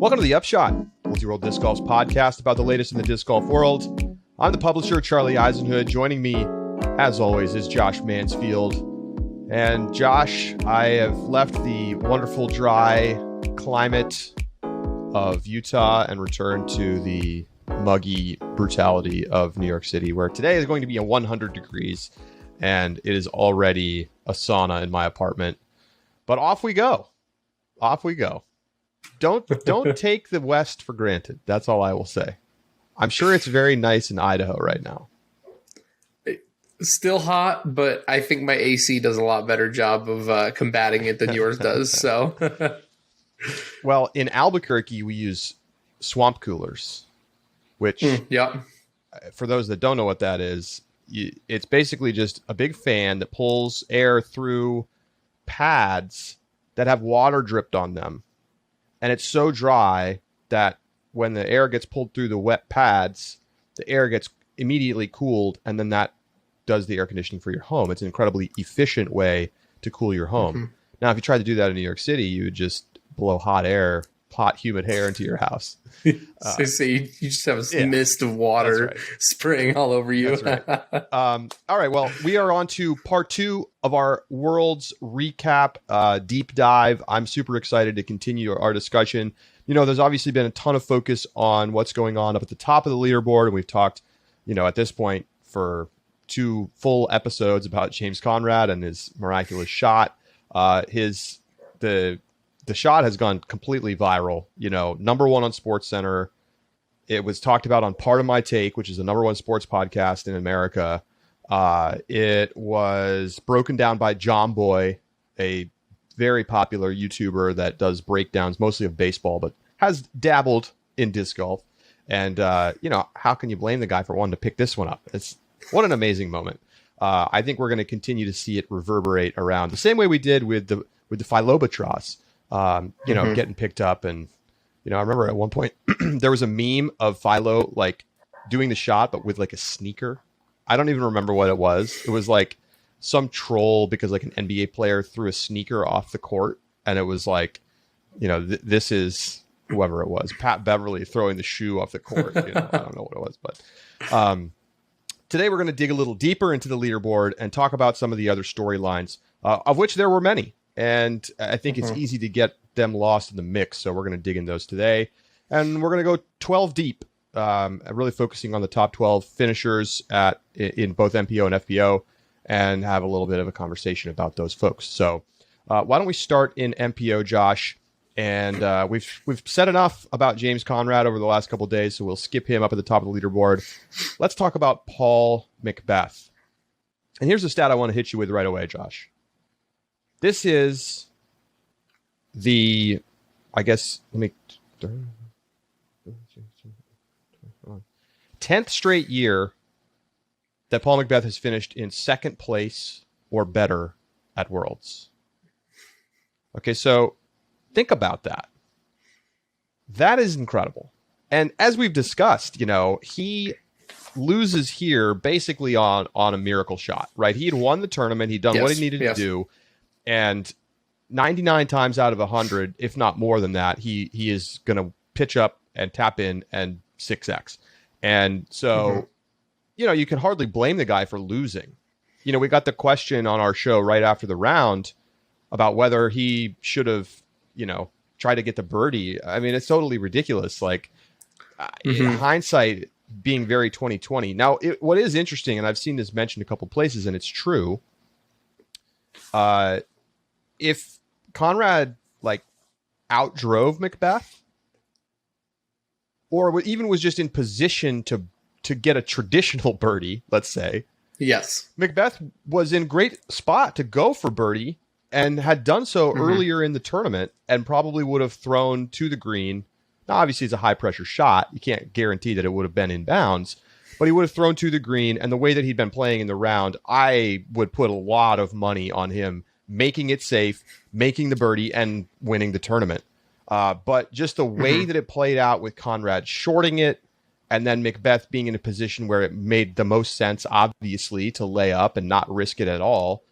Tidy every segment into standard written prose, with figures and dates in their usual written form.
Welcome to the Upshot, multi-world disc golf's podcast about the latest in the disc golf world. I'm the publisher, Charlie Eisenhood. Joining me, as always, is Josh Mansfield. And Josh, I have left the wonderful, dry climate of Utah and returned to the muggy brutality of New York City, where today is going to be 100 degrees, and it is already a sauna in my apartment. But off we go. Off we go. Don't take the West for granted. That's all I will say. I'm sure it's very nice in Idaho right now. It's still hot, but I think my AC does a lot better job of combating it than yours does. So, well, in Albuquerque, we use swamp coolers, which, for those that don't know what that is, it's basically just a big fan that pulls air through pads that have water dripped on them. And it's so dry that when the air gets pulled through the wet pads, the air gets immediately cooled, and then that does the air conditioning for your home. It's an incredibly efficient way to cool your home. Mm-hmm. Now, if you tried to do that in New York City, you would just blow hot, humid air into your house. So you just have a mist of water spraying all over you. That's right. All right. Well, we are on to part 2 of our Worlds recap deep dive. I'm super excited to continue our discussion. You know, there's obviously been a ton of focus on what's going on up at the top of the leaderboard. And we've talked, at this point for 2 full episodes about James Conrad and his miraculous shot. The shot has gone completely viral, number 1 on SportsCenter. It was talked about on Part of My Take, which is the number 1 sports podcast in America. It was broken down by John Boy, a very popular YouTuber that does breakdowns mostly of baseball, but has dabbled in disc golf. And, how can you blame the guy for wanting to pick this one up? What an amazing moment. I think we're going to continue to see it reverberate around the same way we did with the Philobatros. Getting picked up. And, I remember at one point there was a meme of Philo doing the shot, but with a sneaker. I don't even remember what it was. It was some troll because an NBA player threw a sneaker off the court. And it was this is whoever it was, Pat Beverly throwing the shoe off the court. I don't know what it was, but today we're going to dig a little deeper into the leaderboard and talk about some of the other storylines, of which there were many. And I think it's easy to get them lost in the mix. So we're going to dig in those today. And we're going to go 12 deep, really focusing on the top 12 finishers in both MPO and FPO, and have a little bit of a conversation about those folks. So why don't we start in MPO, Josh? And we've said enough about James Conrad over the last couple of days, so we'll skip him up at the top of the leaderboard. Let's talk about Paul McBeth. And here's the stat I want to hit you with right away, Josh. This is the, 10th straight year that Paul McBeth has finished in second place or better at Worlds. Okay, so think about that. That is incredible. And as we've discussed, he loses here basically on a miracle shot, right? He had won the tournament. He'd done what he needed to do. And 99 times out of 100, if not more than that, he is going to pitch up and tap in and 6X. And so, you can hardly blame the guy for losing. We got the question on our show right after the round about whether he should have, tried to get the birdie. I mean, it's totally ridiculous. In hindsight, being very 2020. Now, what is interesting, and I've seen this mentioned a couple places, and it's true. If Conrad outdrove McBeth, or even was just in position to get a traditional birdie, let's say, yes, McBeth was in great spot to go for birdie and had done so earlier in the tournament, and probably would have thrown to the green. Now, obviously, it's a high pressure shot. You can't guarantee that it would have been in bounds, but he would have thrown to the green. And the way that he'd been playing in the round, I would put a lot of money on him making it safe, making the birdie, and winning the tournament. But just the way that it played out with Conrad shorting it, and then McBeth being in a position where it made the most sense, obviously, to lay up and not risk it at all,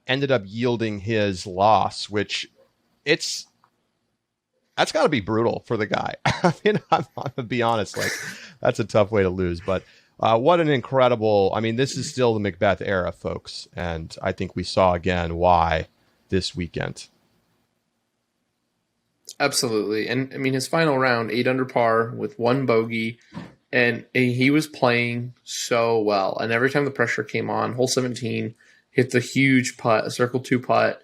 ended up yielding his loss, which That's got to be brutal for the guy. I mean, I'm gonna be honest, like that's a tough way to lose, but what an incredible, I mean, this is still the Macbeth era, folks. And I think we saw again why this weekend. Absolutely. And I mean, his final round, 8 under par with 1 bogey, and he was playing so well. And every time the pressure came on, hole 17, hit the huge putt, a circle 2 putt,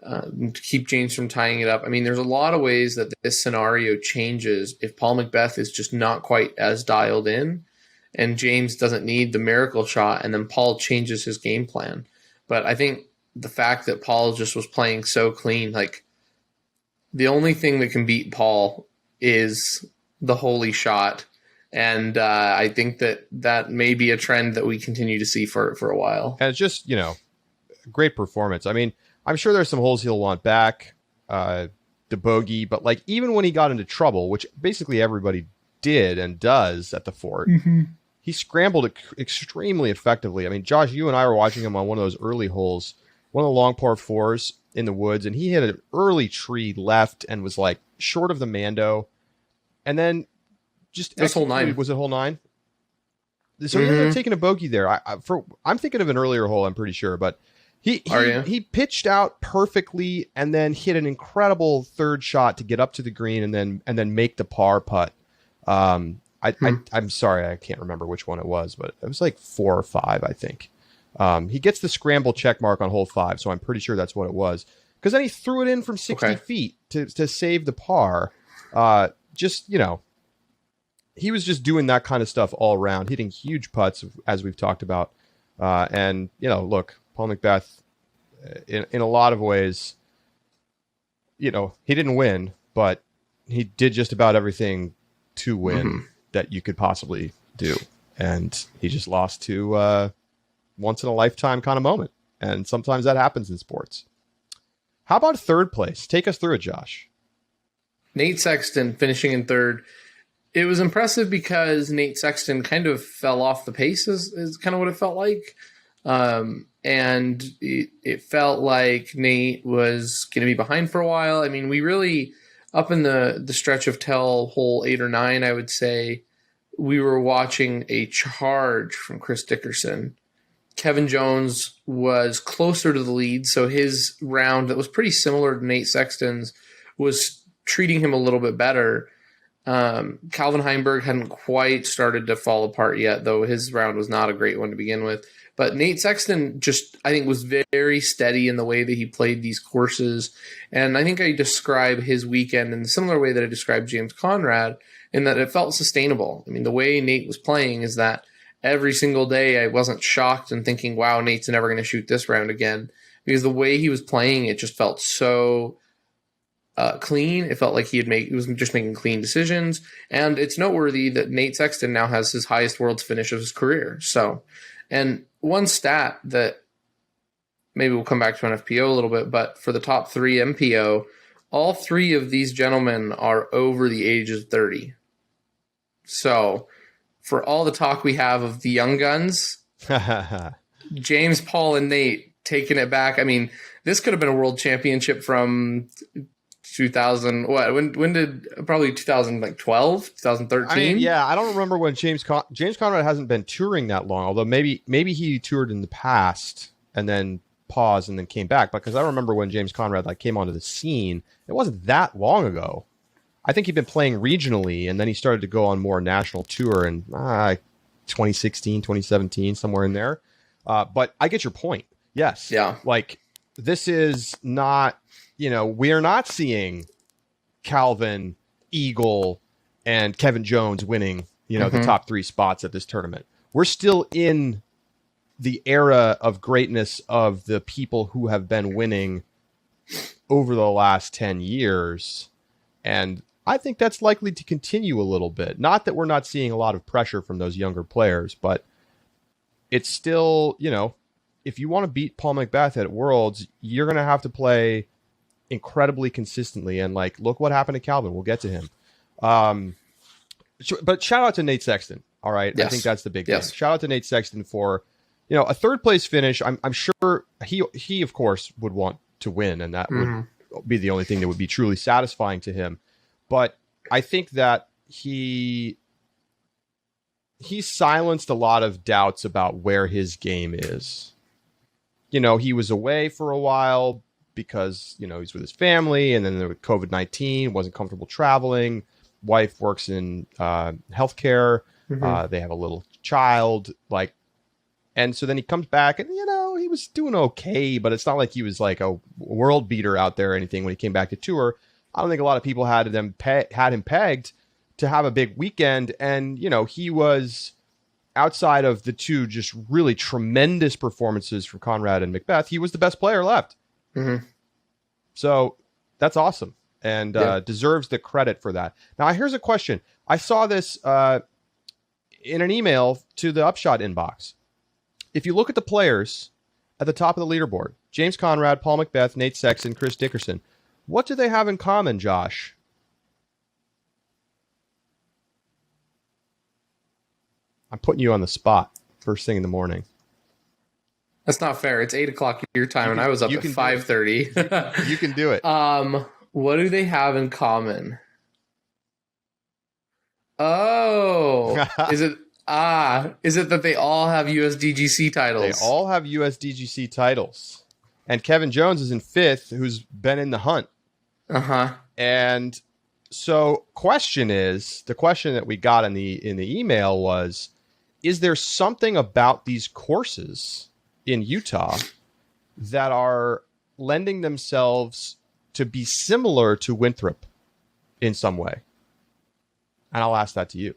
to keep James from tying it up. I mean, there's a lot of ways that this scenario changes if Paul Macbeth is just not quite as dialed in and James doesn't need the miracle shot, and then Paul changes his game plan. But I think the fact that Paul just was playing so clean, like the only thing that can beat Paul is the holy shot. And I think that may be a trend that we continue to see for a while. And it's just, great performance. I mean, I'm sure there's some holes he'll want back, the bogey, but like even when he got into trouble, which basically everybody did and does at the Fort, he scrambled extremely effectively. I mean, Josh, you and I were watching him on one of those early holes, one of the long par 4s in the woods, and he hit an early tree left and was like short of the Mando. And then just that's hole 9. Was it hole 9? So he ended up taking a bogey there. I'm thinking of an earlier hole, I'm pretty sure, but he pitched out perfectly and then hit an incredible third shot to get up to the green and then make the par putt. I'm sorry, I can't remember which one it was, but it was like 4 or 5, I think. He gets the scramble check mark on hole 5, so I'm pretty sure that's what it was. Because then he threw it in from 60 feet to save the par. He was just doing that kind of stuff all around, hitting huge putts, as we've talked about. Look, Paul Macbeth, in a lot of ways, he didn't win, but he did just about everything to win that you could possibly do. And he just lost to once in a lifetime kind of moment. And sometimes that happens in sports. How about third place? Take us through it, Josh. Nate Sexton finishing in third. It was impressive because Nate Sexton kind of fell off the pace is kind of what it felt like. And it felt like Nate was going to be behind for a while. I mean, we really, up in the stretch of till hole 8 or 9, I would say, we were watching a charge from Chris Dickerson. Kevin Jones was closer to the lead, so his round that was pretty similar to Nate Sexton's was treating him a little bit better. Calvin Heimberg hadn't quite started to fall apart yet, though his round was not a great one to begin with. But Nate Sexton just, I think, was very steady in the way that he played these courses. And I think I describe his weekend in a similar way that I described James Conrad, in that it felt sustainable. I mean, the way Nate was playing is that every single day I wasn't shocked and thinking, wow, Nate's never going to shoot this round again. Because the way he was playing, it just felt so clean. It felt like he was just making clean decisions. And it's noteworthy that Nate Sexton now has his highest world's finish of his career. So, and one stat that maybe we'll come back to on FPO a little bit, but for the top 3 MPO, all 3 of these gentlemen are over the age of 30. So for all the talk we have of the young guns, James, Paul, and Nate taking it back. I mean, this could have been a world championship from 2000. When did, probably 2012, 2013? I mean, yeah, I don't remember when James Conrad hasn't been touring that long, although maybe he toured in the past and then paused and then came back, because I remember when James Conrad came onto the scene, it wasn't that long ago. I think he'd been playing regionally, and then he started to go on more national tour in 2016, 2017, somewhere in there. But I get your point. Yes. Yeah. This is not, we're not seeing Calvin, Eagle, and Kevin Jones winning, the top 3 spots at this tournament. We're still in the era of greatness of the people who have been winning over the last 10 years. And I think that's likely to continue a little bit. Not that we're not seeing a lot of pressure from those younger players, but it's still, if you want to beat Paul Macbeth at Worlds, you're going to have to play incredibly consistently. And look what happened to Calvin. We'll get to him. But shout out to Nate Sexton. All right. Yes. I think that's the big thing. Shout out to Nate Sexton for, a third place finish. I'm sure he of course would want to win, and that would be the only thing that would be truly satisfying to him. But I think that he silenced a lot of doubts about where his game is. He was away for a while because, he's with his family, and then there was COVID-19, wasn't comfortable traveling. Wife works in healthcare. They have a little child, and so then he comes back and, he was doing okay, but it's not like he was like a world beater out there or anything when he came back to tour. I don't think a lot of people had him pegged to have a big weekend. And, he was, outside of the two just really tremendous performances from Conrad and Macbeth, he was the best player left. So that's awesome, and deserves the credit for that. Now, here's a question. I saw this in an email to the Upshot inbox. If you look at the players at the top of the leaderboard, James Conrad, Paul Macbeth, Nate Sexton, Chris Dickerson, what do they have in common, Josh? I'm putting you on the spot first thing in the morning. That's not fair. It's 8 o'clock your time, and I was up at 5:30. You can do it. What do they have in common? Oh, is it that they all have USDGC titles? They all have USDGC titles, and Kevin Jones is in 5th, who's been in the hunt. And so, the question that we got in the email was, is there something about these courses in Utah that are lending themselves to be similar to Winthrop in some way? And I'll ask that to you.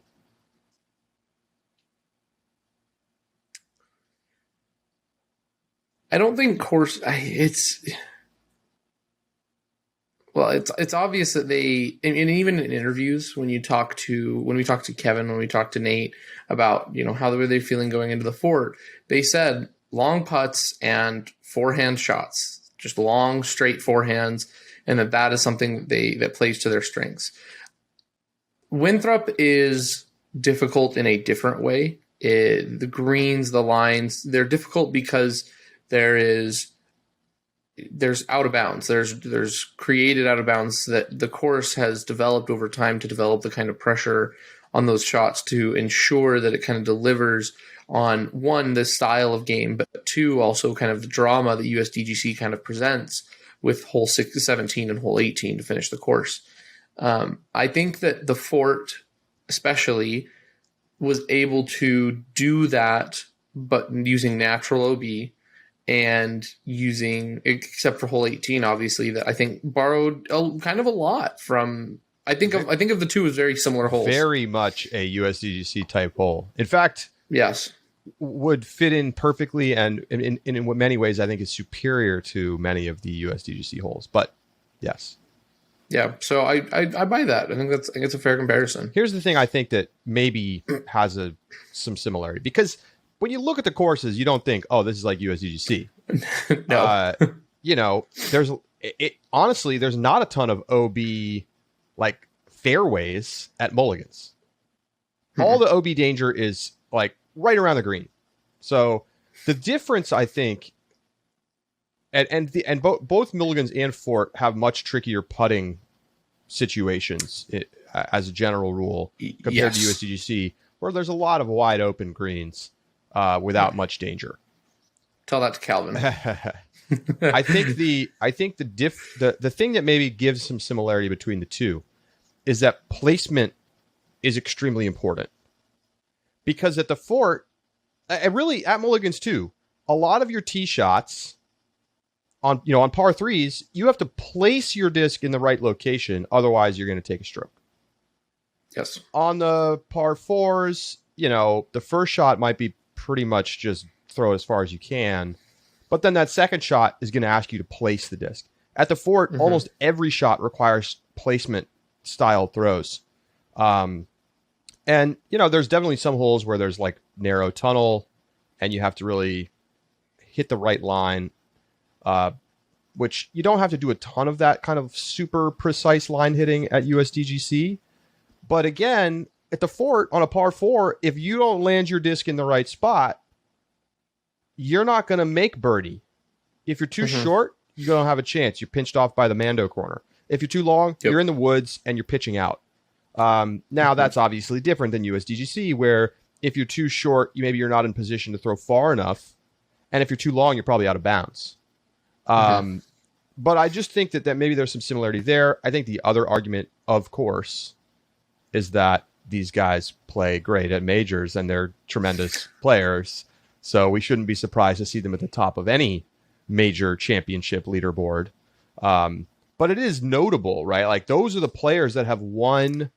I don't think it's obvious that they, and even in interviews, when we talk to Kevin, when we talk to Nate about, how were they feeling going into the fort, they said long putts and forehand shots, just long, straight forehands, and that is something that plays to their strengths. Winthrop is difficult in a different way. The greens, the lines, they're difficult because there's out of bounds. There's created out of bounds that the course has developed over time to develop the kind of pressure on those shots to ensure that it kind of delivers on, one, the style of game, but two, also kind of the drama that USDGC kind of presents with hole 17 and hole 18 to finish the course. I think that the fort especially was able to do that, but using natural OB, and using, except for hole 18, obviously, that I think borrowed kind of a lot from, I think of the two as very similar holes. Very much a USDGC type hole. In fact, yes, would fit in perfectly, and in many ways, I think is superior to many of the USDGC holes. But yes. Yeah, so I buy that. I think it's a fair comparison. Here's the thing I think that maybe has some similarity, because when you look at the courses, you don't think, oh, this is like USDGC. No. Honestly, there's not a ton of OB like fairways at Mulligan's. All the OB danger is like right around the green. So the difference, I think, and both Mulligan's and Fort have much trickier putting situations as a general rule compared to USDGC, where there's a lot of wide open greens without much danger. Tell that to Calvin. I think the thing that maybe gives some similarity between the two is that placement is extremely important, because at the Fort, and really at Mulligan's too, a lot of your tee shots on par threes, you have to place your disc in the right location, otherwise you're going to take a stroke. Yes. On the par fours, the first shot might be pretty much just throw it as far as you can, but then that second shot is going to ask you to place the disc. At the Fort, almost every shot requires placement style throws. And there's definitely some holes where there's like narrow tunnel and you have to really hit the right line, which you don't have to do a ton of that kind of super precise line hitting at USDGC. But again, at the Fort on a par four, if you don't land your disc in the right spot, you're not going to make birdie. If you're too short, you don't have a chance. You're pinched off by the Mando corner. If you're too long, Yep. you're in the woods and you're pitching out. Now that's obviously different than USDGC, where if you're too short, maybe you're not in position to throw far enough. And if you're too long, you're probably out of bounds. But I just think that maybe there's some similarity there. I think the other argument, of course, is that these guys play great at majors and they're tremendous players. So we shouldn't be surprised to see them at the top of any major championship leaderboard. But it is notable, right? Like those are the players that have won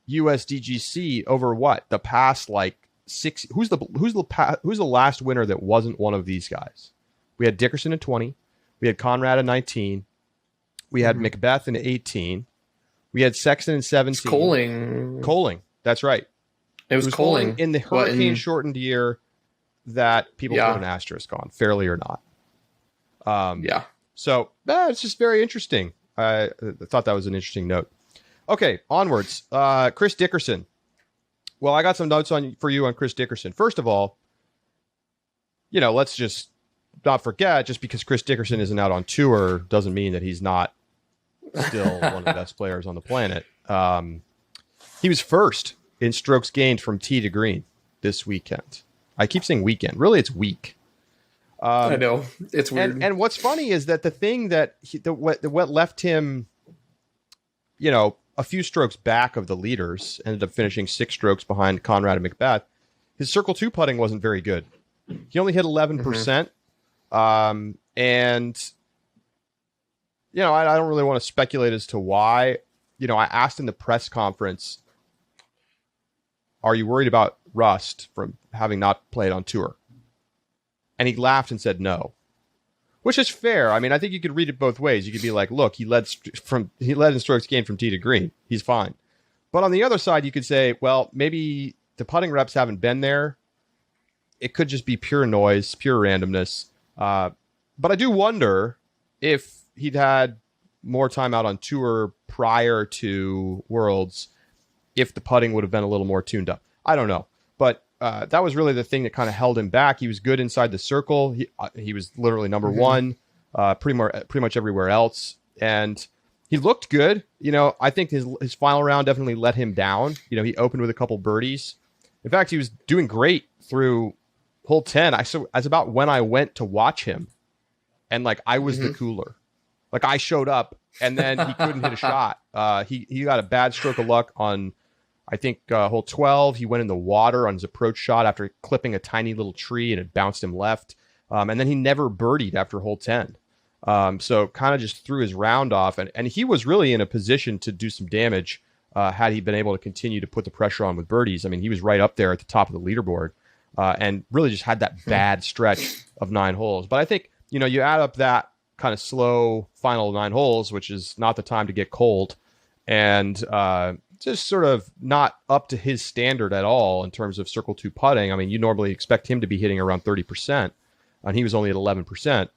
USDGC over what? The past like 6. Who's the last winner that wasn't one of these guys? We had Dickerson in 20. We had Conrad in 19. We had Macbeth in 18. We had Sexton in 17. Coling. That's right. It was Coling in the hurricane shortened year that people put an asterisk on, fairly or not. So it's just very interesting. I thought that was an interesting note. Okay, onwards. Chris Dickerson. Well, I got some notes for you on Chris Dickerson. First of all, let's just not forget, just because Chris Dickerson isn't out on tour doesn't mean that he's not still one of the best players on the planet. He was first in strokes gained from tee to green this weekend. I keep saying weekend. Really, it's week. I know. It's weird. And what's funny is that the thing that what left him, a few strokes back of the leaders, ended up finishing 6 strokes behind Conrad and Macbeth. His Circle 2 putting wasn't very good. He only hit 11%. And, I don't really want to speculate as to why. I asked in the press conference, are you worried about rust from having not played on tour? And he laughed and said no, which is fair. I mean, I think you could read it both ways. You could be like, look, he led in strokes gained from tee to green. He's fine. But on the other side, you could say, well, maybe the putting reps haven't been there. It could just be pure noise, pure randomness. But I do wonder if he'd had more time out on tour prior to Worlds, if the putting would have been a little more tuned up. I don't know. But that was really the thing that kind of held him back. He was good inside the circle. He was literally number one, pretty much everywhere else. And he looked good. I think his final round definitely let him down. He opened with a couple birdies. In fact, he was doing great through hole 10. That's about when I went to watch him. And I was the cooler. I showed up and then he couldn't hit a shot. He got a bad stroke of luck on, I think, hole 12. He went in the water on his approach shot after clipping a tiny little tree and it bounced him left. And then he never birdied after hole 10. So kind of just threw his round off. And he was really in a position to do some damage had he been able to continue to put the pressure on with birdies. I mean, he was right up there at the top of the leaderboard and really just had that bad stretch of 9 holes. But I think, you add up that kind of slow final 9 holes, which is not the time to get cold, and just sort of not up to his standard at all in terms of Circle 2 putting. I mean, you normally expect him to be hitting around 30%, and he was only at 11%.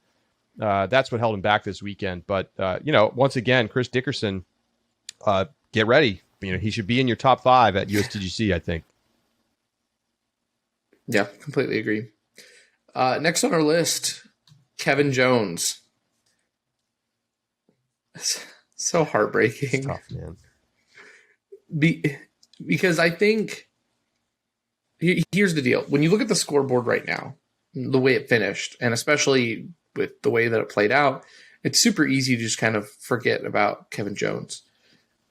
That's what held him back this weekend. But, once again, Chris Dickerson, get ready. He should be in your top 5 at USDGC, I think. Yeah, completely agree. Next on our list, Kevin Jones. So heartbreaking. It's tough, man. Because I think here's the deal. When you look at the scoreboard right now, the way it finished, and especially with the way that it played out, it's super easy to just kind of forget about Kevin Jones.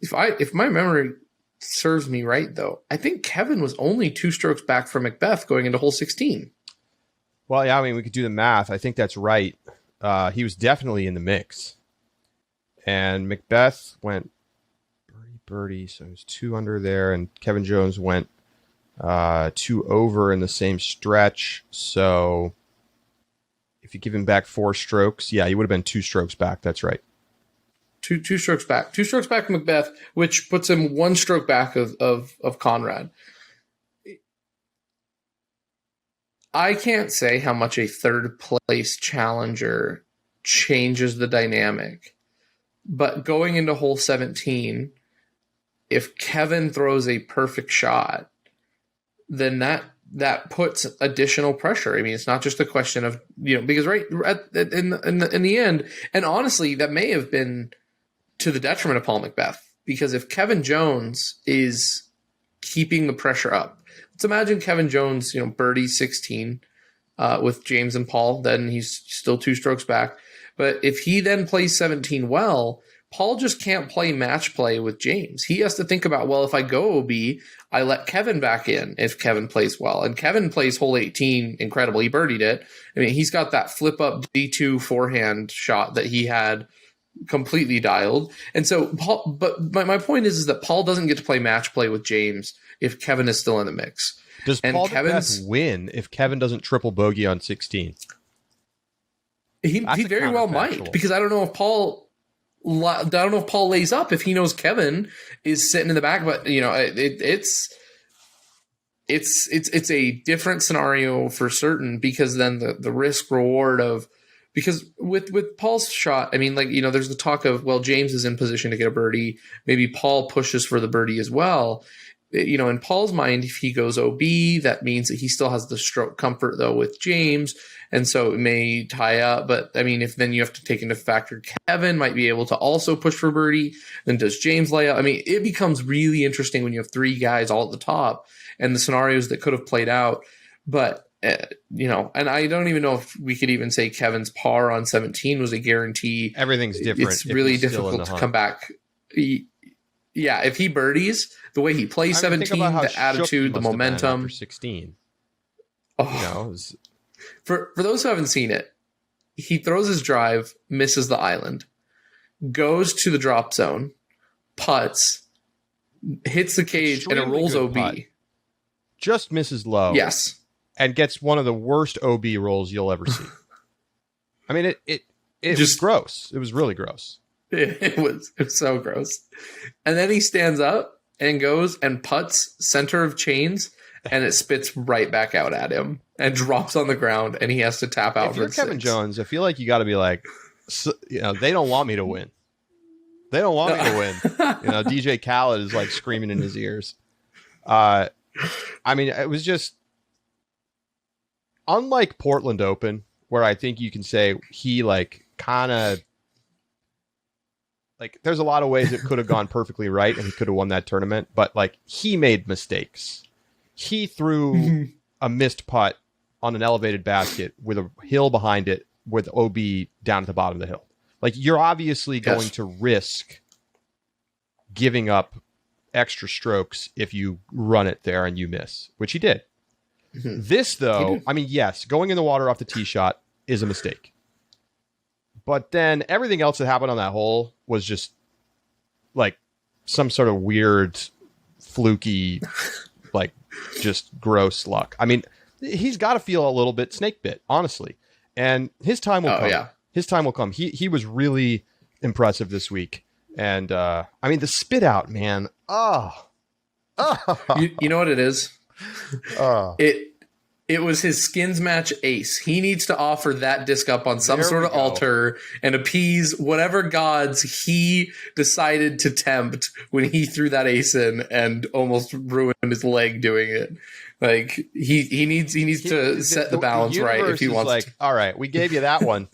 If my memory serves me right, though, I think Kevin was only 2 strokes back from Macbeth going into hole 16. Well, yeah, I mean, we could do the math. I think that's right. He was definitely in the mix. And Macbeth went birdie, so he was 2 under there, and Kevin Jones went 2 over in the same stretch. So if you give him back 4 strokes, yeah, he would have been 2 strokes back. That's right. Two strokes back. 2 strokes back from Macbeth, which puts him 1 stroke back of Conrad. I can't say how much a third place challenger changes the dynamic, but going into hole 17, if Kevin throws a perfect shot, then that puts additional pressure. I mean, it's not just a question of, because in the end, and honestly, that may have been to the detriment of Paul McBeth. Because if Kevin Jones is keeping the pressure up, let's imagine Kevin Jones, birdie 16 with James and Paul, then he's still 2 strokes back. But if he then plays 17 well, Paul just can't play match play with James. He has to think about, well, if I go OB, I let Kevin back in if Kevin plays well. And Kevin plays hole 18 incredible. He birdied it. I mean, he's got that flip up D2 forehand shot that he had completely dialed. And so Paul, but my point is that Paul doesn't get to play match play with James if Kevin is still in the mix. Does Paul McBeth win if Kevin doesn't triple bogey on 16? He very well might, because I don't know if Paul lays up if he knows Kevin is sitting in the back, but it's a different scenario for certain, because then the risk reward of, because with Paul's shot, I mean, there's the talk of, well, James is in position to get a birdie. Maybe Paul pushes for the birdie as well. In Paul's mind, if he goes OB, that means that he still has the stroke comfort though with James. And so it may tie up, but I mean, if then you have to take into factor Kevin might be able to also push for birdie, then does James lay out? I mean, it becomes really interesting when you have 3 guys all at the top and the scenarios that could have played out. But, and I don't even know if we could even say Kevin's par on 17 was a guarantee. Everything's different. It's really difficult to come back. Yeah, if he birdies, the way he plays 17, the attitude, the momentum. After 16. Oh. For those who haven't seen it, he throws his drive, misses the island, goes to the drop zone, putts, hits the cage, and it rolls OB. Putt. Just misses low. Yes. And gets one of the worst OB rolls you'll ever see. I mean, it was gross. It was really gross. It was so gross. And then he stands up and goes and putts center of chains, and it spits right back out at him and drops on the ground, and he has to tap out. If you're Kevin Jones, I feel like you got to be like, they don't want me to win. They don't want me to win. DJ Khaled is like screaming in his ears. I mean, it was just unlike Portland Open, where I think you can say he kind of. There's a lot of ways it could have gone perfectly right and he could have won that tournament, but he made mistakes. He threw a missed putt on an elevated basket with a hill behind it with OB down at the bottom of the hill. You're obviously going to risk giving up extra strokes if you run it there and you miss, which he did. Mm-hmm. This, though, I mean, yes, going in the water off the tee shot is a mistake. But then everything else that happened on that hole was just some sort of weird, fluky, just gross luck. I mean, he's got to feel a little bit snake bit, honestly. And his time will come. Yeah. His time will come. He was really impressive this week. And, I mean, the spit out, man. Oh. You know what it is? It was his skins match ace. He needs to offer that disc up on some sort of altar and appease whatever gods he decided to tempt when he threw that ace in and almost ruined his leg doing it. He needs to set the balance right if he wants to. All right, we gave you that one.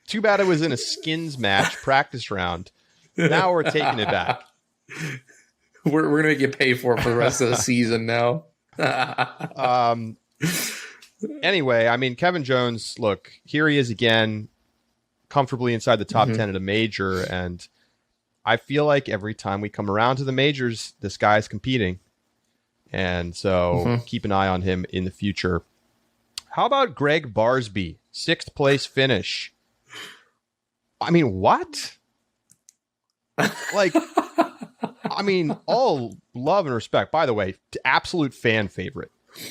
Too bad it was in a skins match practice round. Now we're taking it back. We're going to make you pay for it for the rest of the season now. Anyway, I mean, Kevin Jones, look, here he is again, comfortably inside the top 10 at a major. And I feel like every time we come around to the majors, this guy's competing. And so keep an eye on him in the future. How about Greg Barsby? 6th place finish. I mean, what? I mean, all love and respect. By the way, absolute fan favorite.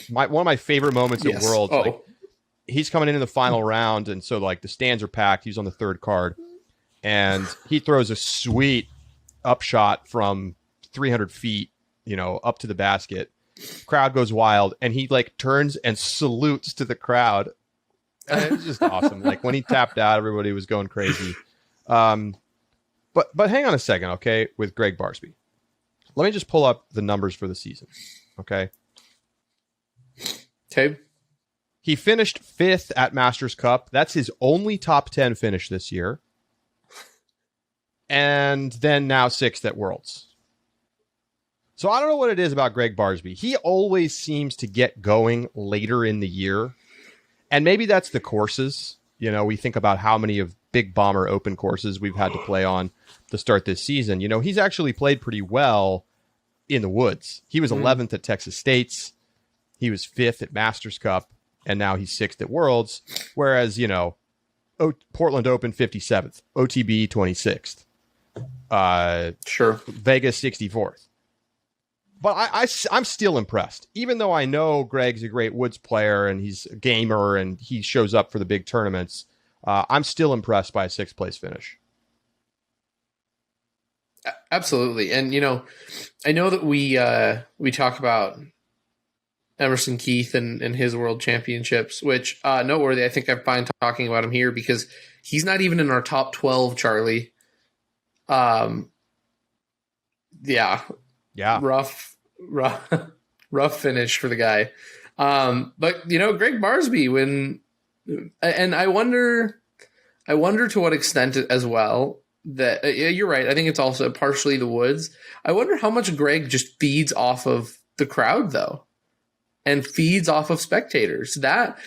One of my favorite moments in the world. He's coming into the final round, and so the stands are packed. He's on the 3rd card, and he throws a sweet upshot from 300 feet, up to the basket. Crowd goes wild, and he turns and salutes to the crowd. And it was just awesome. When he tapped out, everybody was going crazy. But hang on a second, okay, with Greg Barsby. Let me just pull up the numbers for the season, okay? Okay. He finished 5th at Masters Cup. That's his only top 10 finish this year. and then now 6th at Worlds. So I don't know what it is about Greg Barsby. He always seems to get going later in the year. And maybe that's the courses. You know, we think about how many of Big Bomber Open courses we've had to play on to start this season. You know, he's actually played pretty well in the woods. He was 11th at Texas State's. He was 5th at Masters Cup. And now he's 6th at Worlds. Whereas, you know, Portland Open 57th, OTB 26th. Sure. Vegas 64th. But I'm still impressed. Even though I know Greg's a great woods player and he's a gamer and he shows up for the big tournaments, I'm still impressed by a 6th place finish. Absolutely. And, you know, I know that we talk about Emerson Keith and his world championships, which noteworthy. I think I'm fine talking about him here because he's not even in our top 12, Charlie. Yeah. Rough finish for the guy. But you know, Greg Barsby, and I wonder to what extent as well that you're right. I think it's also partially the woods. I wonder how much Greg just feeds off of the crowd though, and feeds off of spectators. That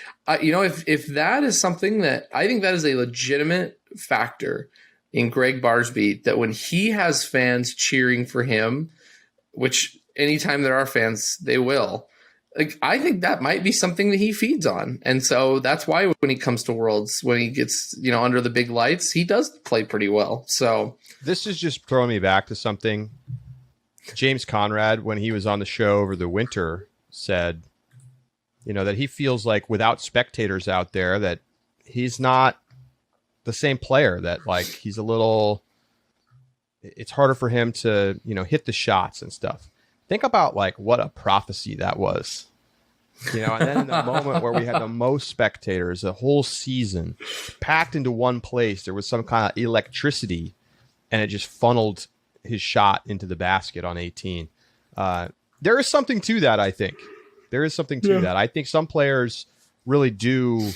you know, if that is something that I think that is a legitimate factor in Greg Barsby, that when he has fans cheering for him, which anytime there are fans, they will. Like, I think that might be something that he feeds on. And so that's why when he comes to Worlds, when he gets, you know, under the big lights, he does play pretty well. So this is just throwing me back to something. James Conrad, when he was on the show over the winter, said, you know, that he feels like without spectators out there, that he's not the same player, that like he's a little... it's harder for him to, you know, hit the shots and stuff. Think about like what a prophecy that was, you know, and then in the moment where we had the most spectators, the whole season packed into one place, there was some kind of electricity and it just funneled his shot into the basket on 18. There is something to that. I think there is something to that. I think some players really do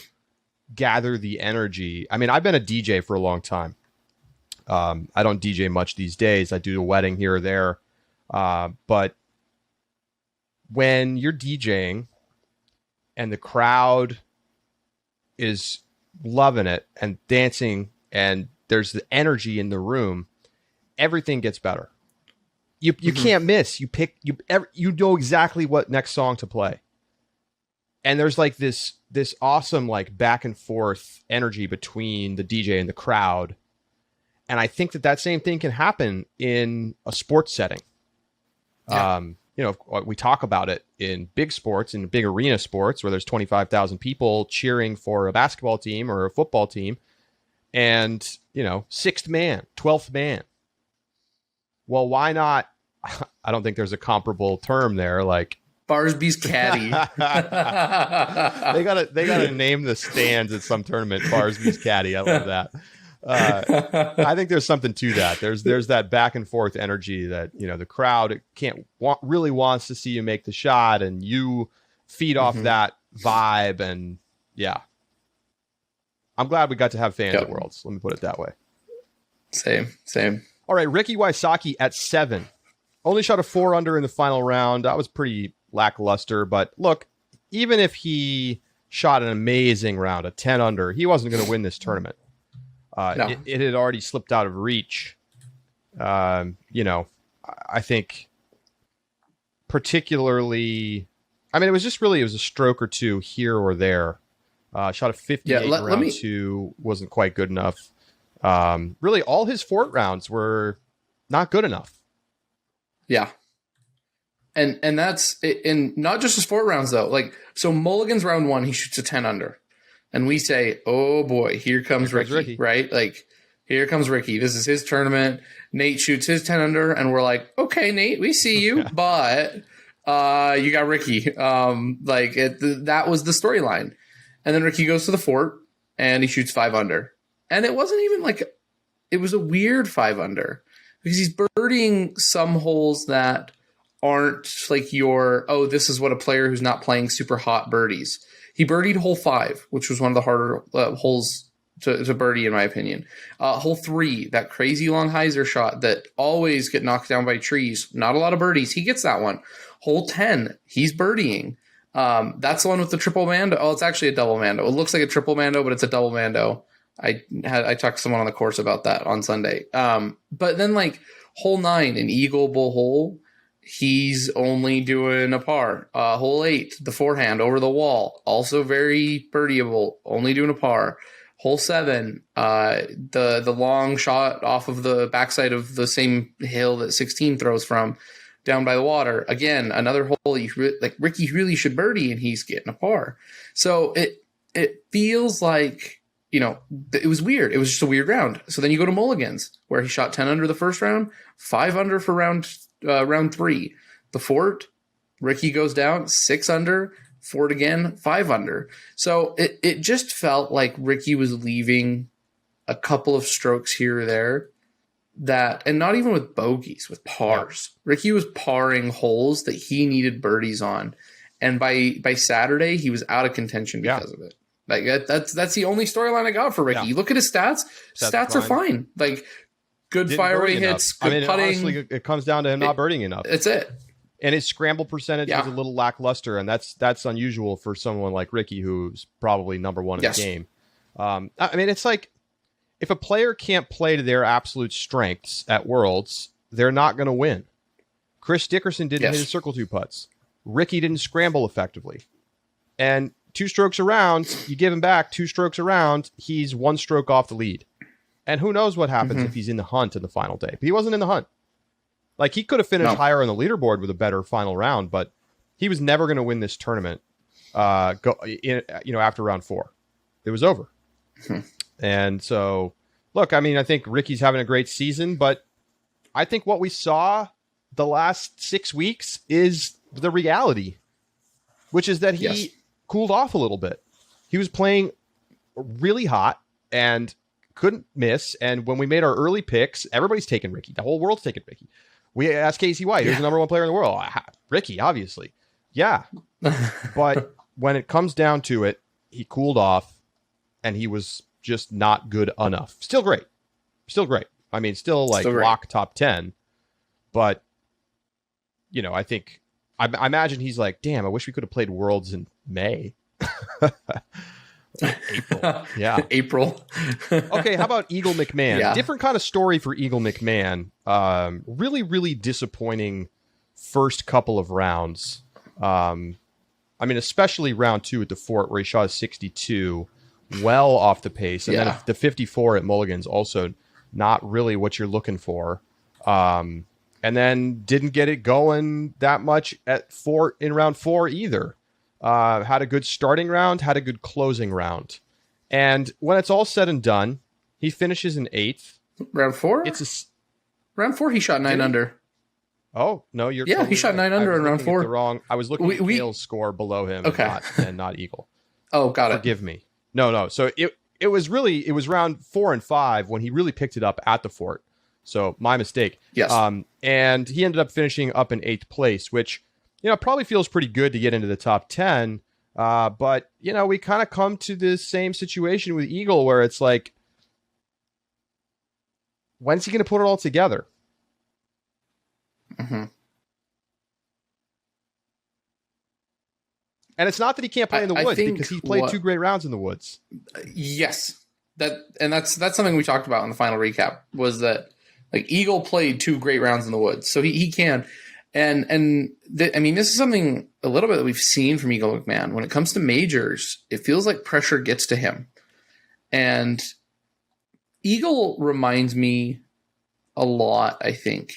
gather the energy. I mean, I've been a DJ for a long time. I don't DJ much these days. I do a wedding here or there. But when you're DJing and the crowd is loving it and dancing and there's the energy in the room, everything gets better. You can't miss. You know exactly what next song to play. And there's like this awesome like back and forth energy between the DJ and the crowd. And I think that same thing can happen in a sports setting. Yeah. You know, we talk about it in big sports, in big arena sports, where there's 25,000 people cheering for a basketball team or a football team. And, you know, 6th man, 12th man. Well, why not? I don't think there's a comparable term there. Like Barsby's caddy. They gotta name the stands at some tournament. Barsby's caddy. I love that. I think there's something to that. There's that back and forth energy that, you know, the crowd really wants to see you make the shot, and you feed off that vibe. And yeah, I'm glad we got to have fans at Worlds. Let me put it that way. Same. All right, Ricky Wysocki at 7, only shot a 4 under in the final round. That was pretty lackluster, but look, even if he shot an amazing round, a 10 under, he wasn't going to win this tournament. No. It had already slipped out of reach. You know, I think particularly, I mean, it was a stroke or two here or there. Shot a 58 in round 2, wasn't quite good enough. Really, all his fort rounds were not good enough. Yeah. And that's in not just his fort rounds, though. Like, so Mulligan's round 1, he shoots a 10 under. And we say, oh boy, here comes Ricky, right? Like, here comes Ricky. This is his tournament. Nate shoots his 10 under, and we're like, okay, Nate, we see you, but you got Ricky. That was the storyline. And then Ricky goes to the fort, and he shoots 5 under. And it wasn't even like, it was a weird 5 under, because he's birdieing some holes that aren't like this is what a player who's not playing super hot birdies. He birdied hole 5, which was one of the harder holes to birdie, in my opinion. Hole 3, that crazy long hyzer shot that always get knocked down by trees. Not a lot of birdies. He gets that one. Hole 10, he's birdieing. That's the one with the triple mando. Oh, it's actually a double mando. It looks like a triple mando, but it's a double mando. I talked to someone on the course about that on Sunday. But then like hole 9, an eagleable hole, he's only doing a par. Hole 8, the forehand over the wall, also very birdieable, only doing a par. Hole 7, the long shot off of the backside of the same hill that 16 throws from, down by the water. Again, another hole like Ricky really should birdie, and he's getting a par. So it feels like, you know, it was weird. It was just a weird round. So then you go to Mulligan's, where he shot 10 under the first round, 5 under for round 3. The Fort, Ricky goes down 6 under, Fort again 5 under. So it just felt like Ricky was leaving a couple of strokes here or there, that, and not even with bogeys, with pars. Ricky was parring holes that he needed birdies on, and by Saturday he was out of contention because of it. Like that's the only storyline I got for Ricky. You look at his stats. Stats are fine. Like good fairway hits, good putting. Honestly, it comes down to him not birdieing enough. That's it. And his scramble percentage was a little lackluster, and that's unusual for someone like Ricky, who's probably number 1 in the game. I mean, it's like, if a player can't play to their absolute strengths at Worlds, they're not going to win. Chris Dickerson didn't hit his circle 2 putts. Ricky didn't scramble effectively. And 2 strokes around, you give him back 2 strokes around, he's 1 stroke off the lead. And who knows what happens if he's in the hunt in the final day. But he wasn't in the hunt. Like, he could have finished higher on the leaderboard with a better final round, but he was never going to win this tournament after round 4. It was over. And so, look, I mean, I think Ricky's having a great season, but I think what we saw the last 6 weeks is the reality, which is that he cooled off a little bit. He was playing really hot and couldn't miss. And when we made our early picks, everybody's taking Ricky. The whole world's taking Ricky. We asked Casey White, who's the number 1 player in the world. Ricky, obviously. Yeah. But when it comes down to it, he cooled off, and he was just not good enough. Still great. I mean, still lock top 10. But, you know, I imagine he's like, damn, I wish we could have played Worlds in May. April. Yeah. April. Okay, how about Eagle McMahon? Different kind of story for Eagle McMahon. Really, really disappointing first couple of rounds. I mean, especially round 2 at the Fort, where he shot a 62, well off the pace. And then the 54 at Mulligan's, also not really what you're looking for. And then didn't get it going that much at Fort in round 4 either. Had a good starting round, had a good closing round. And when it's all said and done, he finishes in 8th. Round 4? Round 4, he shot 9 under. Oh, no, you're totally he shot right. 9 under in round 4. I was looking at Hale's score below him and not Eagle. Oh, got it. Forgive me. No. So it was round 4 and 5 when he really picked it up at the Fort. So my mistake. Yes. And he ended up finishing up in 8th place, which, you know, probably feels pretty good to get into the top 10. But, you know, we kind of come to this same situation with Eagle, where it's like, when's he going to put it all together? Mm-hmm. And it's not that he can't play in the woods, because he played 2 great rounds in the woods. Yes. That's something we talked about in the final recap, was that, like, Eagle played 2 great rounds in the woods. So he can. I mean, this is something a little bit that we've seen from Eagle McMahon. When it comes to majors, it feels like pressure gets to him. And Eagle reminds me a lot, I think,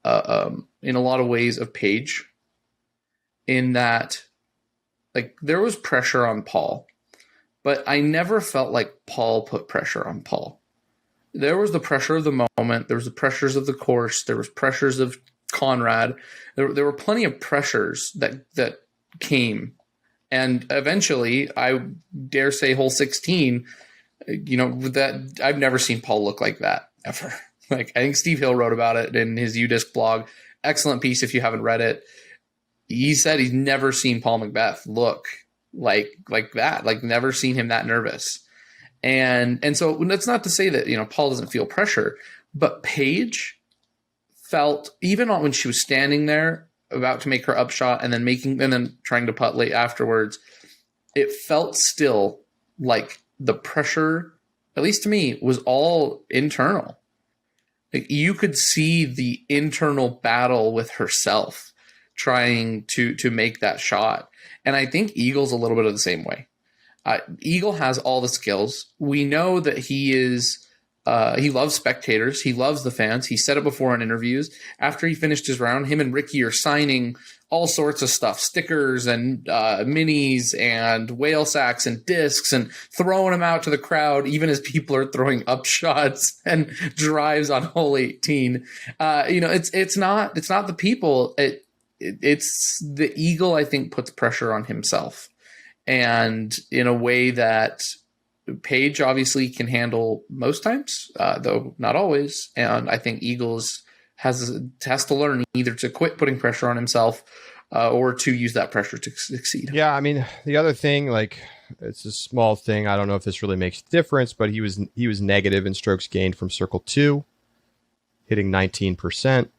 in a lot of ways, of Paige, in that, like, there was pressure on Paul, but I never felt like Paul put pressure on Paul. There was the pressure of the moment. There was the pressures of the course. There was pressures of Conrad. There were plenty of pressures that came. And eventually, I dare say, hole 16, you know, that I've never seen Paul look like that ever. Like, I think Steve Hill wrote about it in his UDisc blog. Excellent piece if you haven't read it. He said he's never seen Paul McBeth look like that, like never seen him that nervous. And so that's not to say that, Paul doesn't feel pressure, but Paige felt, even when she was standing there about to make her upshot and then trying to putt late afterwards, it felt still like the pressure, at least to me, was all internal. Like, you could see the internal battle with herself trying to make that shot. And I think Eagle's a little bit of the same way. Eagle has all the skills. We know that he loves spectators. He loves the fans. He said it before in interviews. After he finished his round, him and Ricky are signing all sorts of stuff, stickers and minis and whale sacks and discs, and throwing them out to the crowd, even as people are throwing upshots and drives on hole 18. It's not the people. It's the Eagle, I think, puts pressure on himself, and in a way that Paige obviously can handle most times, though not always. And I think Eagles has to learn either to quit putting pressure on himself or to use that pressure to succeed. Yeah, I mean, the other thing, like, it's a small thing. I don't know if this really makes a difference, but he was negative in strokes gained from circle 2, hitting 19%.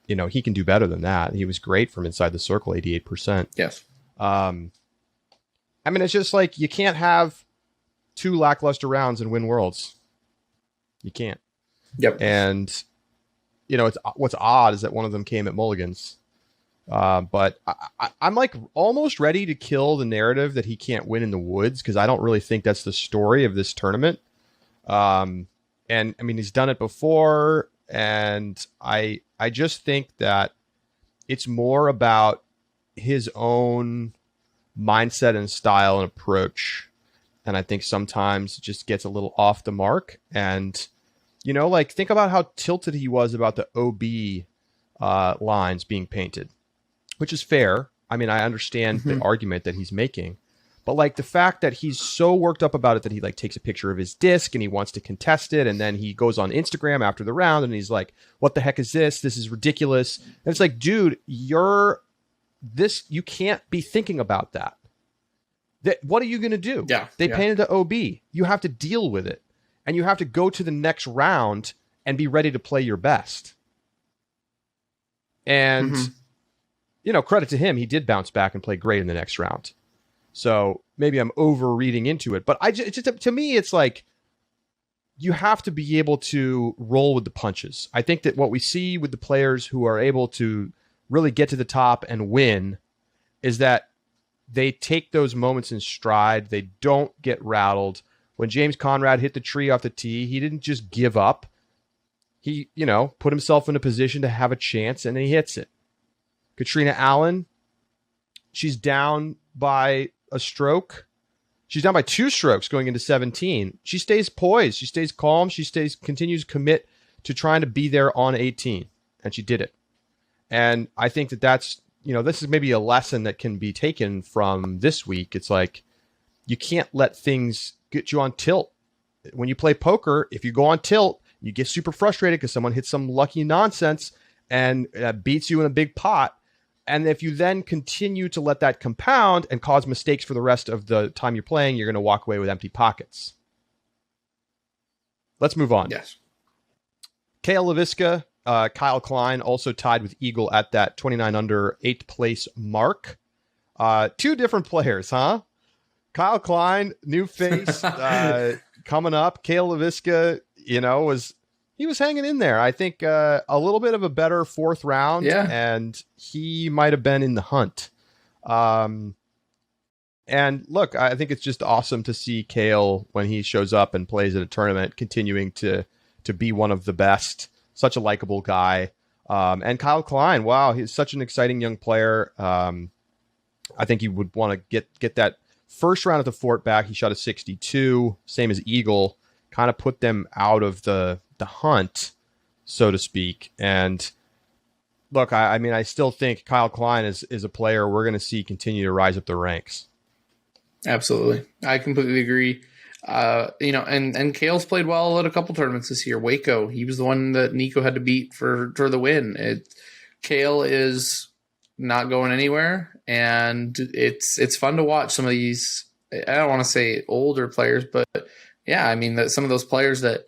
He can do better than that. He was great from inside the circle, 88%. Yes. I mean, it's just like, you can't have 2 lackluster rounds and win Worlds. You can't. Yep. And, it's what's odd is that one of them came at Mulligan's. But I'm like almost ready to kill the narrative that he can't win in the woods, because I don't really think that's the story of this tournament. And I mean, he's done it before, and I just think that it's more about his own mindset and style and approach. And I think sometimes it just gets a little off the mark. And, like, think about how tilted he was about the OB lines being painted, which is fair. I mean, I understand the argument that he's making, but like the fact that he's so worked up about it that he like takes a picture of his disc and he wants to contest it. And then he goes on Instagram after the round and he's like, what the heck is this? This is ridiculous. And it's like, dude, you can't be thinking about that. What are you going to do? Yeah. They painted the OB. You have to deal with it. And you have to go to the next round and be ready to play your best. And, credit to him. He did bounce back and play great in the next round. So maybe I'm over reading into it. But to me, it's like, you have to be able to roll with the punches. I think that what we see with the players who are able to really get to the top and win is that they take those moments in stride. They don't get rattled. When James Conrad hit the tree off the tee, he didn't just give up. He, put himself in a position to have a chance, and then he hits it. Katrina Allen, she's down by a stroke. She's down by 2 strokes going into 17. She stays poised. She stays calm. She continues to commit to trying to be there on 18, and she did it. And I think that's, this is maybe a lesson that can be taken from this week. It's like, you can't let things get you on tilt. When you play poker, if you go on tilt, you get super frustrated because someone hits some lucky nonsense and beats you in a big pot. And if you then continue to let that compound and cause mistakes for the rest of the time you're playing, you're going to walk away with empty pockets. Let's move on. Yes. Kale LaVisca, Kyle Klein also tied with Eagle at that 29 under 8th place mark. 2 different players, huh? Kyle Klein, new face, coming up. Kale LaVisca, he was hanging in there. I think a little bit of a better 4th round, and he might have been in the hunt. And look, I think it's just awesome to see Kale when he shows up and plays at a tournament, continuing to be one of the best. Such a likable guy. And Kyle Klein, wow, he's such an exciting young player. I think he would want to get that first round at the Fort back. He shot a 62, same as Eagle, kind of put them out of the hunt, so to speak. And look, I mean, I still think Kyle Klein is a player we're going to see continue to rise up the ranks. Absolutely. I completely agree. And Kale's played well at a couple tournaments this year. Waco, he was the one that Nico had to beat for the win. Kale is not going anywhere, and it's fun to watch some of these. I don't want to say older players, but yeah, I mean, some of those players that,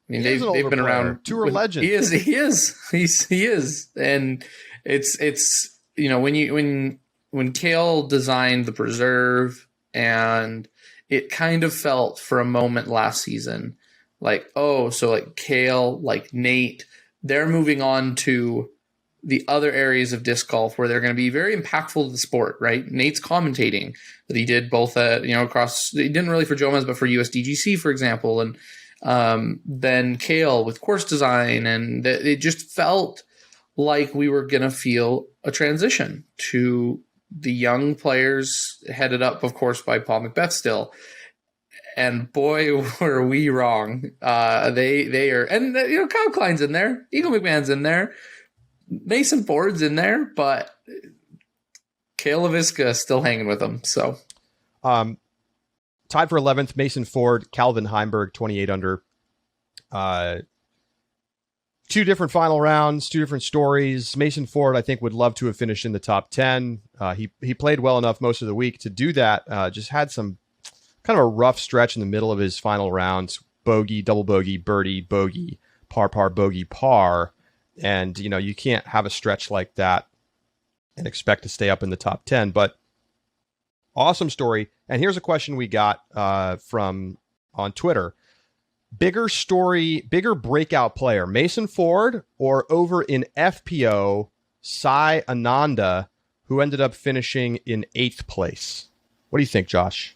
I mean, they've been around. Tour legend. He is. And it's, when Kale designed the preserve, and it kind of felt for a moment last season, like, oh, so like Kale, like Nate, they're moving on to the other areas of disc golf where they're going to be very impactful to the sport, right? Nate's commentating that he did both at, across, he didn't really for Jomez, but for USDGC, for example. And then Kale with course design. And it just felt like we were going to feel a transition to the young players headed up, of course, by Paul Macbeth still. And boy, were we wrong. They are, and Kyle Klein's in there, Eagle McMahon's in there, Mason Ford's in there, but Kale LaVisca still hanging with them. So, tied for 11th, Mason Ford, Calvin Heimberg, 28 under. Two different final rounds, two different stories. Mason Ford, I think, would love to have finished in the top 10. He played well enough most of the week to do that. Just had some kind of a rough stretch in the middle of his final rounds. Bogey, double bogey, birdie, bogey, par, bogey, par. And, you can't have a stretch like that and expect to stay up in the top 10. But awesome story. And here's a question we got from on Twitter. Bigger story, bigger breakout player, Mason Ford or over in FPO, Sai Ananda, who ended up finishing in 8th place? What do you think, Josh?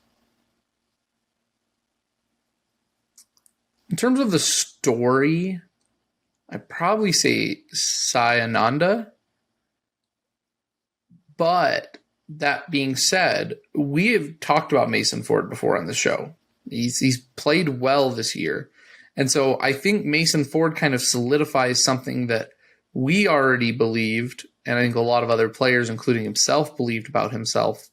In terms of the story, I'd probably say Sai Ananda. But that being said, we have talked about Mason Ford before on the show. He's played well this year. And so I think Mason Ford kind of solidifies something that we already believed, and I think a lot of other players, including himself, believed about himself.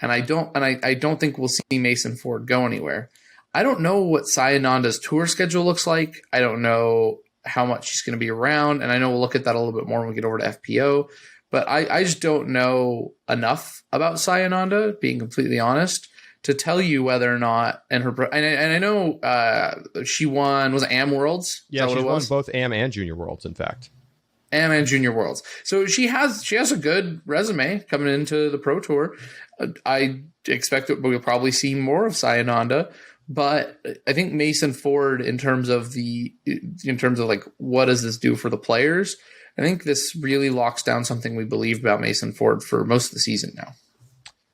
And I don't think we'll see Mason Ford go anywhere. I don't know what Sai Ananda's tour schedule looks like. I don't know how much he's going to be around, and I know we'll look at that a little bit more when we get over to FPO. But I just don't know enough about Sai Ananda, being completely honest, to tell you whether or not, and I know she won, was it AM Worlds? Yeah, she's won both AM and Junior Worlds, in fact. AM and Junior Worlds. So she has a good resume coming into the Pro Tour. I expect that we'll probably see more of Sai Ananda, but I think Mason Ford, in terms of like what does this do for the players, I think this really locks down something we believed about Mason Ford for most of the season now.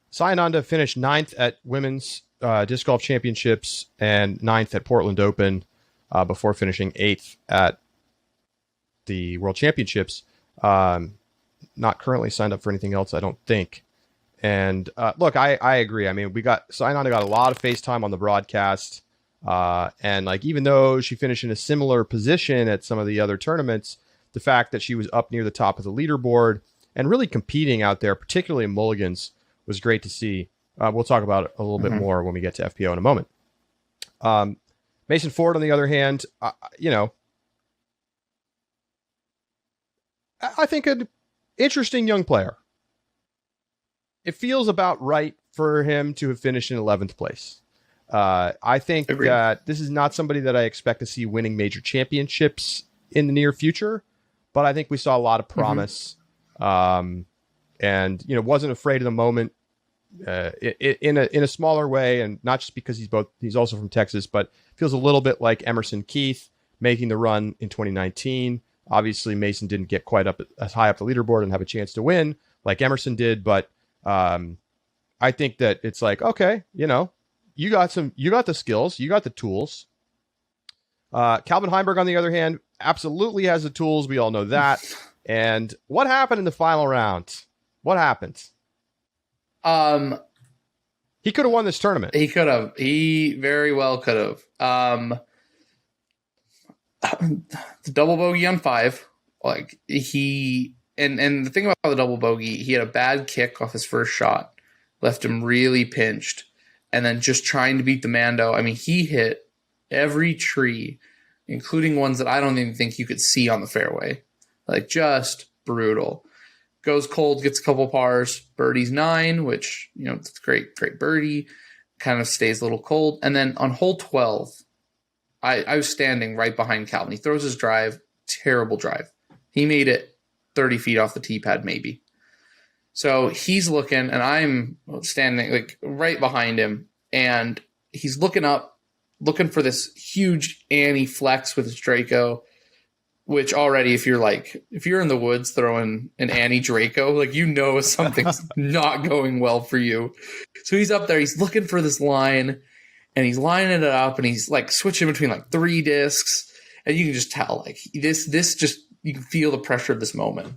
Sai Ananda finished 9th at Women's Disc Golf Championships and 9th at Portland Open before finishing 8th at the World Championships. Not currently signed up for anything else, I don't think. And look, I agree. I mean, Sai Ananda got a lot of face time on the broadcast. And like, even though she finished in a similar position at some of the other tournaments, the fact that she was up near the top of the leaderboard and really competing out there, particularly in Mulligans, was great to see. We'll talk about it a little bit more when we get to FPO in a moment. Mason Ford, on the other hand, I think an interesting young player. It feels about right for him to have finished in 11th place. I think that this is not somebody that I expect to see winning major championships in the near future, but I think we saw a lot of promise. And wasn't afraid of the moment in a smaller way, and not just because he's also from Texas, but feels a little bit like Emerson Keith making the run in 2019. Obviously, Mason didn't get quite up as high up the leaderboard and have a chance to win like Emerson did, but I think that it's like, okay, you got the skills, you got the tools. Calvin Heimberg, on the other hand, absolutely has the tools. We all know that. And what happened in the final round? What happened? He could have won this tournament. He could have. He very well could have. The double bogey on 5. Like and the thing about the double bogey, he had a bad kick off his first shot, left him really pinched, and then just trying to beat the Mando. I mean, he hit every tree, including ones that I don't even think you could see on the fairway. Like, just brutal. Goes cold, gets a couple pars, birdies 9, which, it's great birdie, kind of stays a little cold. And then on hole 12, I was standing right behind Calvin. He throws his drive, terrible drive. He made it 30 feet off the tee pad, maybe. So he's looking, and I'm standing like right behind him, and he's looking up, looking for this huge Annie flex with his Draco, which already, if you're in the woods throwing an Annie Draco, like, you know something's not going well for you. So he's up there, he's looking for this line, and he's lining it up, and he's like switching between like 3 discs, and you can just tell, like, this just, you can feel the pressure of this moment.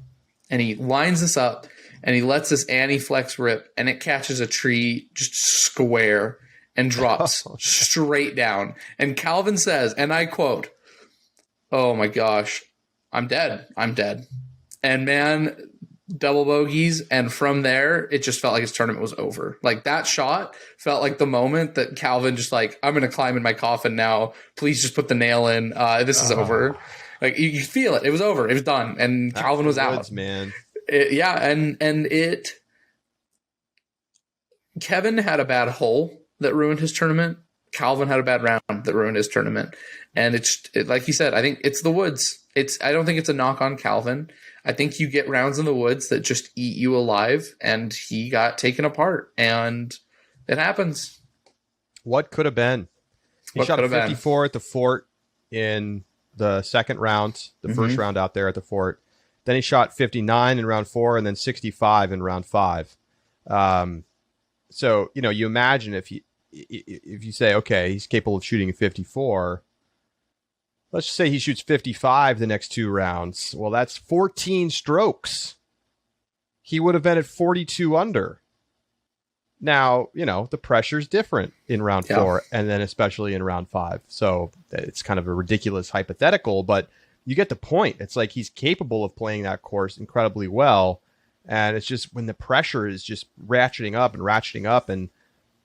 And he lines this up, and he lets this Annie flex rip, and it catches a tree just square and drops straight down. And Calvin says, and I quote, "Oh my gosh, I'm dead. And man, double bogeys. And from there, it just felt like his tournament was over. Like, that shot felt like the moment that Calvin just like, I'm going to climb in my coffin now. Please just put the nail in. This is over. Like, you feel it. It was over. It was done. And Calvin was out. Man. Kevin had a bad hole that ruined his tournament. Calvin had a bad round that ruined his tournament. And it's like he said, I think it's the woods. I don't think it's a knock on Calvin. I think you get rounds in the woods that just eat you alive, and he got taken apart, and it happens. What could have been? He shot a 54 at the Fort in the second round, the first round out there at the Fort. Then he shot 59 in round 4, and then 65 in round 5. So, you imagine if you say, okay, he's capable of shooting a 54, let's just say he shoots 55 the next 2 rounds. Well, that's 14 strokes. He would have been at 42 under. Now, the pressure's different in round 4, and then especially in round 5. So it's kind of a ridiculous hypothetical, but you get the point. It's like he's capable of playing that course incredibly well. And it's just when the pressure is just ratcheting up. And,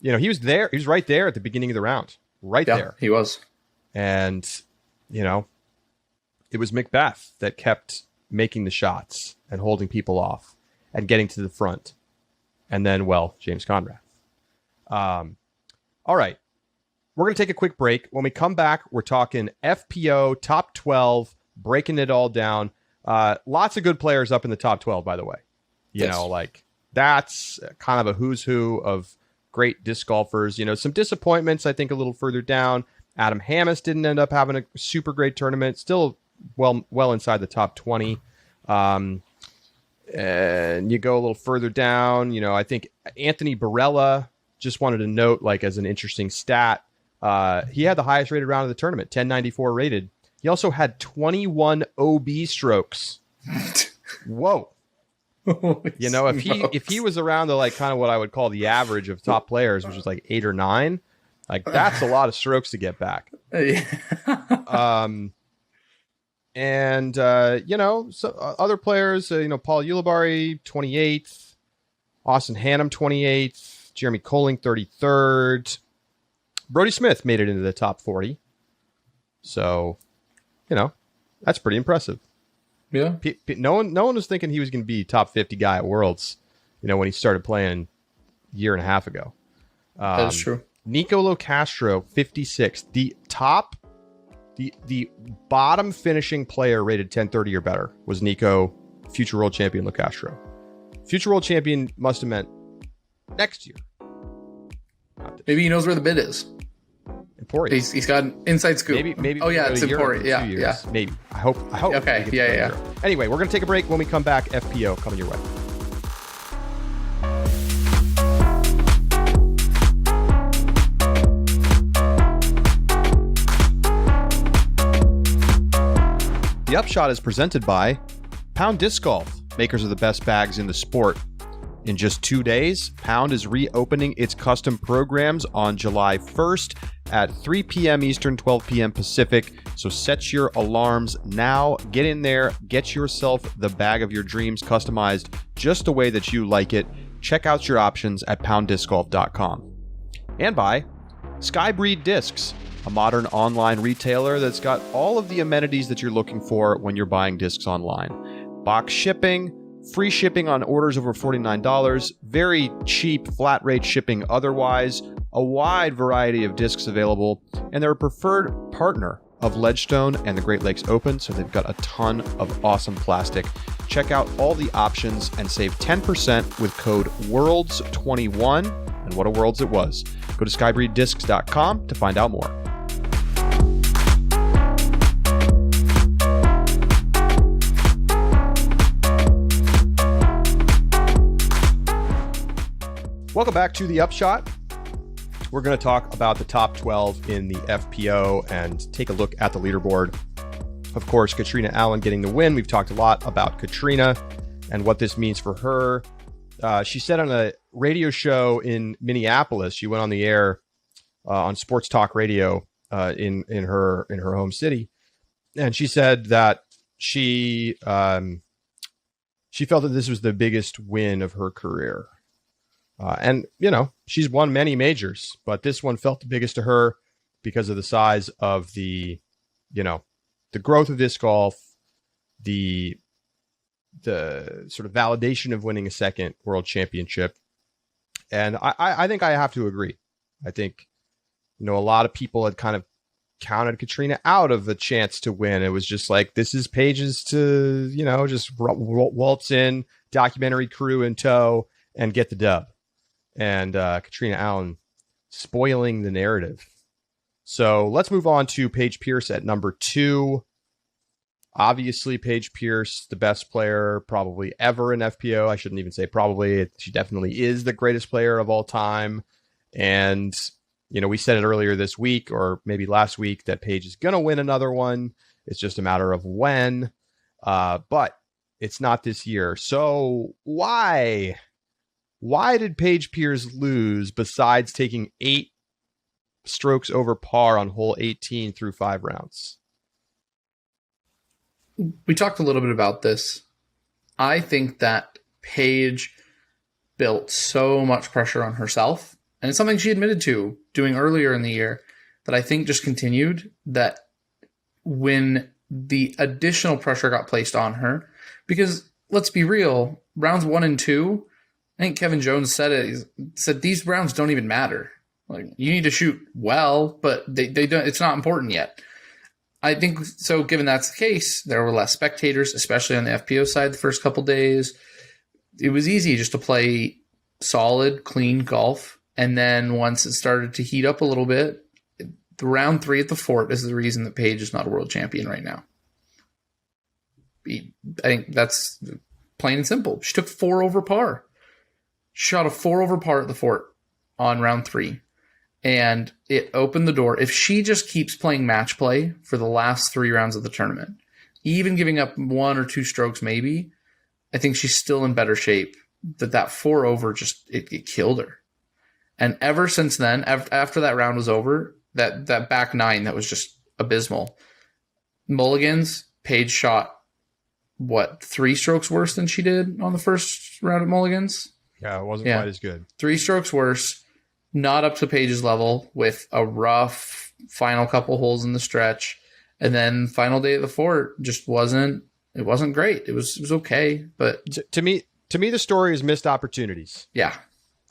he was there. He was right there at the beginning of the round. Right there. He was. And, it was Macbeth that kept making the shots and holding people off and getting to the front. And then, James Conrad. All right. We're going to take a quick break. When we come back, we're talking FPO, top 12, breaking it all down. Lots of good players up in the top 12, by the way. That's kind of a who's who of great disc golfers. Some disappointments, I think, a little further down. Adam Hammes didn't end up having a super great tournament. Still well inside the top 20. And you go a little further down. I think Anthony Barella, just wanted to note, as an interesting stat, he had the highest rated round of the tournament, 1094 rated. He also had 21 OB strokes. Whoa. If he was around the kind of what I would call the average of top players, which is 8 or 9, that's a lot of strokes to get back. So other players, Paul Ulibarri, 28th, Austin Hannum, 28th, Jeremy Colling, 33rd. Brody Smith made it into the top 40. So, that's pretty impressive. Yeah. No one was thinking he was going to be top 50 guy at Worlds, when he started playing a year and a half ago. That is true. Nico Locastro, 56th. The bottom finishing player rated 1030 or better was Nico, future world champion Locastro. Future world champion must have meant next year. Maybe he knows where the bid is. Emporia. He's got an inside scoop. Maybe. Oh yeah, it's Emporia. Yeah. Maybe. I hope. Okay. Yeah. Anyway, we're gonna take a break. When we come back, FPO coming your way. The Upshot is presented by Pound Disc Golf, makers of the best bags in the sport. In just 2 days, Pound is reopening its custom programs on July 1st at 3 p.m. Eastern, 12 p.m. Pacific. So set your alarms now. Get in there. Get yourself the bag of your dreams customized just the way that you like it. Check out your options at pounddiscgolf.com. And by Skybreed Discs, a modern online retailer that's got all of the amenities that you're looking for when you're buying discs online. Box shipping, free shipping on orders over $49, very cheap flat rate shipping otherwise, a wide variety of discs available, and they're a preferred partner of Ledgestone and the Great Lakes Open, so they've got a ton of awesome plastic. Check out all the options and save 10% with code WORLDS21, and what a Worlds it was. Go to skybreeddiscs.com to find out more. Welcome back to the Upshot. We're going to talk about the top 12 in the FPO and take a look at the leaderboard. Of course, Katrina Allen getting the win. We've talked a lot about Katrina and what this means for her. She said on a radio show in Minneapolis, she went on the air on Sports Talk Radio in her home city, and she said that she felt that this was the biggest win of her career. And, you know, she's won many majors, but this one felt the biggest to her because of the size of the, you know, the growth of disc golf, the sort of validation of winning a second world championship. And I think I have to agree. I think, you know, a lot of people had kind of counted Katrina out of the chance to win. It was just like, this is Paige's to, you know, just waltz in, documentary crew in tow, and get the dub. And Katrina Allen spoiling the narrative. So let's move on to Paige Pierce at number 2. Obviously, Paige Pierce, the best player probably ever in FPO. I shouldn't even say probably. She definitely is the greatest player of all time. And, you know, we said it earlier this week, or maybe last week, that Paige is going to win another one. It's just a matter of when. But it's not this year. So why? Why did Paige Pierce lose besides taking 8 strokes over par on hole 18 through 5 rounds? We talked a little bit about this. I think that Paige built so much pressure on herself, and it's something she admitted to doing earlier in the year that I think just continued, that when the additional pressure got placed on her, because let's be real, rounds 1 and 2, I think Kevin Jones said it. He said these rounds don't even matter. Like, you need to shoot well, but they don't. It's not important yet. I think so. Given that's the case, there were less spectators, especially on the FPO side. The first couple days, it was easy just to play solid, clean golf, and then once it started to heat up a little bit, the round 3 at the Fort is the reason that Paige is not a world champion right now. I think that's plain and simple. She took 4 over par. Shot a 4 over par at the Fort on round 3, and it opened the door. If she just keeps playing match play for the last 3 rounds of the tournament, even giving up 1 or 2 strokes maybe, I think she's still in better shape. That 4 over just it killed her. And ever since then, after that round was over, that back 9 that was just abysmal. Mulligans, Paige shot 3 strokes worse than she did on the first round at Mulligans. Yeah, it wasn't quite as good. 3 strokes worse, not up to Paige's level, with a rough final couple holes in the stretch. And then final day at the Fort just wasn't great. It was okay, but to me the story is missed opportunities. Yeah.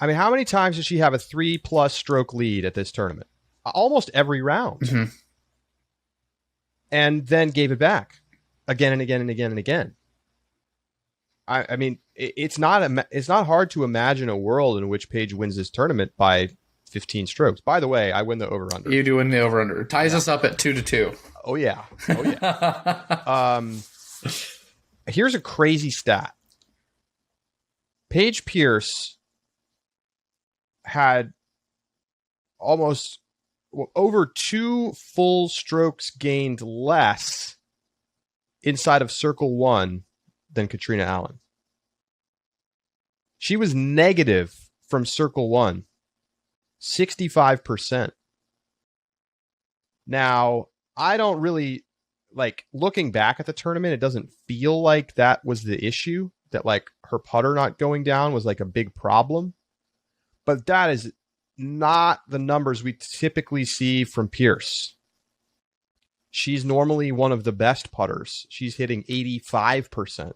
I mean, how many times did she have a 3+ stroke lead at this tournament? Almost every round. Mm-hmm. And then gave it back again and again and again and again. I mean, it's not hard to imagine a world in which Paige wins this tournament by 15 strokes. By the way, I win the over-under. You do win the over-under. It ties us up at 2-2. Oh, yeah. Here's a crazy stat. Paige Pierce had almost over 2 full strokes gained less inside of Circle 1 than Katrina Allen. She was negative from Circle 1, 65%. Now, I don't really, like, looking back at the tournament, it doesn't feel like that was the issue, that, like, her putter not going down was, like, a big problem. But that is not the numbers we typically see from Pierce. She's normally one of the best putters. She's hitting 85%.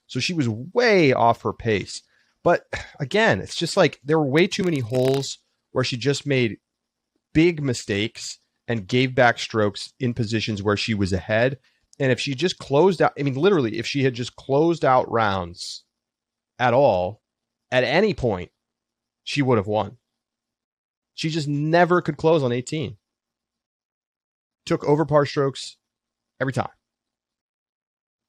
So she was way off her pace. But again, it's just like there were way too many holes where she just made big mistakes and gave back strokes in positions where she was ahead. And if she just closed out, I mean, literally, if she had just closed out rounds at all, at any point, she would have won. She just never could close on 18. Took over par strokes every time.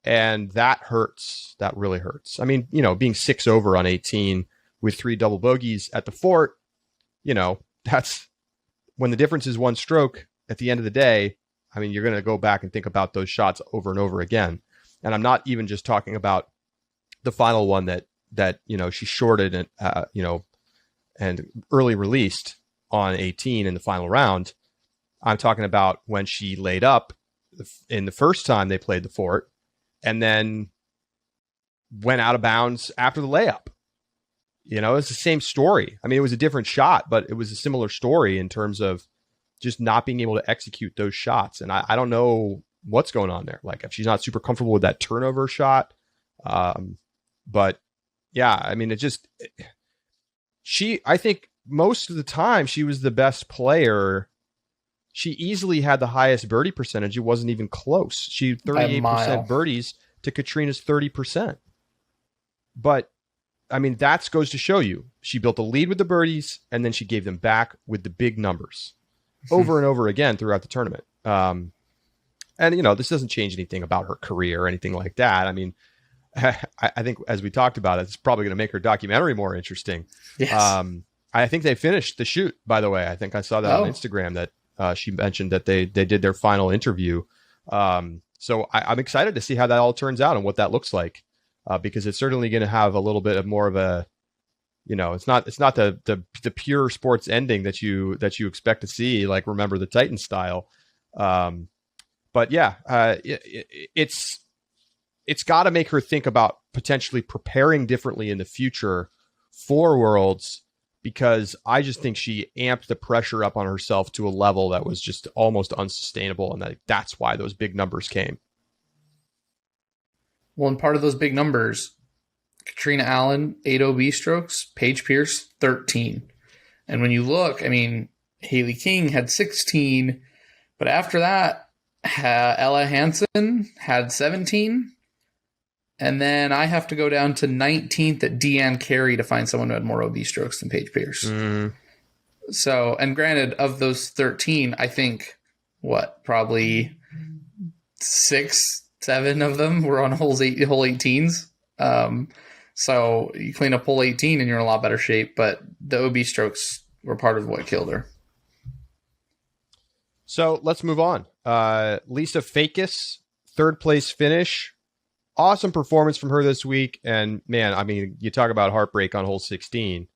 And that hurts. That really hurts. I mean, you know, being 6 over on 18 with 3 double bogeys at the fort, you know, that's when the difference is 1 stroke at the end of the day. I mean, you're going to go back and think about those shots over and over again. And I'm not even just talking about the final one that you know, she shorted and, you know, and early released on 18 in the final round. I'm talking about when she laid up in the first time they played the fort and then went out of bounds after the layup. You know, it's the same story. I mean, it was a different shot, but it was a similar story in terms of just not being able to execute those shots. And I don't know what's going on there. Like, if she's not super comfortable with that turnover shot. But yeah, I mean, I think most of the time she was the best player. She easily had the highest birdie percentage. It wasn't even close. She had 38% birdies to Katrina's 30%. But I mean, that goes to show you she built a lead with the birdies and then she gave them back with the big numbers over and over again throughout the tournament. And, you know, this doesn't change anything about her career or anything like that. I mean, I think as we talked about, it's probably going to make her documentary more interesting. Yes. I think they finished the shoot, by the way. I think I saw that on Instagram that she mentioned that they did their final interview. So I'm excited to see how that all turns out and what that looks like, because it's certainly going to have a little bit of more of a, you know, it's not the pure sports ending that you expect to see, like Remember the Titans style. But yeah, it's got to make her think about potentially preparing differently in the future for Worlds, because I just think she amped the pressure up on herself to a level that was just almost unsustainable. And that's why those big numbers came. Well, and part of those big numbers, Katrina Allen, 8 OB strokes, Paige Pierce, 13. And when you look, I mean, Haley King had 16, but after that, Ella Hansen had 17. And then I have to go down to 19th at Deanne Carey to find someone who had more OB strokes than Paige Pierce. So, and granted, of those 13, I think, probably 6, 7 of them were on hole 18s. So you clean up hole 18 and you're in a lot better shape, but the OB strokes were part of what killed her. So let's move on. Lisa Fakis, 3rd place finish. Awesome performance from her this week. And man, I mean, you talk about heartbreak on hole 16.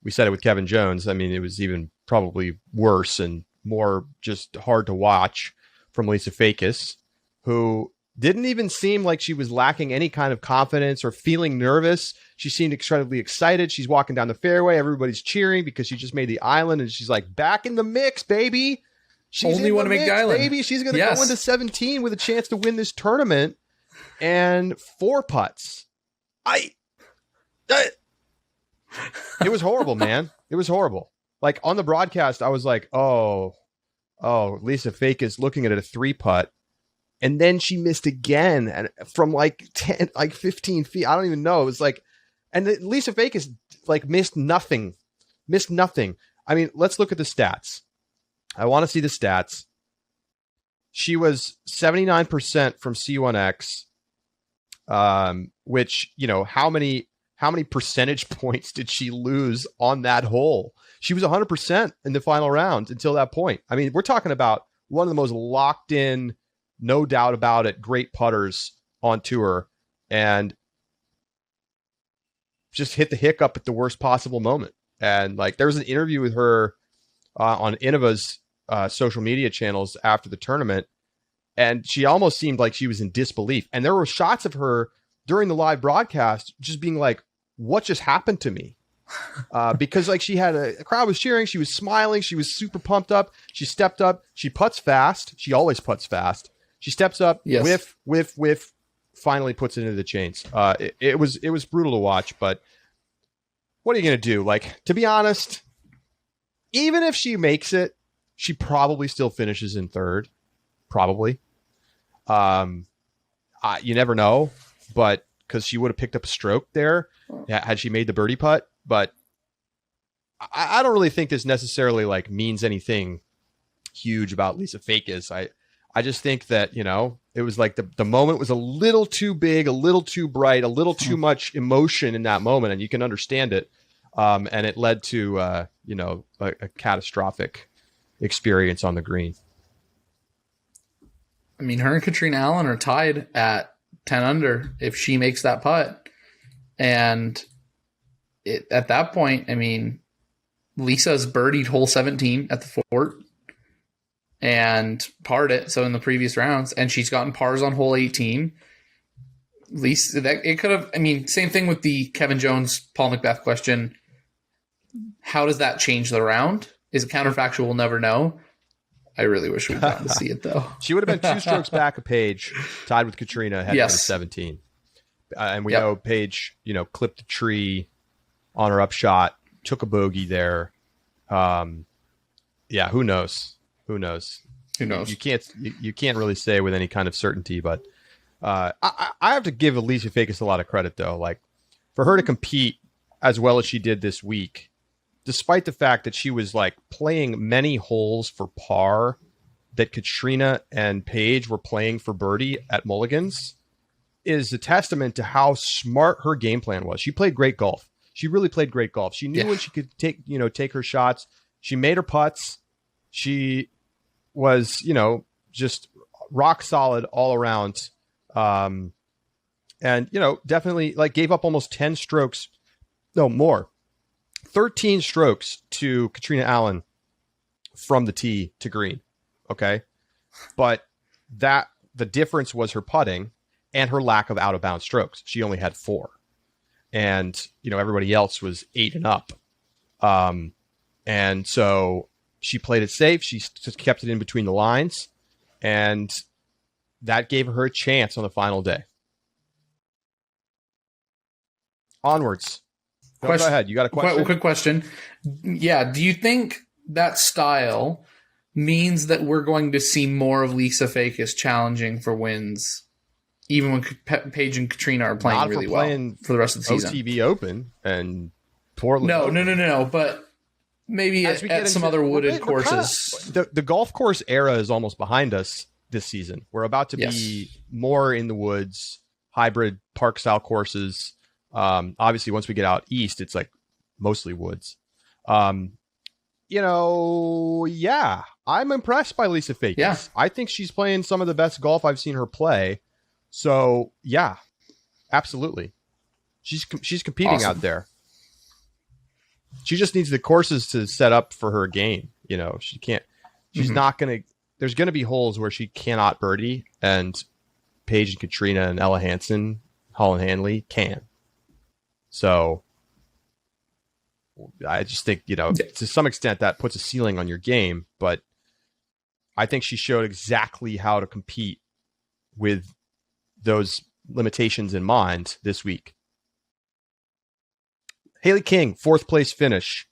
We said it with Kevin Jones. I mean, it was even probably worse and more just hard to watch from Lisa Fakis, who didn't even seem like she was lacking any kind of confidence or feeling nervous. She seemed incredibly excited. She's walking down the fairway. Everybody's cheering because she just made the island. And she's like, back in the mix, baby. She's only want to make the island. Baby. She's going to go into 17 with a chance to win this tournament. And 4 putts. It was horrible, man. It was horrible. Like on the broadcast, I was like, oh, Lisa Fakis looking at a 3-putt. And then she missed again and from like 15 feet. I don't even know. It was like, and Lisa Fakis like missed nothing. I mean, let's look at the stats. I want to see the stats. She was 79% from C1X. Which, you know, how many percentage points did she lose on that hole? She was 100% in the final round until that point. I mean, we're talking about one of the most locked in, no doubt about it, great putters on tour, and just hit the hiccup at the worst possible moment. And like, there was an interview with her on Innova's social media channels after the tournament, and she almost seemed like she was in disbelief. And there were shots of her during the live broadcast just being like, what just happened to me? Because like she had a crowd was cheering. She was smiling. She was super pumped up. She stepped up. She putts fast. She always putts fast. She steps up, whiff, finally puts it into the chains. It was brutal to watch, but what are you going to do? Like, to be honest, even if she makes it, she probably still finishes in third. Probably. You never know, but because she would have picked up a stroke there had she made the birdie putt. But I don't really think this necessarily like means anything huge about Lisa Fakis. I just think that, it was like the moment was a little too big, a little too bright, a little too much emotion in that moment, and you can understand it. And it led to, a catastrophic experience on the green. I mean, her and Katrina Allen are tied at 10 under if she makes that putt. And at that point, I mean, Lisa's birdied hole 17 at the Fort and parred it. So in the previous rounds, and she's gotten pars on hole 18. Lisa, it could have, I mean, same thing with the Kevin Jones, Paul Macbeth question. How does that change the round? Is it counterfactual? We'll never know. I really wish we'd gotten to see it, though. She would have been 2 strokes back of Paige, tied with Katrina, heading into 17. And we know Paige, clipped a tree on her upshot, took a bogey there. Who knows? Who knows? You can't really say with any kind of certainty, but I have to give Alicia Fakis a lot of credit, though. Like, for her to compete as well as she did this week, despite the fact that she was like playing many holes for par that Katrina and Paige were playing for birdie at Mulligan's, is a testament to how smart her game plan was. She played great golf. She really played great golf. She knew when she could take her shots. She made her putts. She was, just rock solid all around. And, definitely like gave up almost 10 strokes. No, more. 13 strokes to Katrina Allen from the tee to green. Okay. But the difference was her putting and her lack of out of bounds strokes. She only had 4. And, everybody else was 8 and up. And so she played it safe. She just kept it in between the lines, and that gave her a chance on the final day. Onwards. Go ahead. You got a question? Quick question. Yeah. Do you think that style means that we're going to see more of Lisa Fakis challenging for wins, even when Paige and Katrina are playing really well for the rest of the season? OTB Open and Portland. No. But maybe at some other wooded courses. The golf course era is almost behind us this season. We're about to be more in the woods, hybrid park style courses. Obviously, once we get out east, it's like mostly woods. I'm impressed by Lisa Fakis. Yeah. I think she's playing some of the best golf I've seen her play. So, yeah, absolutely. She's competing out there. She just needs the courses to set up for her game. She's not going to, there's going to be holes where she cannot birdie, and Paige and Katrina and Ella Hansen, Holland Hanley can. So I just think, to some extent that puts a ceiling on your game, but I think she showed exactly how to compete with those limitations in mind this week. Haley King, 4th place finish.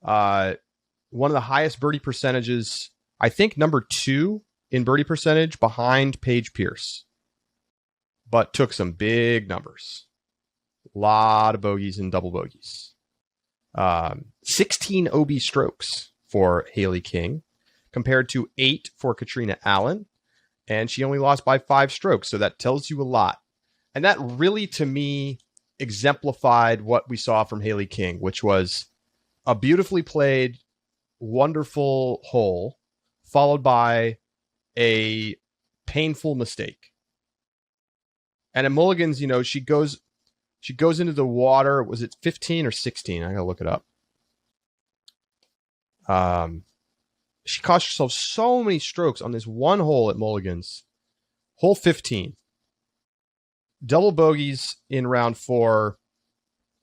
One of the highest birdie percentages, I think number 2 in birdie percentage behind Paige Pierce, but took some big numbers. A lot of bogeys and double bogeys. 16 OB strokes for Haley King compared to 8 for Katrina Allen. And she only lost by 5 strokes. So that tells you a lot. And that really, to me, exemplified what we saw from Haley King, which was a beautifully played, wonderful hole, followed by a painful mistake. And at Mulligan's, she goes into the water. Was it 15 or 16? I gotta look it up. She cost herself so many strokes on this one hole at Mulligan's. Hole 15. Double bogeys in round 4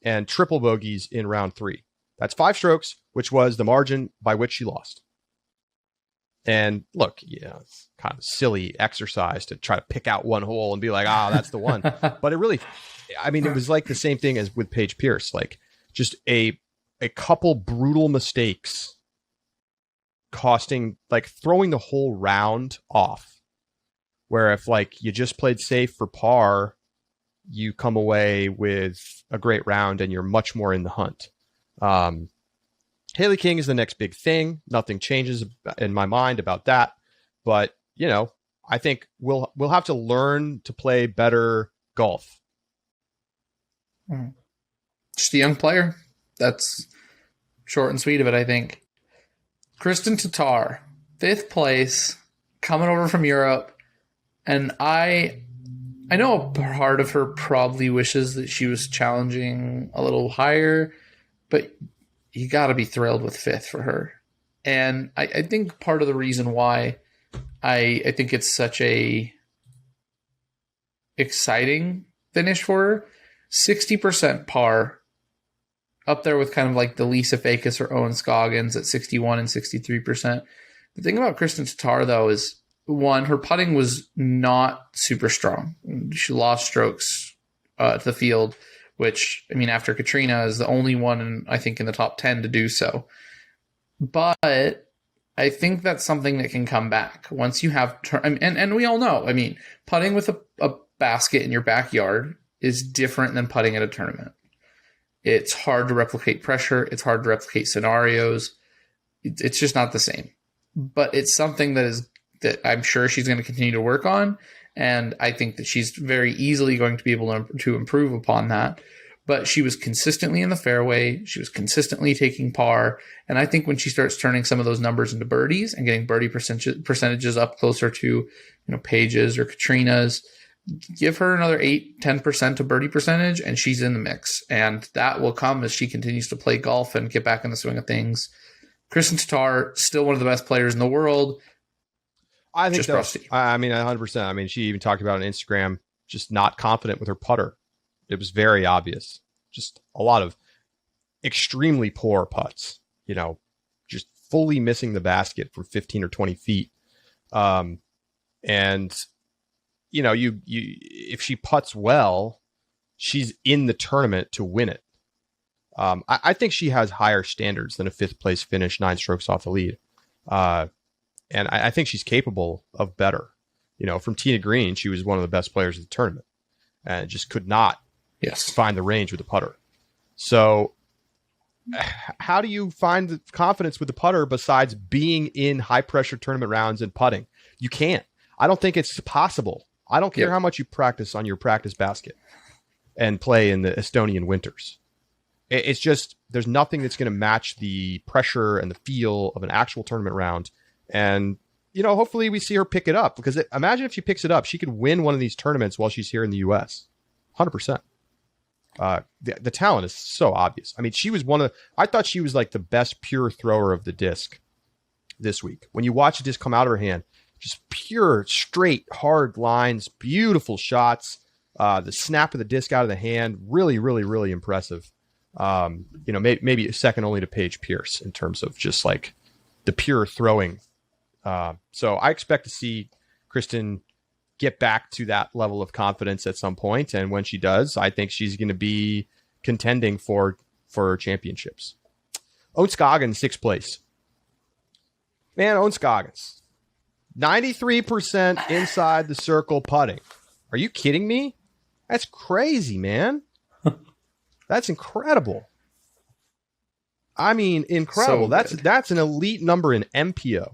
and triple bogeys in round 3. That's 5 strokes, which was the margin by which she lost. And look, it's kind of a silly exercise to try to pick out one hole and be like, that's the one. But it really, it was like the same thing as with Paige Pierce, like just a couple brutal mistakes costing, like throwing the whole round off. Where if like you just played safe for par, you come away with a great round and you're much more in the hunt. Haley King is the next big thing. Nothing changes in my mind about that. But, you know, I think we'll have to learn to play better golf. Just a young player. That's short and sweet of it, I think. Kristen Tatar, 5th place, coming over from Europe. And I know a part of her probably wishes that she was challenging a little higher, but you got to be thrilled with 5th for her. And I think part of the reason why I think it's such a exciting finish for her, 60% par, up there with kind of like the Lisa Fakis or Owen Scoggins at 61 and 63%. The thing about Kristen Tatar, though, is one, her putting was not super strong. She lost strokes to the field, which, I mean, after Katrina is the only one, I think, in the top 10 to do so. But I think that's something that can come back once you have, and we all know, I mean, putting with a basket in your backyard is different than putting at a tournament. It's hard to replicate pressure. It's hard to replicate scenarios. It's just not the same. But it's something that I'm sure she's going to continue to work on. And I think that she's very easily going to be able to improve upon that. But she was consistently in the fairway. She was consistently taking par. And I think when she starts turning some of those numbers into birdies and getting birdie percentages up closer to, Paige's or Katrina's, give her another 8-10% of birdie percentage and she's in the mix. And that will come as she continues to play golf and get back in the swing of things. Kristen Tatar, still one of the best players in the world. I think that's, I mean, 100%. I mean, she even talked about on Instagram, just not confident with her putter. It was very obvious. Just a lot of extremely poor putts, just fully missing the basket from 15 or 20 feet. And, if she putts well, she's in the tournament to win it. I think she has higher standards than a 5th place finish, 9 strokes off the lead. And I think she's capable of better. From tee to green, she was one of the best players of the tournament and just could not find the range with the putter. So how do you find the confidence with the putter besides being in high pressure tournament rounds and putting? You can't. I don't think it's possible. I don't care how much you practice on your practice basket and play in the Estonian winters. It's just, there's nothing that's going to match the pressure and the feel of an actual tournament round. And, hopefully we see her pick it up, because imagine if she picks it up, she could win one of these tournaments while she's here in the US. 100%. The talent is so obvious. I mean, she was I thought she was like the best pure thrower of the disc this week. When you watch a disc come out of her hand, just pure, straight, hard lines, beautiful shots. The snap of the disc out of the hand, really, really, really impressive. Maybe second only to Paige Pierce in terms of just like the pure throwing. So I expect to see Kristen get back to that level of confidence at some point. And when she does, I think she's going to be contending for championships. Owen Scoggins, 6th place. Man, Owen Scoggins, 93% inside the circle putting. Are you kidding me? That's crazy, man. That's incredible. I mean, incredible. So that's an elite number in MPO.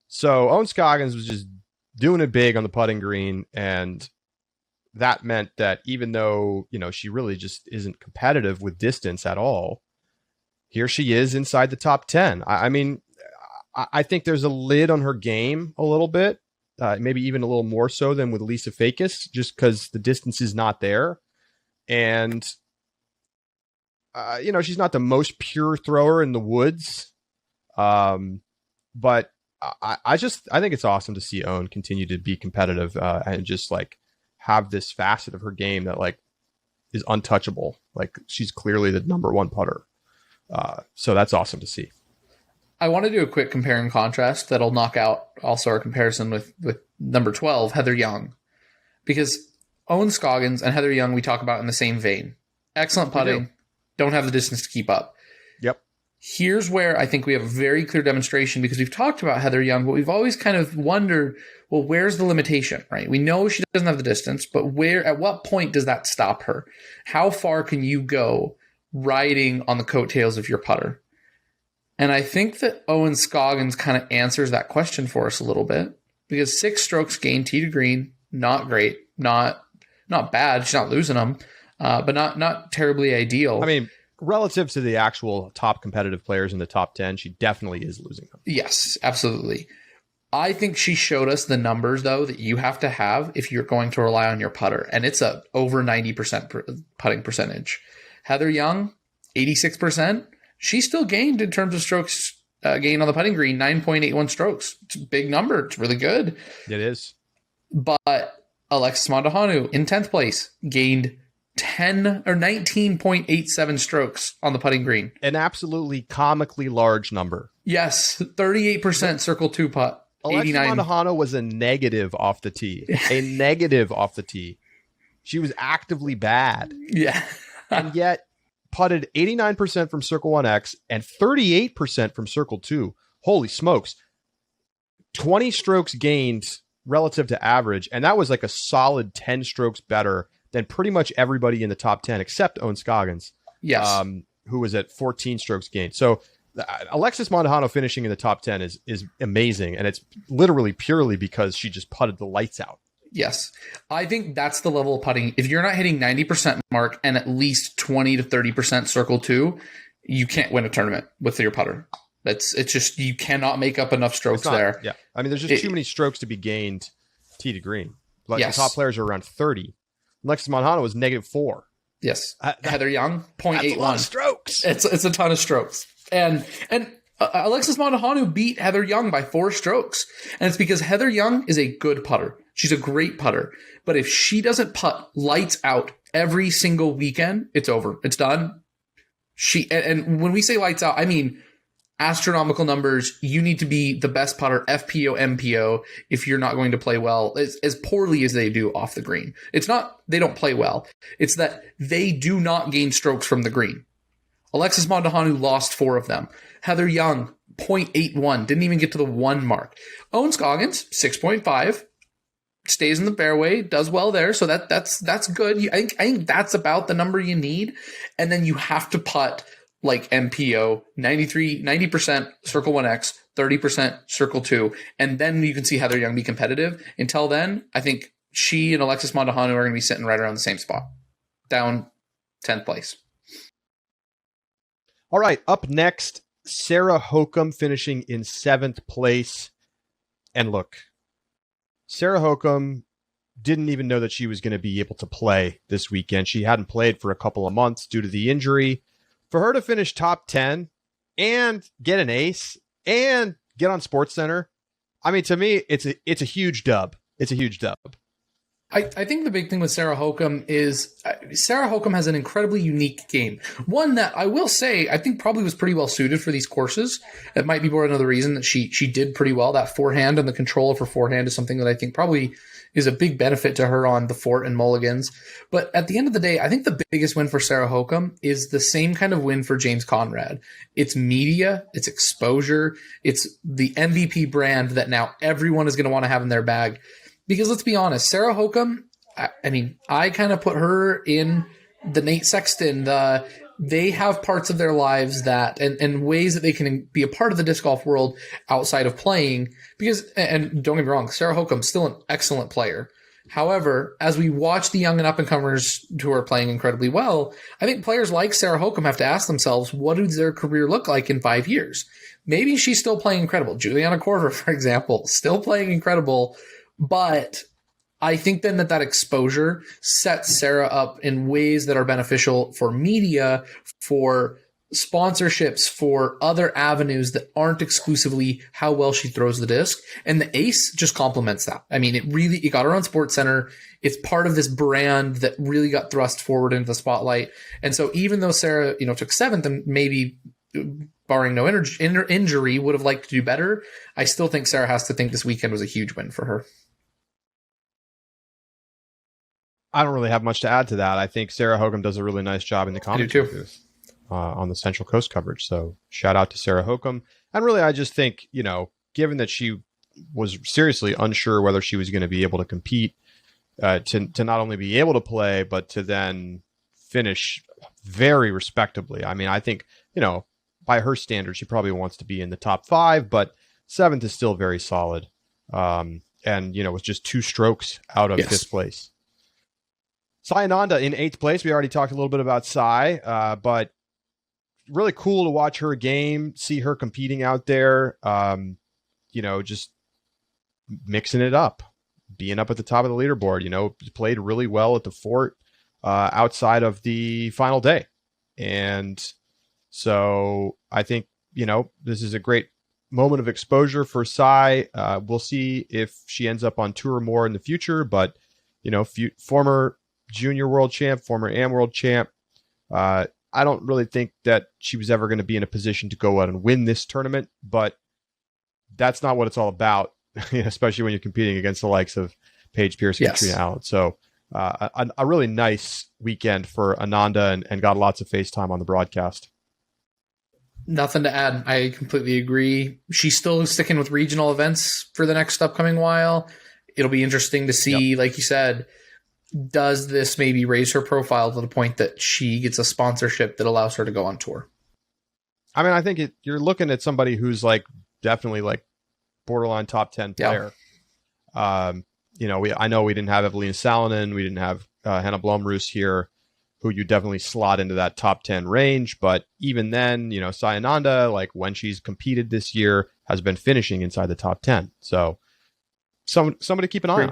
So Owen Scoggins was just doing it big on the putting green, and that meant that even though, she really just isn't competitive with distance at all, here she is inside the top 10. I mean, I think there's a lid on her game a little bit, maybe even a little more so than with Lisa Fakis, just because the distance is not there. And, she's not the most pure thrower in the woods. But I think it's awesome to see Owen continue to be competitive and just like have this facet of her game that like is untouchable. Like she's clearly the number 1 putter. So that's awesome to see. I want to do a quick compare and contrast that'll knock out also our comparison with number 12, Heather Young, because Owen Scoggins and Heather Young, we talk about in the same vein. Excellent putting. Don't have the distance to keep up. Yep. Here's where I think we have a very clear demonstration, because we've talked about Heather Young, but we've always kind of wondered, well, where's the limitation, right? We know she doesn't have the distance, but at what point does that stop her? How far can you go riding on the coattails of your putter? And I think that Owen Scoggins kind of answers that question for us a little bit, because 6 strokes gained tee to green, not great, not bad. She's not losing them, but not terribly ideal. I mean, relative to the actual top competitive players in the top 10, she definitely is losing them. Yes, absolutely. I think she showed us the numbers, though, that you have to have if you're going to rely on your putter. And it's a over 90% putting percentage. Heather Young, 86%. She still gained in terms of strokes gained on the putting green, 9.81 strokes. It's a big number. It's really good. It is. But Alexis Mondahanu in 10th place gained 19.87 strokes on the putting green. An absolutely comically large number. Yes, 38% circle 2 putt. Alexis Mondahanu was a negative off the tee. A negative off the tee. She was actively bad. Yeah. And yet putted 89% from circle 1X and 38% from circle 2. Holy smokes. 20 strokes gained relative to average, and that was like a solid 10 strokes better than pretty much everybody in the top 10 except Owen Scoggins. Yes. Who was at 14 strokes gained. So Alexis Mondahanu finishing in the top 10 is amazing, and it's literally purely because she just putted the lights out. Yes. I think that's the level of putting. If you're not hitting 90% mark and at least 20 to 30% circle 2, you can't win a tournament with your putter. It's just, you cannot make up enough strokes there. Yeah. I mean, there's just too many strokes to be gained tee to green. Like yes. The top players are around 30. Alexis Mondahanu was -4. Yes. Heather Young, 0.81. That's a lot of strokes. It's a ton of strokes. And Alexis Mondahanu beat Heather Young by 4 strokes. And it's because Heather Young is a good putter. She's a great putter. But if she doesn't putt lights out every single weekend, it's over. It's done. And when we say lights out, I mean astronomical numbers. You need to be the best putter, FPO, MPO, if you're not going to play well, as poorly as they do off the green. It's not they don't play well. It's that they do not gain strokes from the green. Alexis Mondahanu lost 4 of them. Heather Young, 0.81, didn't even get to the 1 mark. Owen Scoggins, 6.5, stays in the fairway, does well there, so that's good. I think that's about the number you need, and then you have to putt like MPO, 90% circle 1X, 30% circle 2, and then you can see Heather Young be competitive. Until then, I think she and Alexis Mondahanu are going to be sitting right around the same spot, down 10th place. All right, up next, Sarah Hokom finishing in 7th place. And look, Sarah Hokom didn't even know that she was going to be able to play this weekend. She hadn't played for a couple of months due to the injury. For her to finish top 10 and get an ace and get on SportsCenter, I mean, to me, it's a huge dub. It's a huge dub. I think the big thing with Sarah Hokom is Sarah Hokom has an incredibly unique game. One that I will say I think probably was pretty well suited for these courses. It might be more another reason that she did pretty well. That forehand and the control of her forehand is something that I think probably is a big benefit to her on the Fort and Mulligans. But at the end of the day, I think the biggest win for Sarah Hokom is the same kind of win for James Conrad. It's media, it's exposure, it's the MVP brand that now everyone is going to want to have in their bag. Because let's be honest, Sarah Hokom, I mean, I kind of put her in the Nate Sexton, they have parts of their lives that, and ways that they can be a part of the disc golf world outside of playing. Because, and don't get me wrong, Sarah Hokom's still an excellent player. However, as we watch the young and up-and-comers who are playing incredibly well, I think players like Sarah Hokom have to ask themselves, what does their career look like in 5 years? Maybe she's still playing incredible. Juliana Korver, for example, still playing incredible. But I think then that exposure sets Sarah up in ways that are beneficial for media, for sponsorships, for other avenues that aren't exclusively how well she throws the disc. And the ace just complements that. I mean, it got her on SportsCenter. It's part of this brand that really got thrust forward into the spotlight. And so even though Sarah, took 7th and maybe barring no injury would have liked to do better, I still think Sarah has to think this weekend was a huge win for her. I don't really have much to add to that. I think Sarah Hokom does a really nice job in the commentary booth. on the Central Coast coverage. So shout out to Sarah Hokum. And really, I just think, given that she was seriously unsure whether she was going to be able to compete, to not only be able to play, but to then finish very respectably. I mean, I think, by her standards, she probably wants to be in the top 5, but 7th is still very solid. And, was just 2 strokes out of 5th place. Sai Ananda in 8th place. We already talked a little bit about Sai, but really cool to watch her game, see her competing out there, just mixing it up, being up at the top of the leaderboard, played really well at the fort outside of the final day. And so I think, this is a great moment of exposure for Sai. We'll see if she ends up on tour more in the future, but, former junior world champ, former AM world champ. I don't really think that she was ever going to be in a position to go out and win this tournament, but that's not what it's all about, especially when you're competing against the likes of Paige Pierce and Katrina Allen. So a really nice weekend for Ananda and got lots of FaceTime on the broadcast. Nothing to add. I completely agree. She's still sticking with regional events for the next upcoming while. It'll be interesting to see, like you said, does this maybe raise her profile to the point that she gets a sponsorship that allows her to go on tour? I mean, I think you're looking at somebody who's definitely borderline top 10 player. Yeah. I know we didn't have Evelina Salonen. We didn't have Hannah Blomroos here, who you definitely slot into that top 10 range. But even then, Sai Ananda, when she's competed this year, has been finishing inside the top 10. So somebody to keep an eye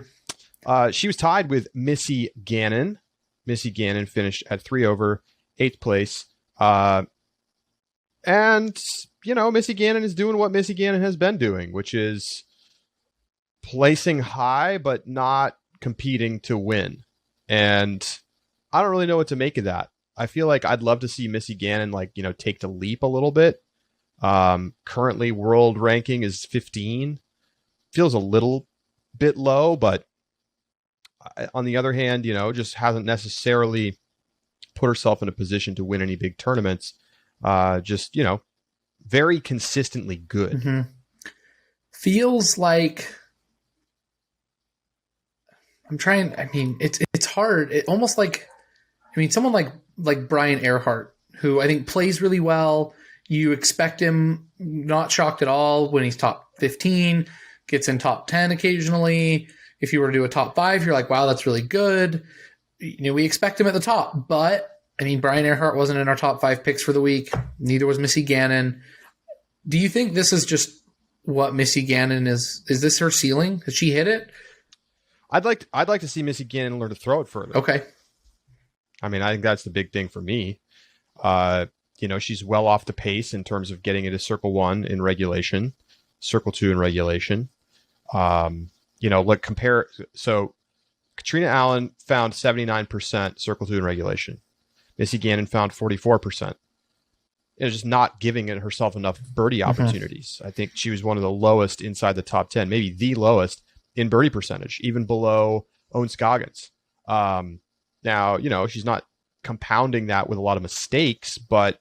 on. She was tied with Missy Gannon. Missy Gannon finished at 3 over, 8th place. And, Missy Gannon is doing what Missy Gannon has been doing, which is placing high, but not competing to win. And I don't really know what to make of that. I feel like I'd love to see Missy Gannon, take the leap a little bit. Currently, world ranking is 15. Feels a little bit low, but on the other hand, just hasn't necessarily put herself in a position to win any big tournaments. Just, very consistently good. Mm-hmm. Feels like it's hard. It almost someone like Brian Earhart, who I think plays really well. You expect him not shocked at all when he's top 15, gets in top 10 occasionally. If you were to do a top 5, you're like, wow, that's really good. We expect him at the top, but Brian Earhart wasn't in our top 5 picks for the week. Neither was Missy Gannon. Do you think this is just what Missy Gannon is? Is this her ceiling? Has she hit it? I'd like to see Missy Gannon learn to throw it further. Okay. I think that's the big thing for me. She's well off the pace in terms of getting into Circle 1 in regulation, Circle 2 in regulation. Compare. So Katrina Allen found 79% Circle 2 in regulation. Missy Gannon found 44%. It's just not giving herself enough birdie opportunities. Mm-hmm. I think she was one of the lowest inside the top 10, maybe the lowest in birdie percentage, even below Owen Scoggins. Now, she's not compounding that with a lot of mistakes, but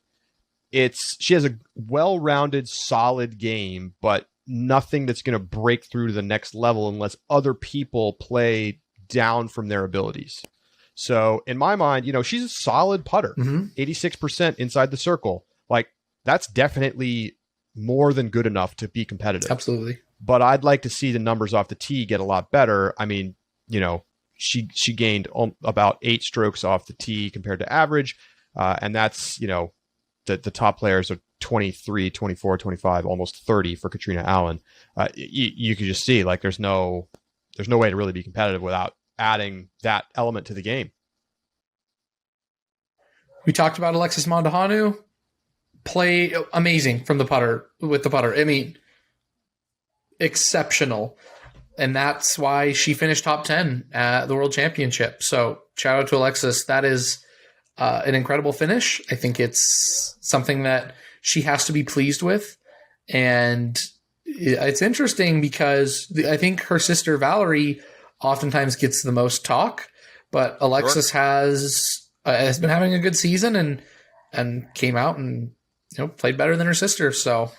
she has a well-rounded, solid game, but nothing that's going to break through to the next level unless other people play down from their abilities. So in my mind, she's a solid putter, 86% inside the circle. That's definitely more than good enough to be competitive. Absolutely. But I'd like to see the numbers off the tee get a lot better. She gained about 8 strokes off the tee compared to average. And that's, the top players are 23, 24, 25, almost 30 for Katrina Allen. You could just see there's no way to really be competitive without adding that element to the game. We talked about Alexis Mondahanu. Play amazing from the putter with the putter. Exceptional. And that's why she finished top 10 at the World Championship. So shout out to Alexis. That is an incredible finish. I think it's something that she has to be pleased with. And it's interesting because I think her sister Valerie oftentimes gets the most talk, but Alexis has been having a good season, and and came out and played better than her sister. So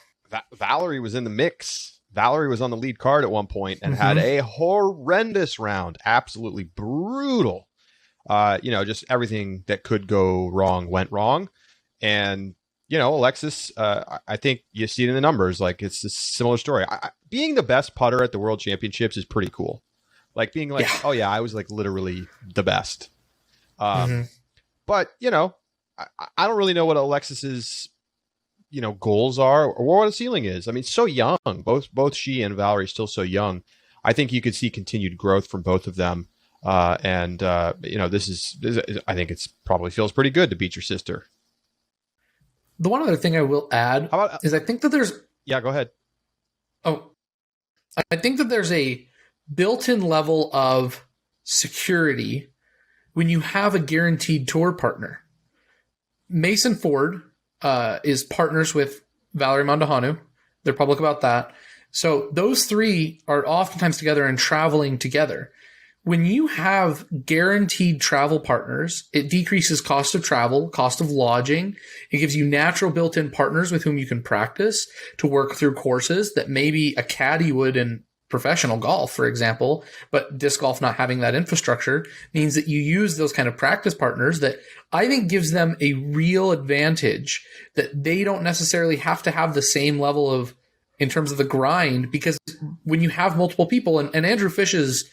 Valerie was in the mix. Valerie was on the lead card at one point and had a horrendous round, absolutely brutal. Just everything that could go wrong went wrong. And, Alexis, I think you see it in the numbers. Like, it's a similar story. Being the best putter at the World Championships is pretty cool. Like, being like, oh, yeah, I was like literally the best. But, I don't really know what Alexis's, goals are or what a ceiling is. I mean, so young. Both she and Valerie still so young. I think you could see continued growth from both of them. This is I think it's probably feels pretty good to beat your sister. The one other thing I will add is I think that there's... Yeah, go ahead. Oh, I think that there's a built-in level of security when you have a guaranteed tour partner. Mason Ford is partners with Valerie Mandahanu. They're public about that. So those three are oftentimes together and traveling together. When you have guaranteed travel partners, it decreases cost of travel, cost of lodging. It gives you natural built-in partners with whom you can practice to work through courses that maybe a caddy would in professional golf, for example, but disc golf not having that infrastructure means that you use those kind of practice partners that I think gives them a real advantage that they don't necessarily have to have the same level of in terms of the grind, because when you have multiple people, and Andrew Fish's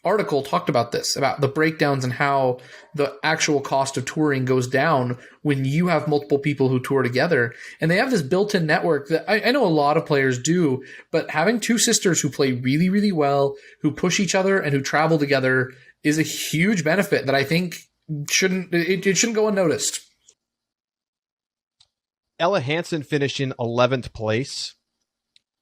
article talked about this, about the breakdowns and how the actual cost of touring goes down when you have multiple people who tour together. And they have this built-in network that I know a lot of players do, but having two sisters who play really, really well, who push each other and who travel together is a huge benefit that I think shouldn't go unnoticed. Ella Hansen finished in 11th place.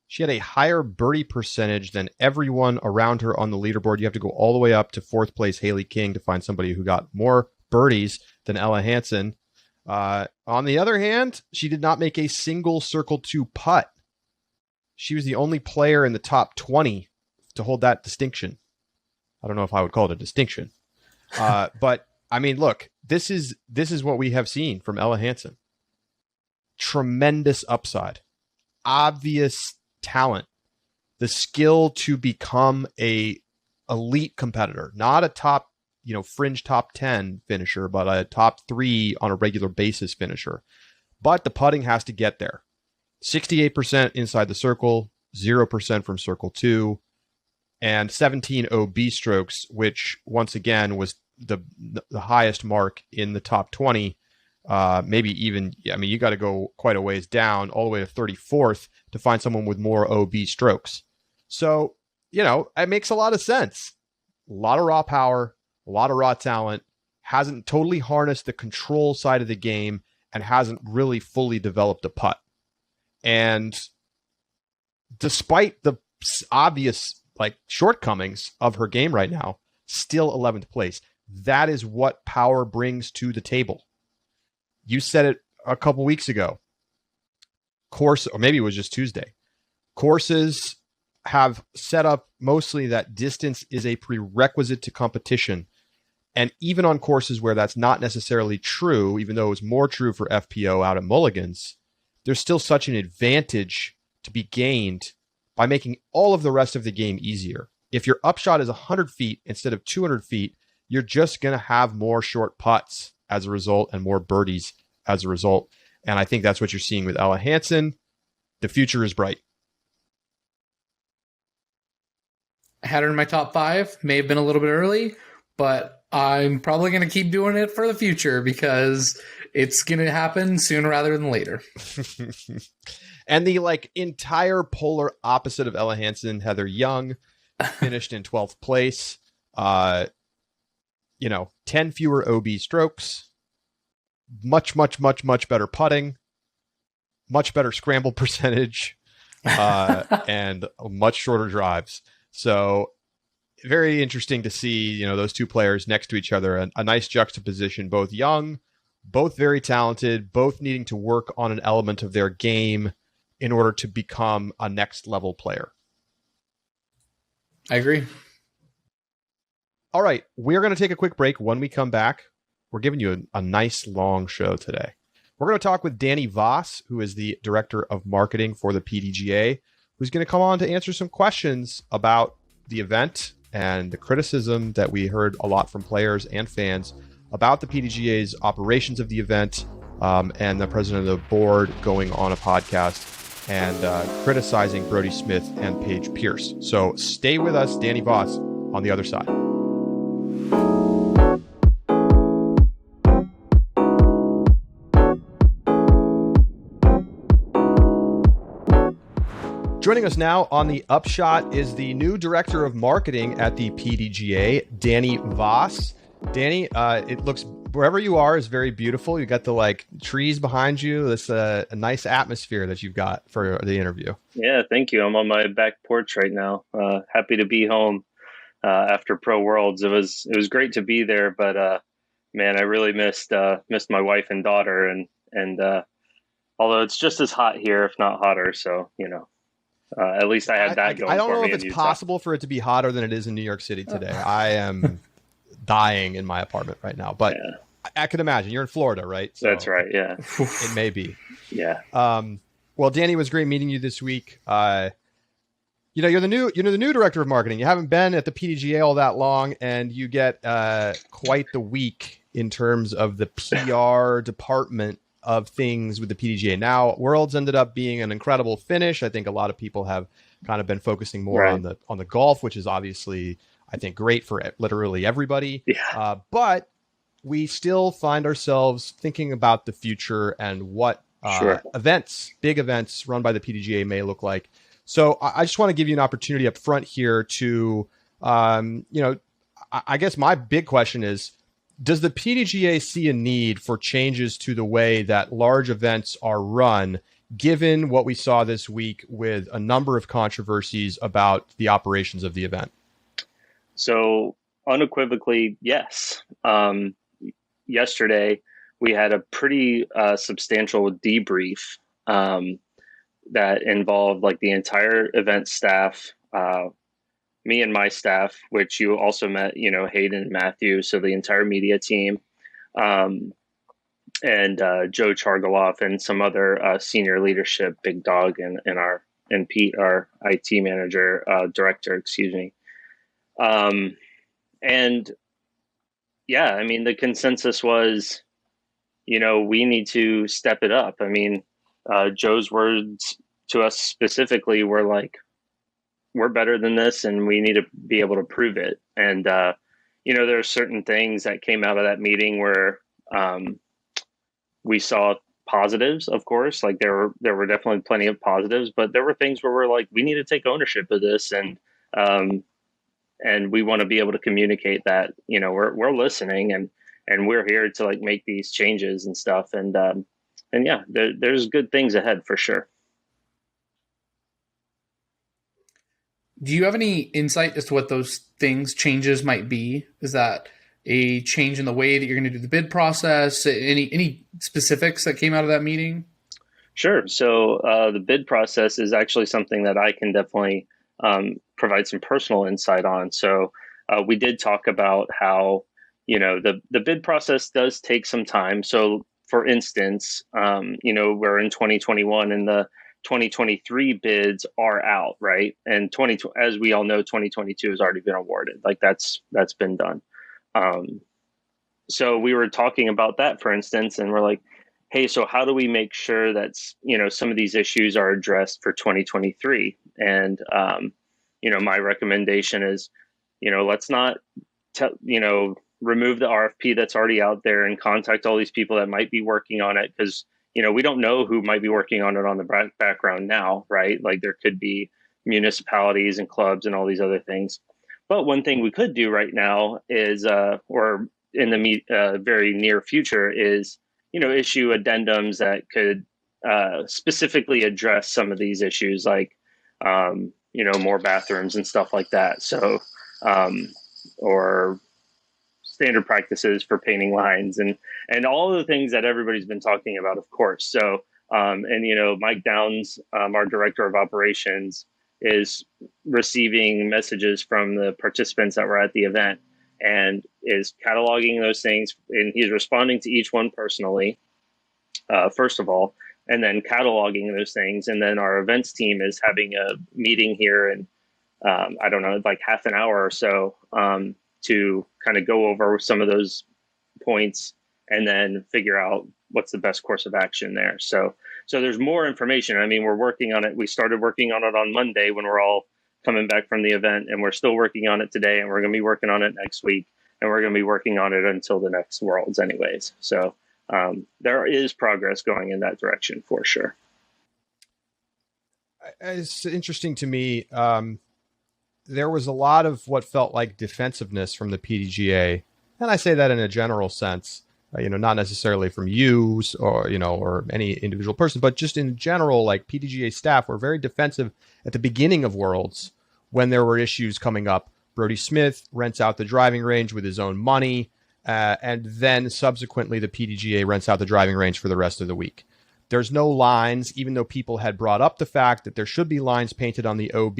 She had a higher birdie percentage than everyone around her on the leaderboard. You have to go all the way up to 4th place Haley King to find somebody who got more birdies than Ella Hansen. On the other hand, she did not make a single Circle 2 putt. She was the only player in the top 20 to hold that distinction. I don't know if I would call it a distinction. But, I mean, look, this is what we have seen from Ella Hansen. Tremendous upside. Obvious talent, the skill to become a elite competitor, not a top, fringe top 10 finisher, but a top 3 on a regular basis finisher. But the putting has to get there. 68% inside the circle, 0% from Circle 2, and 17 OB strokes, which once again was the highest mark in the top 20. Maybe even, you got to go quite a ways down, all the way to 34th to find someone with more OB strokes. So, it makes a lot of sense. A lot of raw power, a lot of raw talent, hasn't totally harnessed the control side of the game, and hasn't really fully developed a putt. And despite the obvious shortcomings of her game right now, still 11th place. That is what power brings to the table. You said it a couple weeks ago. Course, or maybe it was just Tuesday. Courses have set up mostly that distance is a prerequisite to competition. And even on courses where that's not necessarily true, even though it's more true for FPO out at Mulligan's, there's still such an advantage to be gained by making all of the rest of the game easier. If your upshot is 100 feet instead of 200 feet, you're just going to have more short putts as a result and more birdies as a result. And I think that's what you're seeing with Ella Hansen. The future is bright. I had her in my top 5. May have been a little bit early, but I'm probably going to keep doing it for the future because it's going to happen sooner rather than later. And the entire polar opposite of Ella Hansen, Heather Young, finished in 12th place. 10 fewer OB strokes, much better putting, much better scramble percentage, and much shorter drives. So very interesting to see, those two players next to each other, a nice juxtaposition, both young, both very talented, both needing to work on an element of their game in order to become a next level player. I agree. All right, we're going to take a quick break. When we come back, we're giving you a nice long show today. We're going to talk with Danny Voss, who is the director of marketing for the PDGA, who's going to come on to answer some questions about the event and the criticism that we heard a lot from players and fans about the PDGA's operations of the event, and the president of the board going on a podcast and criticizing Brody Smith and Paige Pierce. So stay with us, Danny Voss, on the other side. Joining us now on the Upshot is the new director of marketing at the PDGA, Danny Voss. Danny, it looks, wherever you are, is very beautiful. You got the trees behind you. This a nice atmosphere that you've got for the interview. Yeah, thank you. I'm on my back porch right now. Happy to be home after Pro Worlds. It was great to be there, but man, I really missed my wife and daughter, and although it's just as hot here, if not hotter, so at least I had that going. I don't know for me if it's possible for it to be hotter than it is in New York City today. I am dying in my apartment right now, but yeah. I can imagine you're in Florida, right? So that's right. Yeah, it may be. Yeah. Well, Danny, it was great meeting you this week. You're the new director of marketing. You haven't been at the PDGA all that long, and you get quite the week in terms of the PR department of things with the PDGA. Now, Worlds ended up being an incredible finish. I think a lot of people have kind of been focusing more right. on the golf, which is obviously, I think, great for literally everybody. Yeah. But we still find ourselves thinking about the future and what sure. big events run by the PDGA may look like. So I just want to give you an opportunity up front here to, I guess my big question is, does the PDGA see a need for changes to the way that large events are run, given what we saw this week with a number of controversies about the operations of the event? So unequivocally, yes. Yesterday, we had a pretty substantial debrief that involved the entire event staff, me and my staff, which you also met, Hayden and Matthew, so the entire media team, and Joe Chargaloff and some other senior leadership, Big Dog, and Pete, our IT manager, director, excuse me. And yeah, I mean, the consensus was, we need to step it up. I mean, Joe's words to us specifically were we're better than this and we need to be able to prove it. And, there are certain things that came out of that meeting where we saw positives, of course. There were definitely plenty of positives, but there were things where we're we need to take ownership of this, and we want to be able to communicate that, we're listening and we're here to make these changes and stuff. And yeah, there's good things ahead for sure. Do you have any insight as to what those changes might be? Is that a change in the way that you're going to do the bid process? Any specifics that came out of that meeting? Sure. So the bid process is actually something that I can definitely provide some personal insight on. So we did talk about how, the bid process does take some time. So for instance, we're in 2021 and the 2023 bids are out, right? And as we all know, 2022 has already been awarded. That's been done. So we were talking about that, for instance, and we're hey, so how do we make sure that, some of these issues are addressed for 2023? And, my recommendation is, let's not, remove the RFP that's already out there and contact all these people that might be working on it. Because, we don't know who might be working on it on the background now, right? There could be municipalities and clubs and all these other things. But one thing we could do right now is, or in the very near future is, issue addendums that could specifically address some of these issues, more bathrooms and stuff like that. So, or standard practices for painting lines and all of the things that everybody's been talking about, of course. So, Mike Downs, our director of operations, is receiving messages from the participants that were at the event and is cataloging those things, and he's responding to each one personally. first of all, and then cataloging those things. And then our events team is having a meeting here in, I don't know, like half an hour or so, to kind of go over some of those points and then figure out what's the best course of action there. So there's more information. I mean, we're working on it. We started working on it on Monday when we're all coming back from the event, and we're still working on it today, and we're going to be working on it next week, and we're going to be working on it until the next Worlds anyways. So there is progress going in that direction for sure. It's interesting to me. There was a lot of what felt like defensiveness from the PDGA. And I say that in a general sense, not necessarily from you or, or any individual person, but just in general, like PDGA staff were very defensive at the beginning of Worlds when there were issues coming up. Brody Smith rents out the driving range with his own money. And then subsequently, the PDGA rents out the driving range for the rest of the week. There's no lines, even though people had brought up the fact that there should be lines painted on the OB,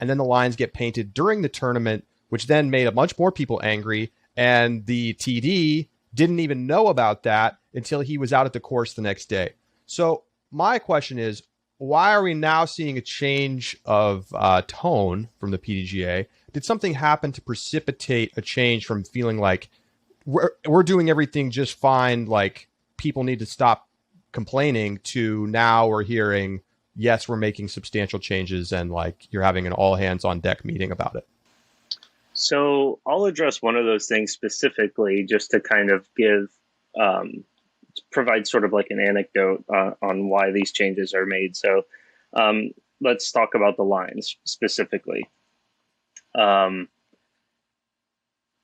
and then the lines get painted during the tournament, which then made a bunch more people angry. And the TD didn't even know about that until he was out at the course the next day. So my question is, why are we now seeing a change of tone from the PDGA? Did something happen to precipitate a change from feeling like we're doing everything just fine, like people need to stop complaining, to now we're hearing, yes, we're making substantial changes, and like you're having an all hands on deck meeting about it? So I'll address one of those things specifically, just to kind of provide sort of like an anecdote on why these changes are made. So let's talk about the lines specifically.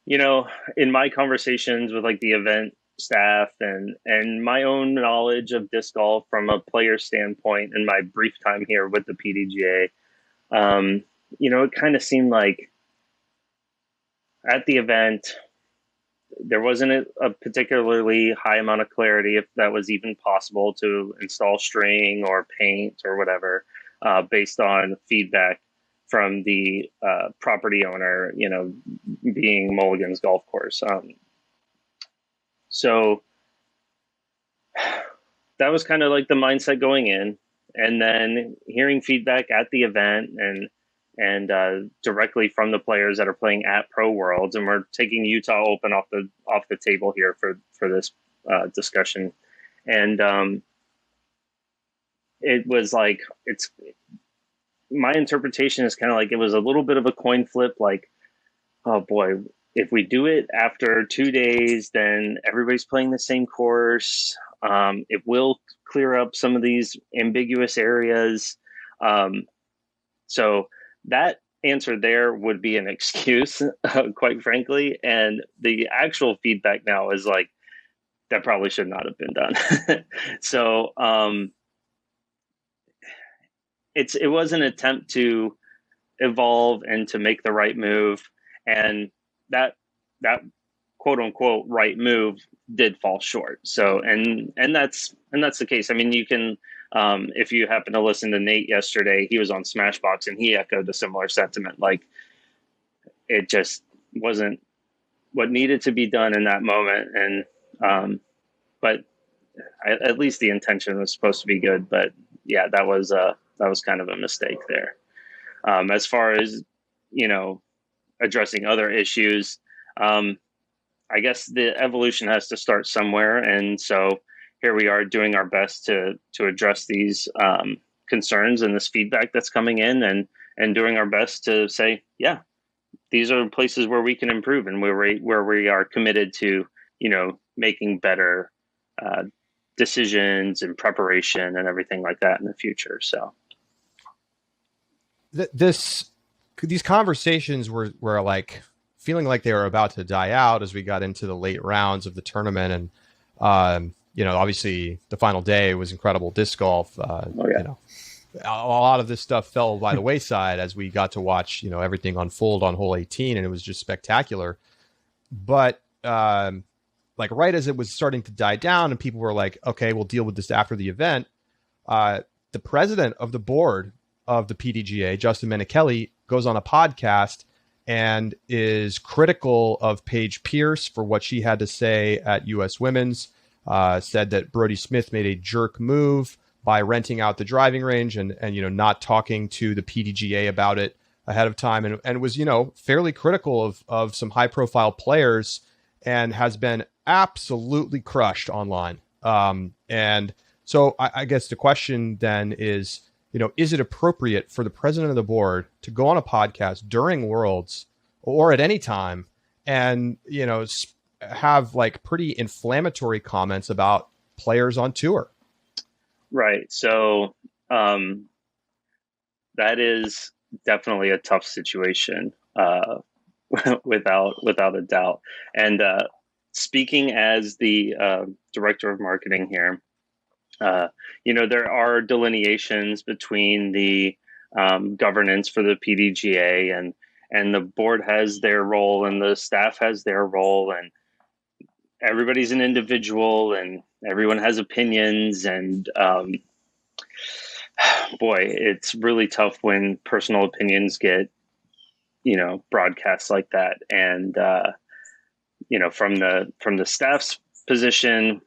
In my conversations with like the event staff and my own knowledge of disc golf from a player standpoint in my brief time here with the PDGA, it kind of seemed like at the event, there wasn't a particularly high amount of clarity, if that was even possible, to install string or paint or whatever, based on feedback from the property owner, being Mulligan's Golf Course. So that was kind of like the mindset going in, and then hearing feedback at the event and directly from the players that are playing at Pro Worlds, and we're taking Utah Open off the table here for this discussion. And it was like, my interpretation is kind of like it was a little bit of a coin flip. Like, oh boy, if we do it after 2 days, then everybody's playing the same course. It will clear up some of these ambiguous areas. So that answer there would be an excuse, quite frankly. And the actual feedback now is like, that probably should not have been done. So it was an attempt to evolve and to make the right move. And that quote unquote right move did fall short. So, and that's the case. I mean, you can, if you happen to listen to Nate yesterday, he was on Smashbox and he echoed a similar sentiment. Like, it just wasn't what needed to be done in that moment. And, but at least the intention was supposed to be good. But yeah, that was kind of a mistake there. As far as, addressing other issues, I guess the evolution has to start somewhere. And so here we are doing our best to address these concerns and this feedback that's coming in, and doing our best to say, yeah, these are places where we can improve and where we are committed to, making better decisions and preparation and everything like that in the future. So these conversations were like feeling like they were about to die out as we got into the late rounds of the tournament. And, obviously the final day was incredible disc golf. A lot of this stuff fell by the wayside as we got to watch, everything unfold on hole 18, and it was just spectacular. But like right as it was starting to die down and people were like, okay, we'll deal with this after the event, the president of the board of the PDGA, Justin Menichelli, goes on a podcast and is critical of Paige Pierce for what she had to say at U.S. Women's, said that Brody Smith made a jerk move by renting out the driving range and not talking to the PDGA about it ahead of time, and was fairly critical of some high profile players, and has been absolutely crushed online. And so I guess the question then is, is it appropriate for the president of the board to go on a podcast during Worlds or at any time and, have like pretty inflammatory comments about players on tour? Right. So that is definitely a tough situation, without a doubt. And speaking as the director of marketing here, there are delineations between the governance for the PDGA, and the board has their role and the staff has their role, and everybody's an individual and everyone has opinions. And boy, it's really tough when personal opinions get, broadcast like that. And, from the staff's position,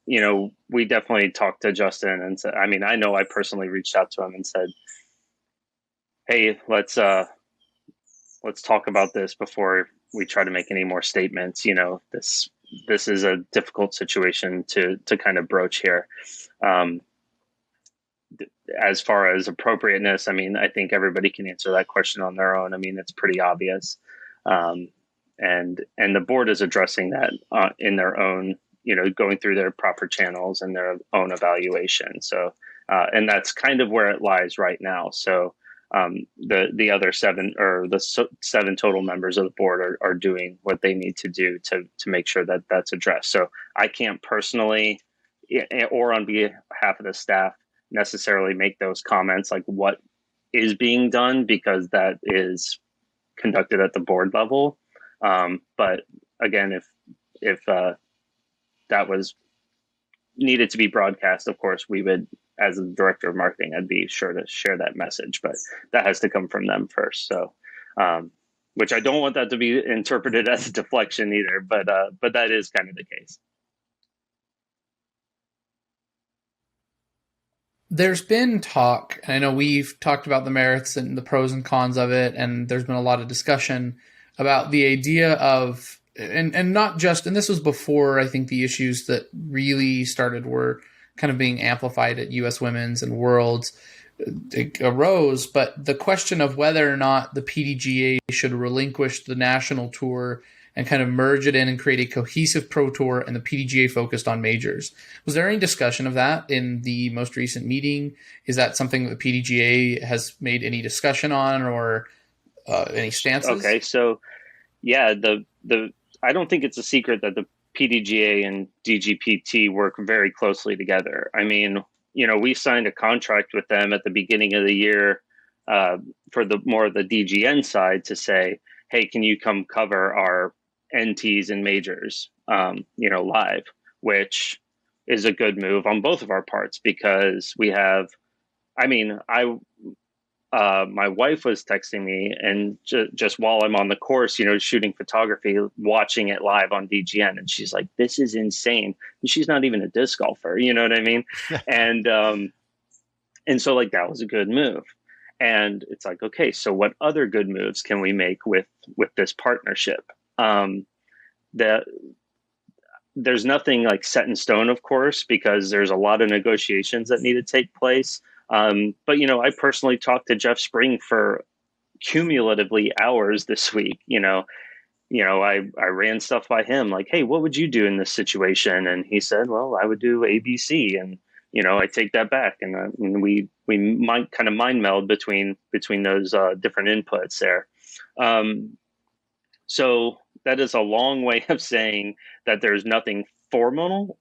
we definitely talked to Justin and said, I know I personally reached out to him and said, hey, let's talk about this before we try to make any more statements. This is a difficult situation to kind of broach here. As far as appropriateness, I think everybody can answer that question on their own. It's pretty obvious. And the board is addressing that in their own, going through their proper channels and their own evaluation. So, and that's kind of where it lies right now. So the other seven total members of the board are doing what they need to do to make sure that that's addressed. So I can't personally or on behalf of the staff necessarily make those comments like what is being done, because that is conducted at the board level. But again, if that was needed to be broadcast, of course, we would, as the director of marketing, I'd be sure to share that message, but that has to come from them first. So, which I don't want that to be interpreted as a deflection either, but that is kind of the case. There's been talk, and I know we've talked about the merits and the pros and cons of it, and there's been a lot of discussion about the idea of, and not just, and this was before I think the issues that really started were kind of being amplified at U.S. Women's and Worlds arose, but the question of whether or not the PDGA should relinquish the national tour and kind of merge it in and create a cohesive pro tour, and the PDGA focused on majors. Was there any discussion of that in the most recent meeting? Is that something that the PDGA has made any discussion on, or any stances? Okay, so yeah, I don't think it's a secret that the PDGA and DGPT work very closely together. We signed a contract with them at the beginning of the year for the more of the DGN side to say, hey, can you come cover our NTs and majors, live, which is a good move on both of our parts, because we have, my wife was texting me, and just while I'm on the course, shooting photography, watching it live on DGN, and she's like, this is insane. And she's not even a disc golfer, you know what I mean? And so like, that was a good move. And it's like, okay, so what other good moves can we make with this partnership? There's nothing like set in stone, of course, because there's a lot of negotiations that need to take place. But I personally talked to Jeff Spring for cumulatively hours this week. I ran stuff by him like, hey, what would you do in this situation? And he said, well, I would do ABC. And I take that back, and we might kind of mind meld between those different inputs there. So that is a long way of saying that there's nothing formal,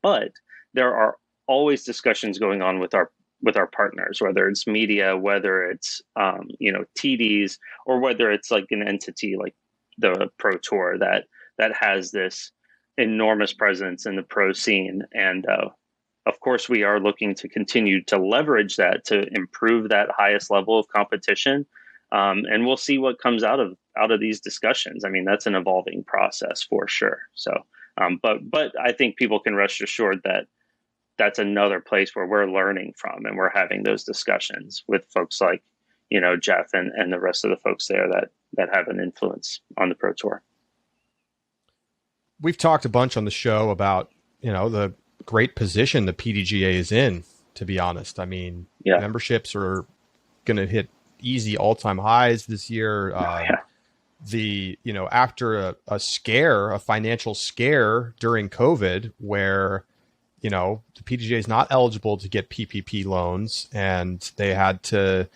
but there are always discussions going on with our partners, whether it's media, whether it's TDs, or whether it's like an entity like the Pro Tour that has this enormous presence in the pro scene. And of course, we are looking to continue to leverage that to improve that highest level of competition. And we'll see what comes out of these discussions. That's an evolving process for sure. So But I think people can rest assured that that's another place where we're learning from, and we're having those discussions with folks like, Jeff and the rest of the folks there that have an influence on the Pro Tour. We've talked a bunch on the show about, the great position the PDGA is in, to be honest. I mean, memberships are going to hit easy all-time highs this year. After a financial scare during COVID where, the PDGA is not eligible to get PPP loans and they had to,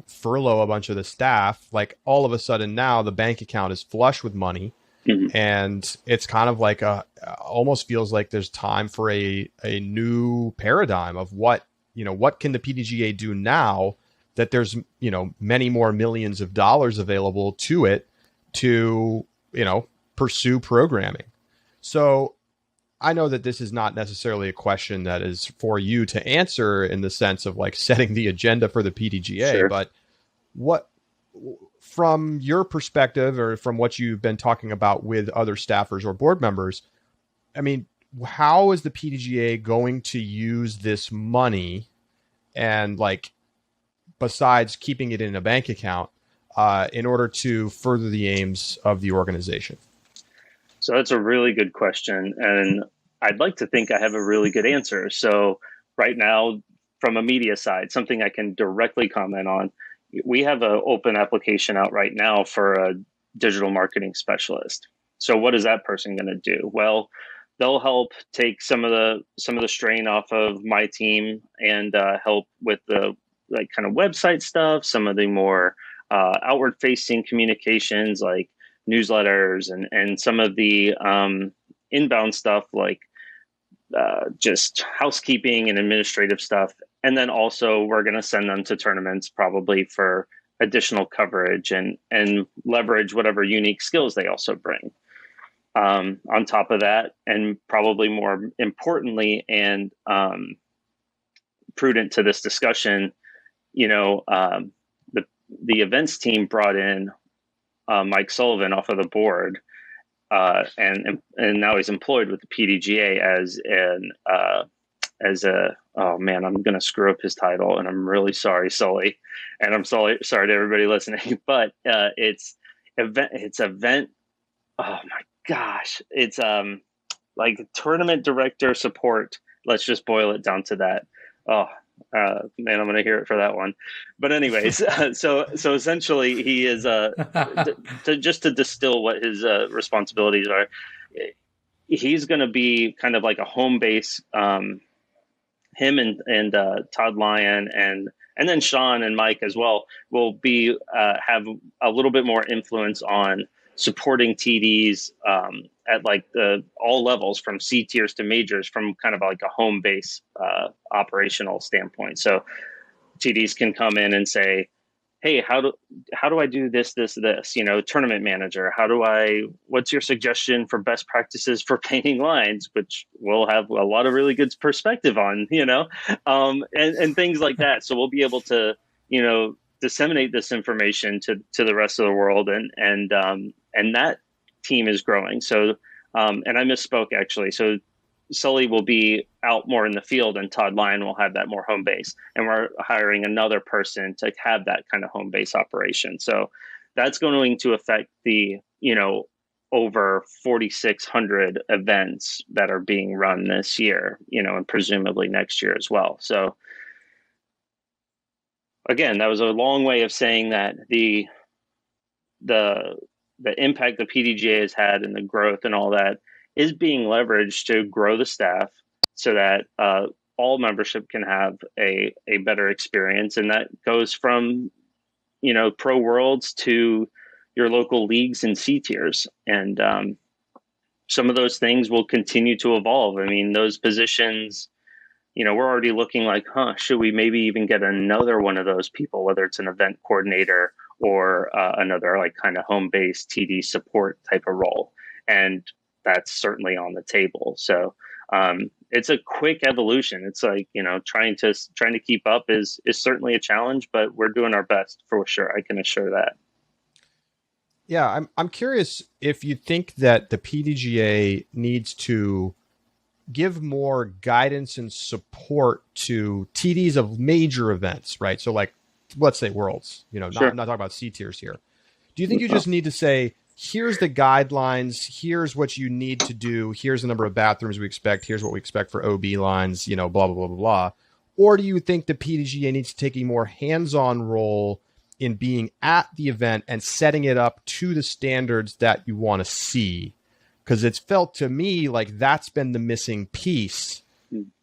furlough a bunch of the staff, like all of a sudden now the bank account is flush with money. Mm-hmm. And it's kind of like almost feels like there's time for a new paradigm of what can the PDGA do now that there's, many more millions of dollars available to it to, pursue programming. So I know that this is not necessarily a question that is for you to answer in the sense of like setting the agenda for the PDGA, sure. But what, from your perspective or from what you've been talking about with other staffers or board members, I mean, how is the PDGA going to use this money and like, besides keeping it in a bank account, in order to further the aims of the organization? So that's a really good question. And I'd like to think I have a really good answer. So right now, from a media side, something I can directly comment on, we have an open application out right now for a digital marketing specialist. So what is that person going to do? Well, they'll help take some of the strain off of my team and help with the like kind of website stuff, some of the more outward facing communications like newsletters and some of the inbound stuff like just housekeeping and administrative stuff. And then also we're going to send them to tournaments probably for additional coverage and leverage whatever unique skills they also bring. On top of that, and probably more importantly and prudent to this discussion, the events team brought in Mike Sullivan off of the board, and now he's employed with the PDGA as a oh man, I'm gonna screw up his title, and I'm really sorry, Sully, and I'm sorry to everybody listening, but it's event. Oh my gosh, it's like tournament director support. Let's just boil it down to that. Oh. Man, I'm going to hear it for that one. But anyways, so essentially he is, just to distill what his responsibilities are, he's going to be kind of like a home base. Him and Todd Lyon and then Sean and Mike as well will be have a little bit more influence on supporting TDs at like all levels from C tiers to majors from kind of like a home base operational standpoint. So TDs can come in and say, hey, how do I do this, tournament manager, what's your suggestion for best practices for painting lines, which we'll have a lot of really good perspective on, and things like that. So we'll be able to, disseminate this information to the rest of the world, and that team is growing. So, and I misspoke actually. So Sully will be out more in the field, and Todd Lyon will have that more home base. And we're hiring another person to have that kind of home base operation. So that's going to affect the, over 4,600 events that are being run this year, and presumably next year as well. So again, that was a long way of saying that the impact the PDGA has had and the growth and all that is being leveraged to grow the staff so that all membership can have a better experience. And that goes from, pro worlds to your local leagues and C tiers. And some of those things will continue to evolve. I mean, those positions, we're already looking like, should we maybe even get another one of those people, whether it's an event coordinator or another like kind of home-based TD support type of role. And that's certainly on the table. So it's a quick evolution. It's like, trying to keep up is certainly a challenge, but we're doing our best for sure. I can assure that. Yeah, I'm curious if you think that the PDGA needs to give more guidance and support to TDs of major events, right? So like, let's say Worlds, Sure. I'm not talking about C tiers here. Do you think you just need to say, here's the guidelines, here's what you need to do, here's the number of bathrooms we expect, here's what we expect for OB lines, blah, blah, blah, blah, blah. Or do you think the PDGA needs to take a more hands-on role in being at the event and setting it up to the standards that you want to see? Because it's felt to me like that's been the missing piece.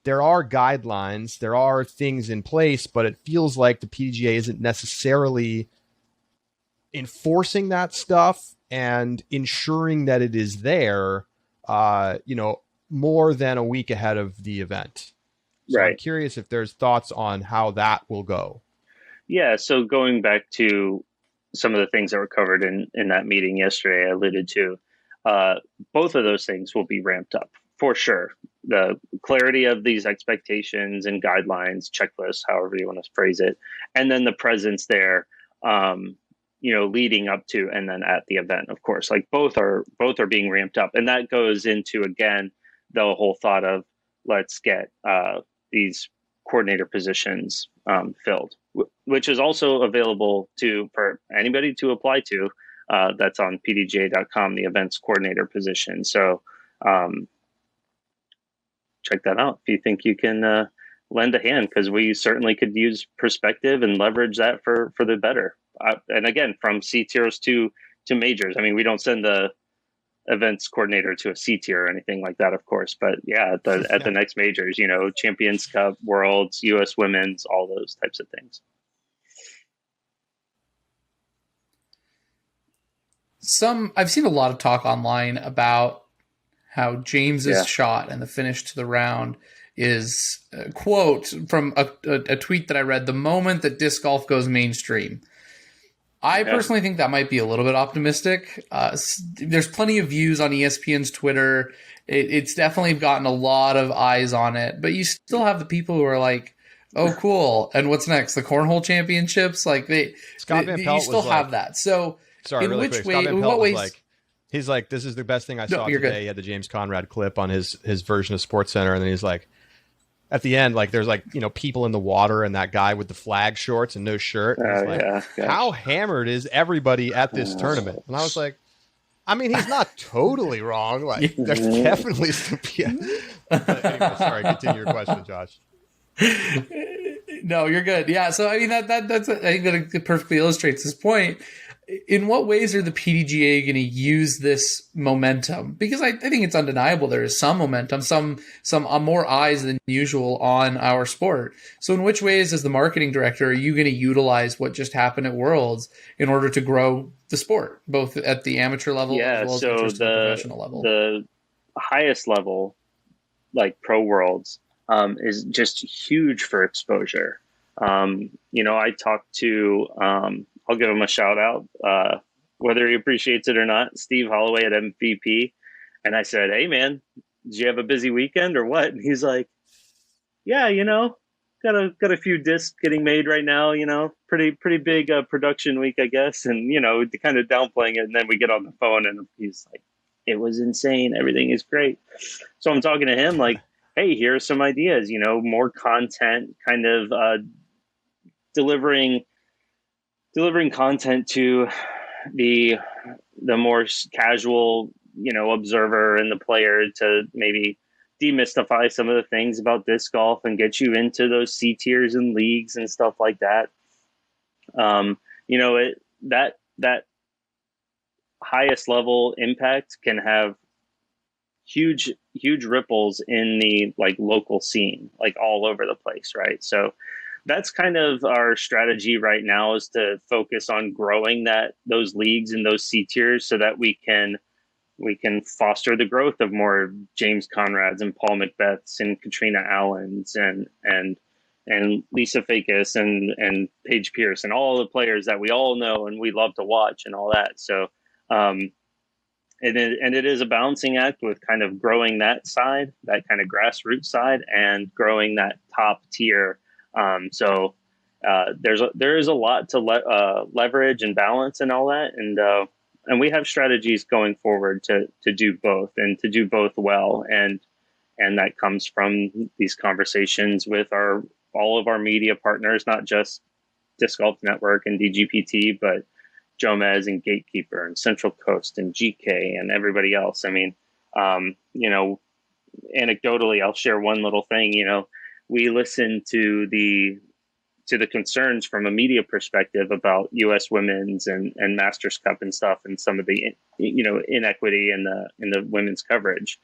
There are guidelines, there are things in place, but it feels like the PDGA isn't necessarily enforcing that stuff and ensuring that it is there, more than a week ahead of the event. So right. I'm curious if there's thoughts on how that will go. Yeah. So going back to some of the things that were covered in that meeting yesterday, I alluded to, both of those things will be ramped up for sure. The clarity of these expectations and guidelines, checklists, however you want to phrase it, and then the presence there, leading up to and then at the event, of course, like both are being ramped up. And that goes into, again, the whole thought of let's get these coordinator positions filled, which is also available for anybody to apply to. That's on pdga.com, the events coordinator position. So check that out if you think you can lend a hand, because we certainly could use perspective and leverage that for the better. And again, from C tiers to majors. I mean, we don't send the events coordinator to a C tier or anything like that, of course. But yeah, at the next majors, Champions Cup, Worlds, US Women's, all those types of things. I've seen a lot of talk online about how James's shot and the finish to the round is a quote from a tweet that I read: "The moment that disc golf goes mainstream." I personally think that might be a little bit optimistic. There's plenty of views on ESPN's Twitter. It's definitely gotten a lot of eyes on it, but you still have the people who are like, "Oh, cool! And what's next? The cornhole championships?" Like you still have that. So, sorry, in really which quick. way? Scott Van In Pelt what was ways? He's like, this is the best thing I saw you're today. good. He had the James Conrad clip on his version of Sports Center, and then he's like, at the end, like there's people in the water and that guy with the flag shorts and no shirt. And he's how hammered is everybody at this tournament? And I was like, I mean, he's not totally wrong. Like there's definitely some. Anyway, sorry. Continue your question, Josh. No, you're good. Yeah. So I mean that's I think that it perfectly illustrates this point. In what ways are the PDGA going to use this momentum? Because I think it's undeniable there is some momentum, some more eyes than usual on our sport. So in which ways, as the marketing director, are you going to utilize what just happened at Worlds in order to grow the sport, both at the amateur level as well as the professional level? The highest level, like Pro Worlds, is just huge for exposure. I talked to... I'll give him a shout out, whether he appreciates it or not, Steve Holloway at MVP. And I said, "Hey man, did you have a busy weekend or what?" And he's like, "Yeah, got a few discs getting made right now, pretty big production week, I guess." And, kind of downplaying it. And then we get on the phone and he's like, "It was insane. Everything is great." So I'm talking to him like, "Hey, here's some ideas, more content, kind of delivering content to the more casual, observer and the player to maybe demystify some of the things about disc golf and get you into those C tiers and leagues and stuff like that." That highest level impact can have huge ripples in the local scene, all over the place, right? So that's kind of our strategy right now, is to focus on growing those leagues and those C tiers so that we can foster the growth of more James Conrads and Paul Macbeths and Katrina Allens and Lisa Fakis and Paige Pierce and all the players that we all know and we love to watch and all that. So it is a balancing act with kind of growing that side, that kind of grassroots side, and growing that top tier. There is a lot to leverage and balance and all that. And and we have strategies going forward to do both and to do both well. And that comes from these conversations with all of our media partners, not just Disc Golf Network and DGPT, but Jomez and Gatekeeper and Central Coast and GK and everybody else. I mean, anecdotally, I'll share one little thing. We listen to the concerns from a media perspective about U.S. Women's and Masters Cup and stuff, and some of the inequity in the women's coverage.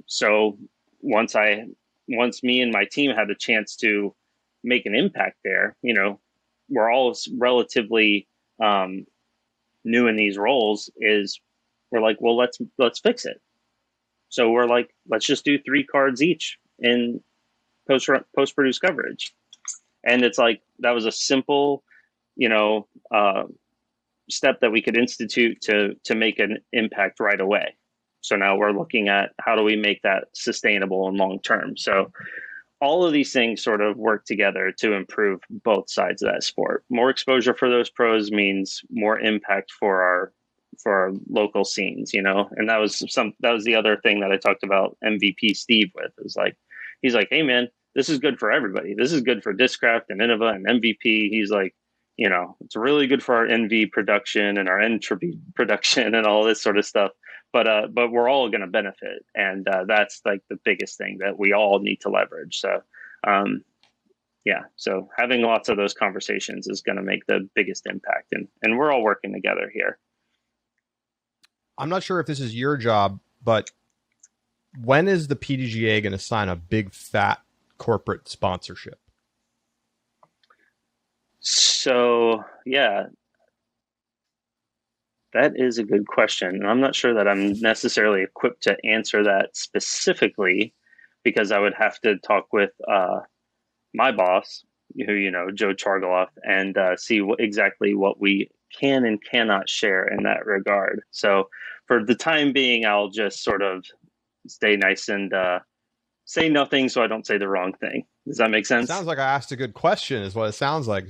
So once me and my team had the chance to make an impact there, we're all relatively new in these roles. We're like, well, let's fix it. So we're like, let's just do 3 cards each in post-produced coverage. And it's like, that was a simple, step that we could institute to make an impact right away. So now we're looking at how do we make that sustainable and long-term. So all of these things sort of work together to improve both sides of that sport. More exposure for those pros means more impact for our local scenes, and that was the other thing that I talked about MVP Steve with. He's like, hey man, this is good for everybody. This is good for Discraft and Innova and MVP. He's like, it's really good for our NV production and our Entropy production and all this sort of stuff. But we're all going to benefit. And that's like the biggest thing that we all need to leverage. So, so having lots of those conversations is going to make the biggest impact. And we're all working together here. I'm not sure if this is your job, but when is the PDGA going to sign a big fat corporate sponsorship? So, yeah, that is a good question. And I'm not sure that I'm necessarily equipped to answer that specifically, because I would have to talk with my boss, Joe Chargoloff, and see exactly what we can and cannot share in that regard. So for the time being, I'll just sort of stay nice and say nothing so I don't say the wrong thing. Does that make sense? Sounds like I asked a good question is what it sounds like.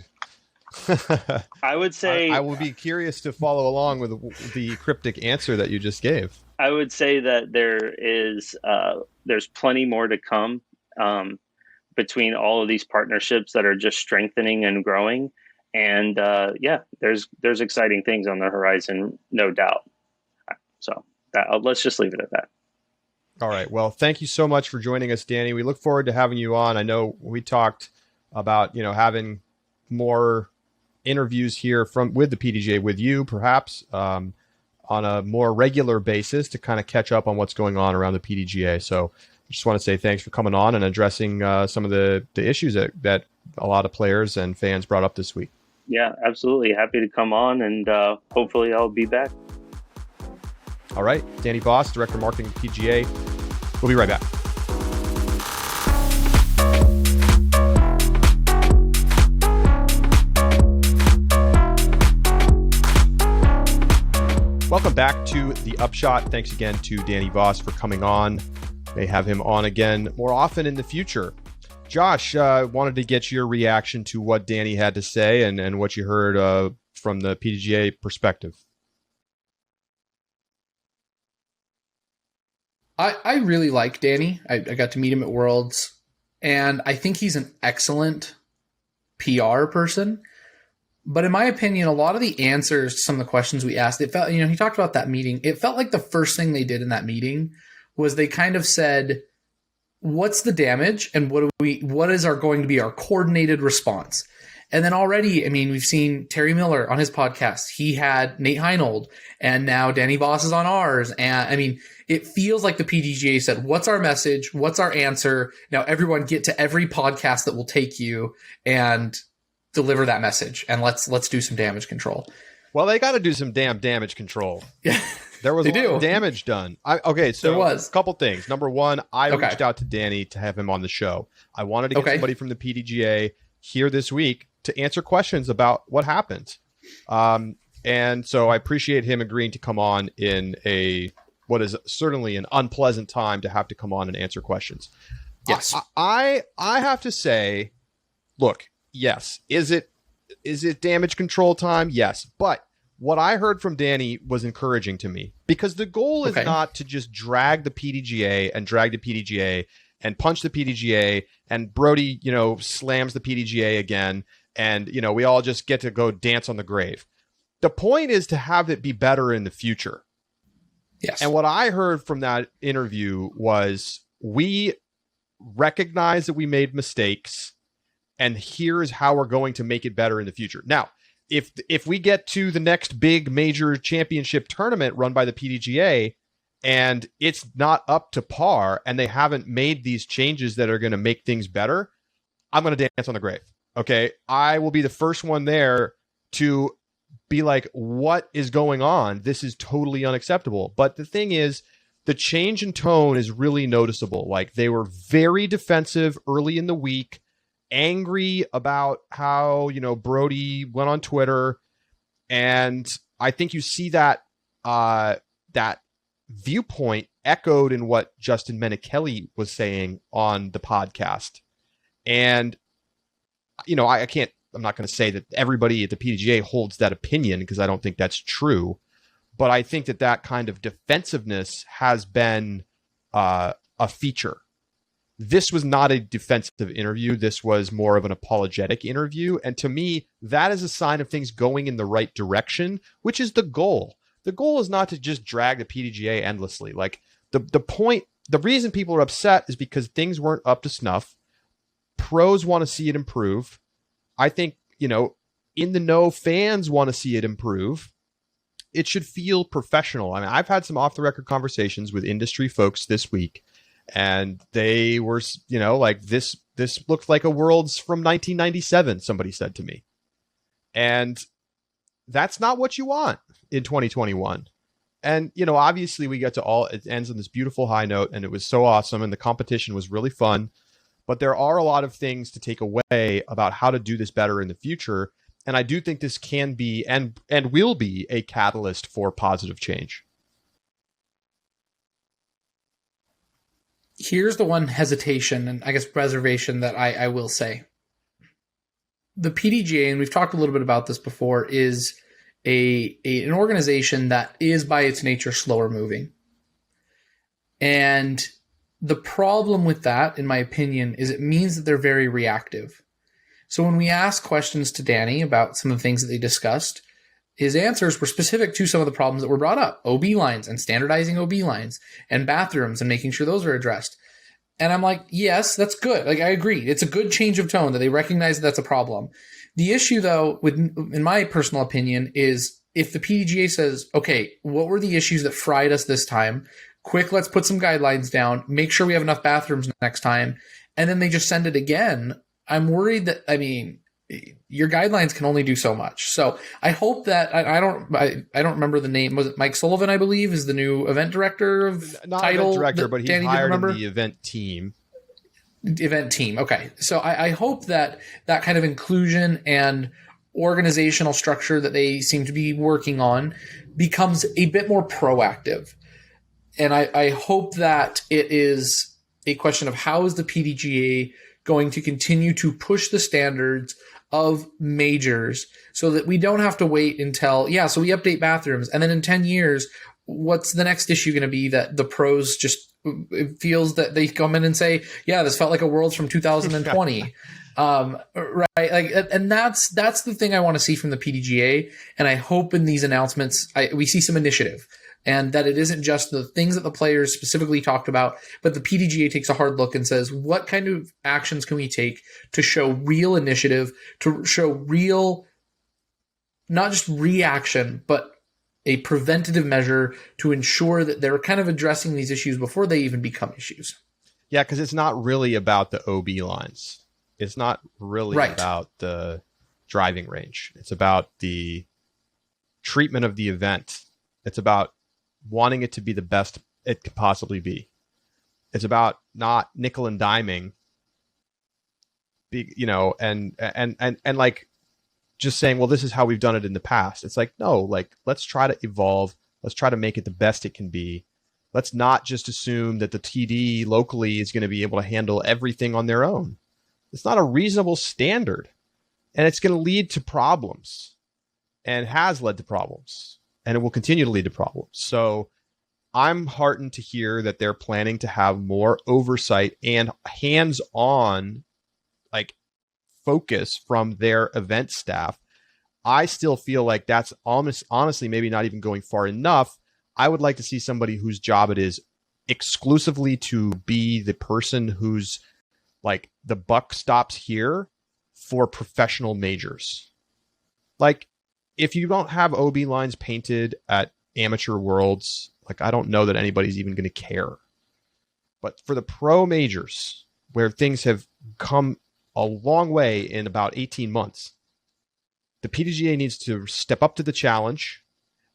I would say I will be curious to follow along with the cryptic answer that you just gave. I would say that there's plenty more to come between all of these partnerships that are just strengthening and growing. And there's exciting things on the horizon, no doubt. So let's just leave it at that. All right. Well, thank you so much for joining us, Danny. We look forward to having you on. I know we talked about, having more interviews here with the PDGA with you, perhaps on a more regular basis to kind of catch up on what's going on around the PDGA. So I just want to say thanks for coming on and addressing some of the issues that a lot of players and fans brought up this week. Yeah, absolutely. Happy to come on, and hopefully I'll be back. All right. Danny Voss, Director of Marketing at PGA. We'll be right back. Welcome back to the Upshot. Thanks again to Danny Voss for coming on. May have him on again more often in the future. Josh, wanted to get your reaction to what Danny had to say and what you heard from the PDGA perspective. I really like Danny. I got to meet him at Worlds, and I think he's an excellent PR person. But in my opinion, a lot of the answers to some of the questions we asked, it felt, he talked about that meeting. It felt like the first thing they did in that meeting was they kind of said, what's the damage and what is going to be our coordinated response? And then already, we've seen Terry Miller on his podcast. He had Nate Heinold, and now Danny Voss is on ours. And it feels like the PDGA said, what's our message? What's our answer? Now everyone get to every podcast that will take you and deliver that message. And let's do some damage control. Well, they got to do some damn damage control. Yeah, there was a lot of damage done. So there was a couple things. Number one, I reached out to Danny to have him on the show. I wanted to get somebody from the PDGA here this week to answer questions about what happened. And so I appreciate him agreeing to come on in what is certainly an unpleasant time to have to come on and answer questions. Yes. I have to say, look, yes. Is it damage control time? Yes. But what I heard from Danny was encouraging to me, because the goal is not to just drag the PDGA and punch the PDGA, and Brody, slams the PDGA again, and, we all just get to go dance on the grave. The point is to have it be better in the future. Yes. And what I heard from that interview was, we recognize that we made mistakes, and here's how we're going to make it better in the future. Now, if we get to the next big major championship tournament run by the PDGA and it's not up to par and they haven't made these changes that are going to make things better, I'm going to dance on the grave. Okay. I will be the first one there to be like, what is going on? This is totally unacceptable. But the thing is, the change in tone is really noticeable. Like, they were very defensive early in the week, angry about how, Brody went on Twitter. And I think you see that, that viewpoint echoed in what Justin Menikele was saying on the podcast. And, I'm not going to say that everybody at the PDGA holds that opinion, because I don't think that's true. But I think that kind of defensiveness has been a feature. This was not a defensive interview. This was more of an apologetic interview. And to me, that is a sign of things going in the right direction, which is the goal. The goal is not to just drag the PDGA endlessly. Like, the reason people are upset is because things weren't up to snuff. Pros want to see it improve. I think, in the know, fans want to see it improve. It should feel professional. I mean, I've had some off the record conversations with industry folks this week, and they were, like, this looked like a Worlds from 1997, somebody said to me. And that's not what you want in 2021. And, obviously it ends on this beautiful high note, and it was so awesome, and the competition was really fun. But there are a lot of things to take away about how to do this better in the future. And I do think this can be and will be a catalyst for positive change. Here's the one hesitation and I guess reservation that I will say. The PDGA, and we've talked a little bit about this before, is an organization that is by its nature slower moving. And the problem with that, in my opinion, is it means that they're very reactive. So when we asked questions to Danny about some of the things that they discussed, his answers were specific to some of the problems that were brought up. OB lines and standardizing OB lines and bathrooms and making sure those are addressed. And I'm like, yes, that's good. Like, I agree. It's a good change of tone that they recognize that that's a problem. The issue, though, in my personal opinion, is if the PDGA says, okay, what were the issues that fried us this time? Quick, let's put some guidelines down, make sure we have enough bathrooms next time, and then they just send it again. I'm worried that, your guidelines can only do so much. So I hope that I don't remember the name. Was it Mike Sullivan, I believe, is the new event director of Not title? Event director, but he's hired in the event team. Event team. Okay. So I hope that kind of inclusion and organizational structure that they seem to be working on becomes a bit more proactive. And I hope that it is a question of how is the PDGA going to continue to push the standards of majors so that we don't have to wait until, so we update bathrooms. And then in 10 years, what's the next issue going to be that the pros just, it feels that they come in and say, this felt like a Worlds from 2020. Right. Like, and that's the thing I want to see from the PDGA. And I hope in these announcements, we see some initiative. And that it isn't just the things that the players specifically talked about, but the PDGA takes a hard look and says, what kind of actions can we take to show real initiative, to show real, not just reaction, but a preventative measure to ensure that they're kind of addressing these issues before they even become issues. Yeah, because it's not really about the OB lines. It's not really about the driving range. It's about the treatment of the event. It's about wanting it to be the best it could possibly be. It's about not nickel and diming, and like just saying, well, this is how we've done it in the past. It's like, no, like, let's try to evolve. Let's try to make it the best it can be. Let's not just assume that the TD locally is going to be able to handle everything on their own. It's not a reasonable standard, and it's going to lead to problems. and has led to problems, and it will continue to lead to problems. So I'm heartened to hear that they're planning to have more oversight and hands-on like focus from their event staff. I still feel like that's almost honestly maybe not even going far enough. I would like to see somebody whose job it is exclusively to be the person who's like the buck stops here for professional majors. Like if you don't have OB lines painted at amateur worlds, like I don't know that anybody's even going to care. But for the pro majors, where things have come a long way in about 18 months, the PDGA needs to step up to the challenge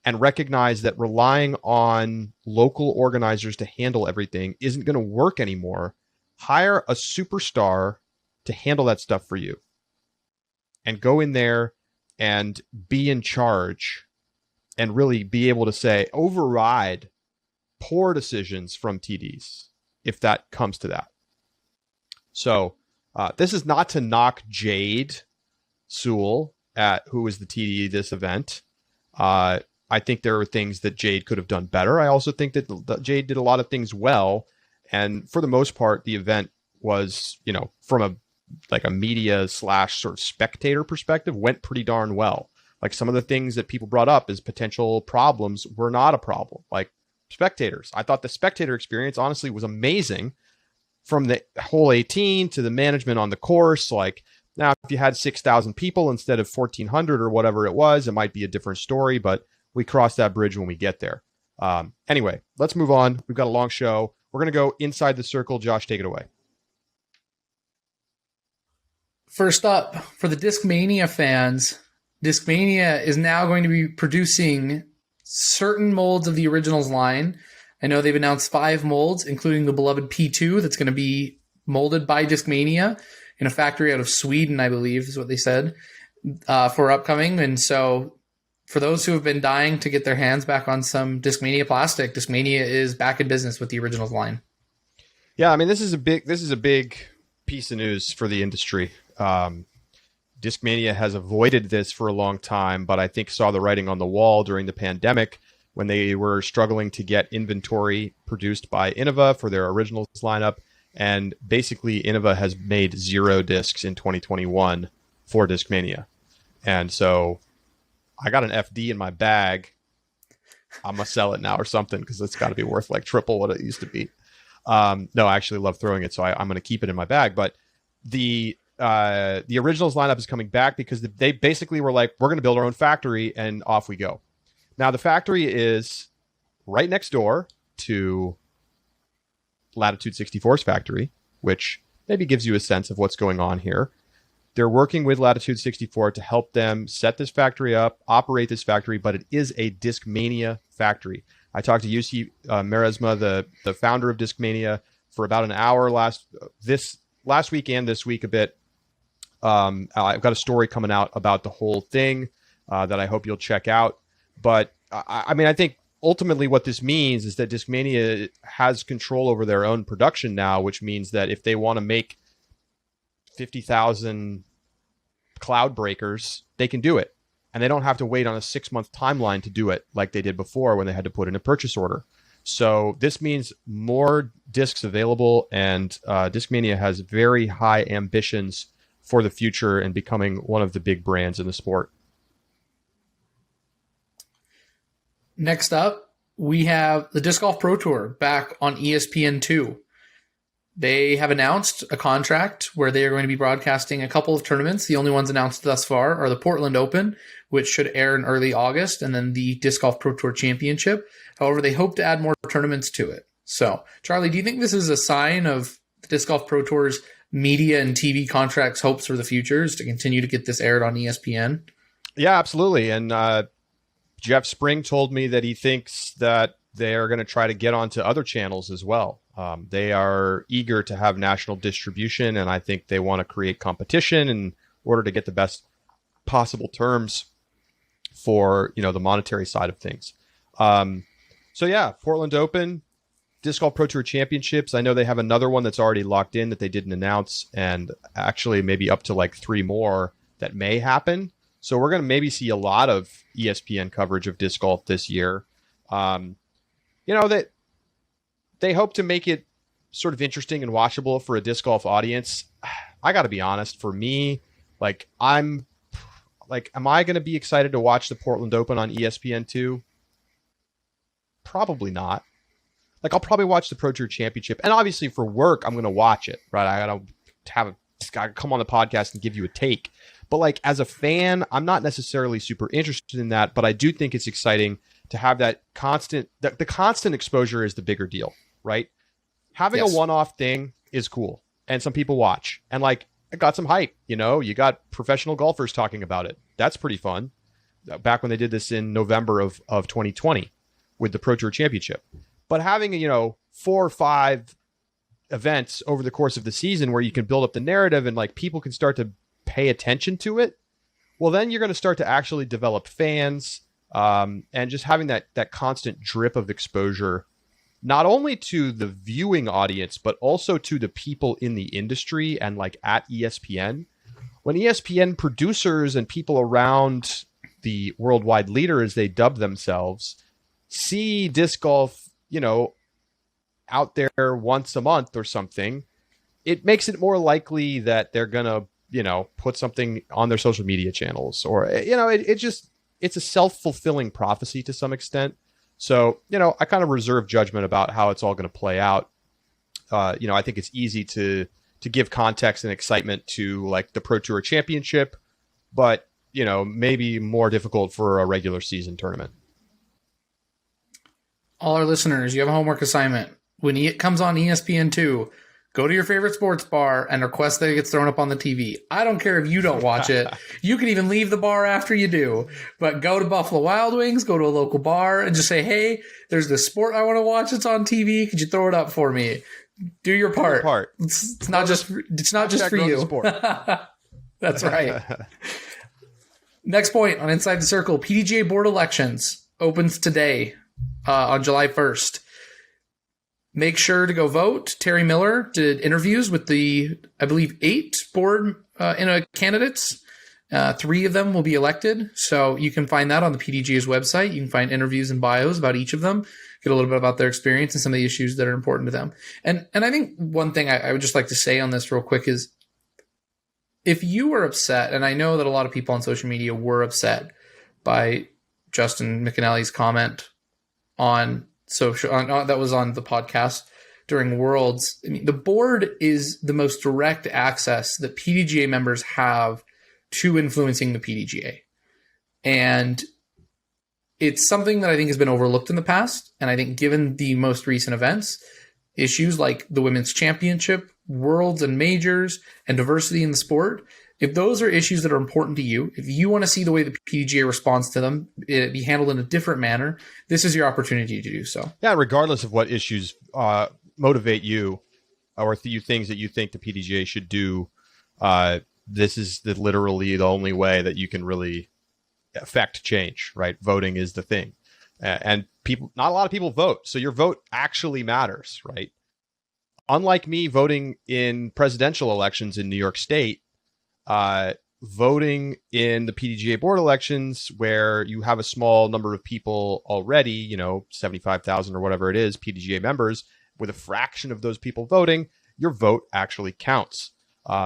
and recognize that relying on local organizers to handle everything isn't going to work anymore. Hire a superstar to handle that stuff for you and go in there and be in charge and really be able to say, override poor decisions from TDs if that comes to that. So this is not to knock Jade Sewell, who is the TD this event. I think there are things that Jade could have done better. I also think that Jade did a lot of things well. And for the most part, the event was, from a media / sort of spectator perspective, went pretty darn well. Like some of the things that people brought up as potential problems were not a problem. Like spectators. I thought the spectator experience honestly was amazing, from the whole 18 to the management on the course. Like now, if you had 6,000 people instead of 1,400 or whatever it was, it might be a different story, but we cross that bridge when we get there. Anyway, let's move on. We've got a long show. We're going to go inside the circle. Josh, take it away. First up, for the Discmania fans, Discmania is now going to be producing certain molds of the originals line. I know they've announced 5 molds, including the beloved P2 that's going to be molded by Discmania in a factory out of Sweden, I believe is what they said, for upcoming. And so for those who have been dying to get their hands back on some Discmania plastic, Discmania is back in business with the originals line. Yeah, I mean, this is a big piece of news for the industry. Discmania has avoided this for a long time, but I think saw the writing on the wall during the pandemic when they were struggling to get inventory produced by Innova for their originals lineup. And basically, Innova has made 0 discs in 2021 for Discmania. And so I got an FD in my bag. I'm going to sell it now or something because it's got to be worth like triple what it used to be. No, I actually love throwing it, so I'm going to keep it in my bag. But the originals lineup is coming back because they basically were like, we're going to build our own factory, and off we go. Now, the factory is right next door to Latitude 64's factory, which maybe gives you a sense of what's going on here. They're working with Latitude 64 to help them set this factory up, operate this factory, but it is a Discmania factory. I talked to Yussi Meresma, the founder of Discmania, for about an hour last week and this week a bit. I've got a story coming out about the whole thing that I hope you'll check out. But I mean, I think ultimately what this means is that Discmania has control over their own production now, which means that if they want to make 50,000 cloud breakers, they can do it. And they don't have to wait on a 6-month timeline to do it like they did before when they had to put in a purchase order. So this means more discs available, and Discmania has very high ambitions for the future and becoming one of the big brands in the sport. Next up, we have the Disc Golf Pro Tour back on ESPN2. They have announced a contract where they are going to be broadcasting a couple of tournaments. The only ones announced thus far are the Portland Open, which should air in early August, and then the Disc Golf Pro Tour Championship. However, they hope to add more tournaments to it. So, Charlie, do you think this is a sign of the Disc Golf Pro Tour's media and TV contracts hopes for the future is to continue to get this aired on ESPN? Yeah, absolutely. And Jeff Spring told me that he thinks that they're going to try to get onto other channels as well. They are eager to have national distribution, and I think they want to create competition in order to get the best possible terms for, the monetary side of things. So yeah, Portland Open, Disc Golf Pro Tour Championships. I know they have another one that's already locked in that they didn't announce, and actually maybe up to like 3 more that may happen. So we're going to maybe see a lot of ESPN coverage of disc golf this year. That they hope to make it sort of interesting and watchable for a disc golf audience. I got to be honest, for me, am I going to be excited to watch the Portland Open on ESPN2? Probably not. I'll probably watch the Pro Tour Championship, and obviously for work, I'm going to watch it, right? I got to come on the podcast and give you a take. But as a fan, I'm not necessarily super interested in that, but I do think it's exciting to have that constant, the constant exposure is the bigger deal, right? Having a one-off thing is cool, and some people watch, and it got some hype. You got professional golfers talking about it. That's pretty fun. Back when they did this in November of 2020 with the Pro Tour Championship. But having, 4 or 5 events over the course of the season where you can build up the narrative and people can start to pay attention to it, well, then you're going to start to actually develop fans, and just having that constant drip of exposure, not only to the viewing audience, but also to the people in the industry and at ESPN. When ESPN producers and people around the worldwide leader, as they dub themselves, see disc golf, out there once a month or something, it makes it more likely that they're going to, put something on their social media channels, or, it's a self-fulfilling prophecy to some extent. So, I kind of reserve judgment about how it's all going to play out. I think it's easy to give context and excitement to the Pro Tour Championship, but, maybe more difficult for a regular season tournament. All our listeners, you have a homework assignment. When it comes on ESPN2, go to your favorite sports bar and request that it gets thrown up on the TV. I don't care if you don't watch it. You can even leave the bar after you do. But go to Buffalo Wild Wings, go to a local bar, and just say, hey, there's this sport I want to watch. It's on TV. Could you throw it up for me? Do your part. It's not just for you. That's right. Next point on Inside the Circle, PDGA board elections opens today on July 1st. Make sure to go vote. Terry Miller did interviews with the, I believe, 8 board candidates. 3 of them will be elected. So you can find that on the PDGA's website. You can find interviews and bios about each of them, get a little bit about their experience and some of the issues that are important to them. And I think one thing I would just like to say on this real quick is, if you were upset, and I know that a lot of people on social media were upset by Justin McAnally's comment on social, that was on the podcast during Worlds. I mean, the board is the most direct access that PDGA members have to influencing the PDGA. And it's something that I think has been overlooked in the past. And I think given the most recent events, issues like the Women's Championship, Worlds and Majors, and diversity in the sport, if those are issues that are important to you, if you want to see the way the PDGA responds to them, it be handled in a different manner, this is your opportunity to do so. Yeah, regardless of what issues motivate you or things that you think the PDGA should do, this is literally the only way that you can really affect change, right? Voting is the thing. And not a lot of people vote, so your vote actually matters, right? Unlike me voting in presidential elections in New York State, voting in the PDGA board elections, where you have a small number of people already, 75,000 or whatever it is, PDGA members, with a fraction of those people voting, your vote actually counts.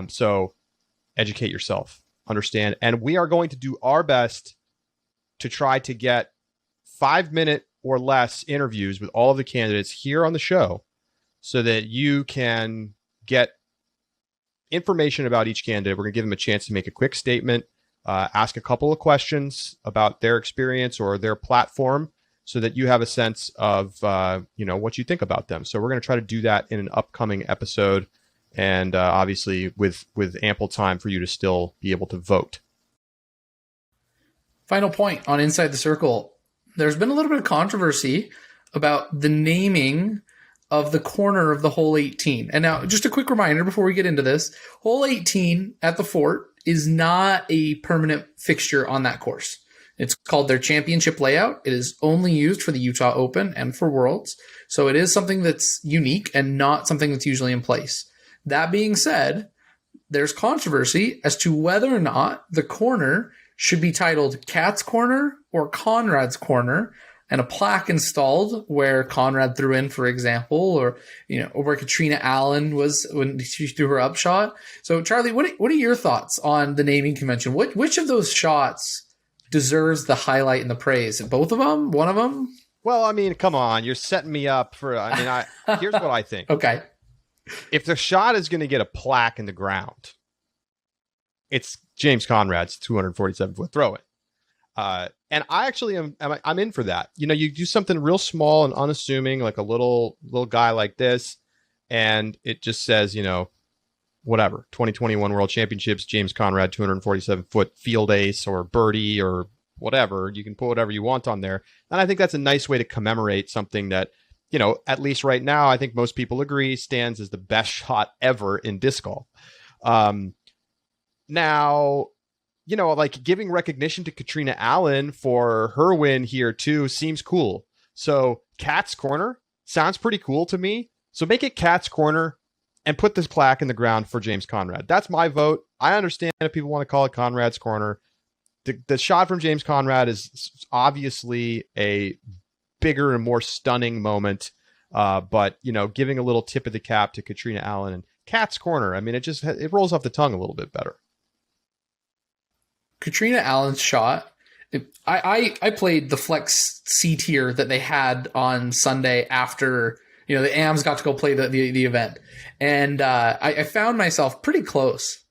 So educate yourself, understand. And we are going to do our best to try to get 5-minute or less interviews with all of the candidates here on the show, so that you can get information about each candidate. We're going to give them a chance to make a quick statement, ask a couple of questions about their experience or their platform, so that you have a sense of what you think about them. So we're going to try to do that in an upcoming episode, and obviously with ample time for you to still be able to vote. Final point on Inside the Circle. There's been a little bit of controversy about the naming of the corner of the hole 18. And now, just a quick reminder before we get into this, hole 18 at the Fort is not a permanent fixture on that course. It's called their championship layout. It is only used for the Utah Open and for Worlds. So it is something that's unique and not something that's usually in place. That being said, there's controversy as to whether or not the corner should be titled Cat's Corner or Conrad's Corner, and a plaque installed where Conrad threw in, for example, or where Katrina Allen was when she threw her upshot. So, Charlie, what are your thoughts on the naming convention? Which of those shots deserves the highlight and the praise? Both of them? One of them? Well, I mean, come on, you're setting me up for. Here's what I think. Okay, if the shot is going to get a plaque in the ground, it's James Conrad's 247-foot throw-in. And I actually I'm in for that. You do something real small and unassuming, like a little guy like this, and it just says, whatever, 2021 World Championships, James Conrad, 247-foot field ace or birdie or whatever. You can put whatever you want on there. And I think that's a nice way to commemorate something that, at least right now, I think most people agree stands as the best shot ever in disc golf. Now, like giving recognition to Katrina Allen for her win here too seems cool. So Cat's Corner sounds pretty cool to me. So make it Cat's Corner and put this plaque in the ground for James Conrad. That's my vote. I understand if people want to call it Conrad's Corner. The shot from James Conrad is obviously a bigger and more stunning moment. But giving a little tip of the cap to Katrina Allen and Cat's Corner, I mean, it rolls off the tongue a little bit better. Katrina Allen's shot. I played the Flex C tier that they had on Sunday after the AMs got to go play the event, and I found myself pretty close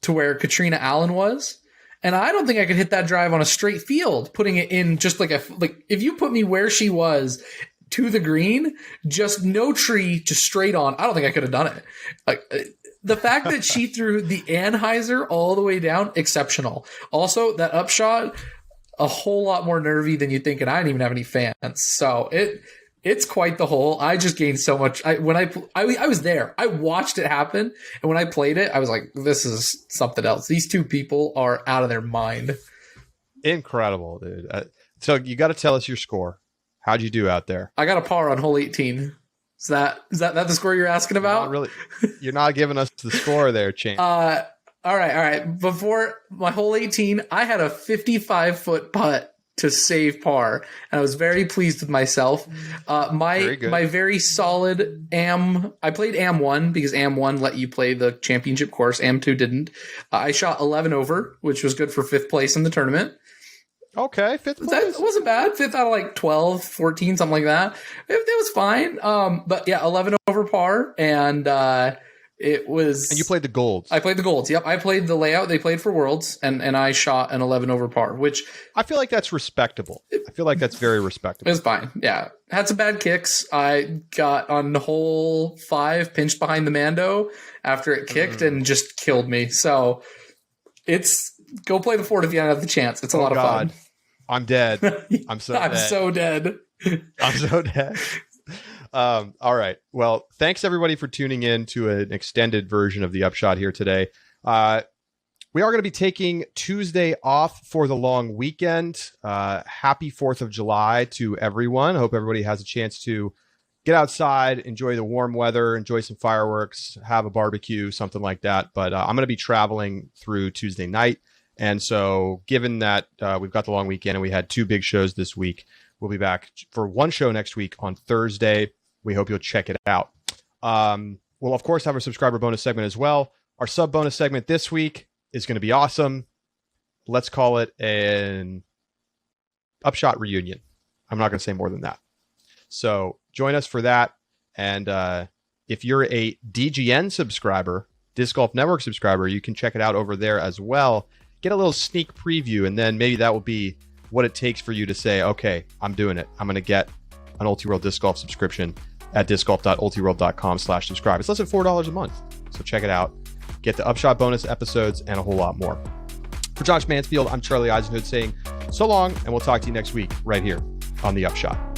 to where Katrina Allen was, and I don't think I could hit that drive on a straight field, putting it in just like if you put me where she was to the green, just no tree, just straight on. I don't think I could have done it. Like. The fact that she threw the Anheuser all the way down, exceptional. Also, that upshot, a whole lot more nervy than you think, and I didn't even have any fans. So it's quite the hole. I just gained so much. I was there. I watched it happen, and when I played it, I was like, this is something else. These two people are out of their mind. Incredible, dude. So you got to tell us your score. How'd you do out there? I got a par on hole 18. Is that the score you're asking about? Not really. You're not giving us the score there, Champ. All right. Before my hole 18, I had a 55-foot putt to save par, and I was very pleased with myself. My very solid I played AM1 because AM1 let you play the championship course. AM2 didn't. I shot 11 over, which was good for 5th place in the tournament. Okay, 5th place. That wasn't bad. 5th out of like 12, 14, something like that. It was fine. But yeah, 11 over par, and it was. And you played the golds. I played the golds. Yep, I played the layout they played for Worlds, and I shot an 11 over par, which I feel like that's respectable. I feel like that's very respectable. It was fine. Yeah, had some bad kicks. I got on hole 5, pinched behind the Mando after it kicked and just killed me. So it's go play the fort if you don't have the chance. It's a lot of fun. I'm dead. I'm so dead. I'm so dead. All right. Well, thanks everybody for tuning in to an extended version of the Upshot here today. We are going to be taking Tuesday off for the long weekend. Happy 4th of July to everyone. I hope everybody has a chance to get outside, enjoy the warm weather, enjoy some fireworks, have a barbecue, something like that. But I'm going to be traveling through Tuesday night. And so given that we've got the long weekend and we had 2 big shows this week, we'll be back for 1 show next week on Thursday. We hope you'll check it out. We'll, of course, have our subscriber bonus segment as well. Our sub bonus segment this week is going to be awesome. Let's call it an Upshot reunion. I'm not going to say more than that. So join us for that. And if you're a DGN subscriber, Disc Golf Network subscriber, you can check it out over there as well. Get a little sneak preview, and then maybe that will be what it takes for you to say, okay, I'm doing it. I'm going to get an Ultiworld Disc Golf subscription at discgolf.ultiworld.com/subscribe. It's less than $4 a month. So check it out. Get the Upshot bonus episodes and a whole lot more. For Josh Mansfield, I'm Charlie Eisenhood saying so long, and we'll talk to you next week right here on the Upshot.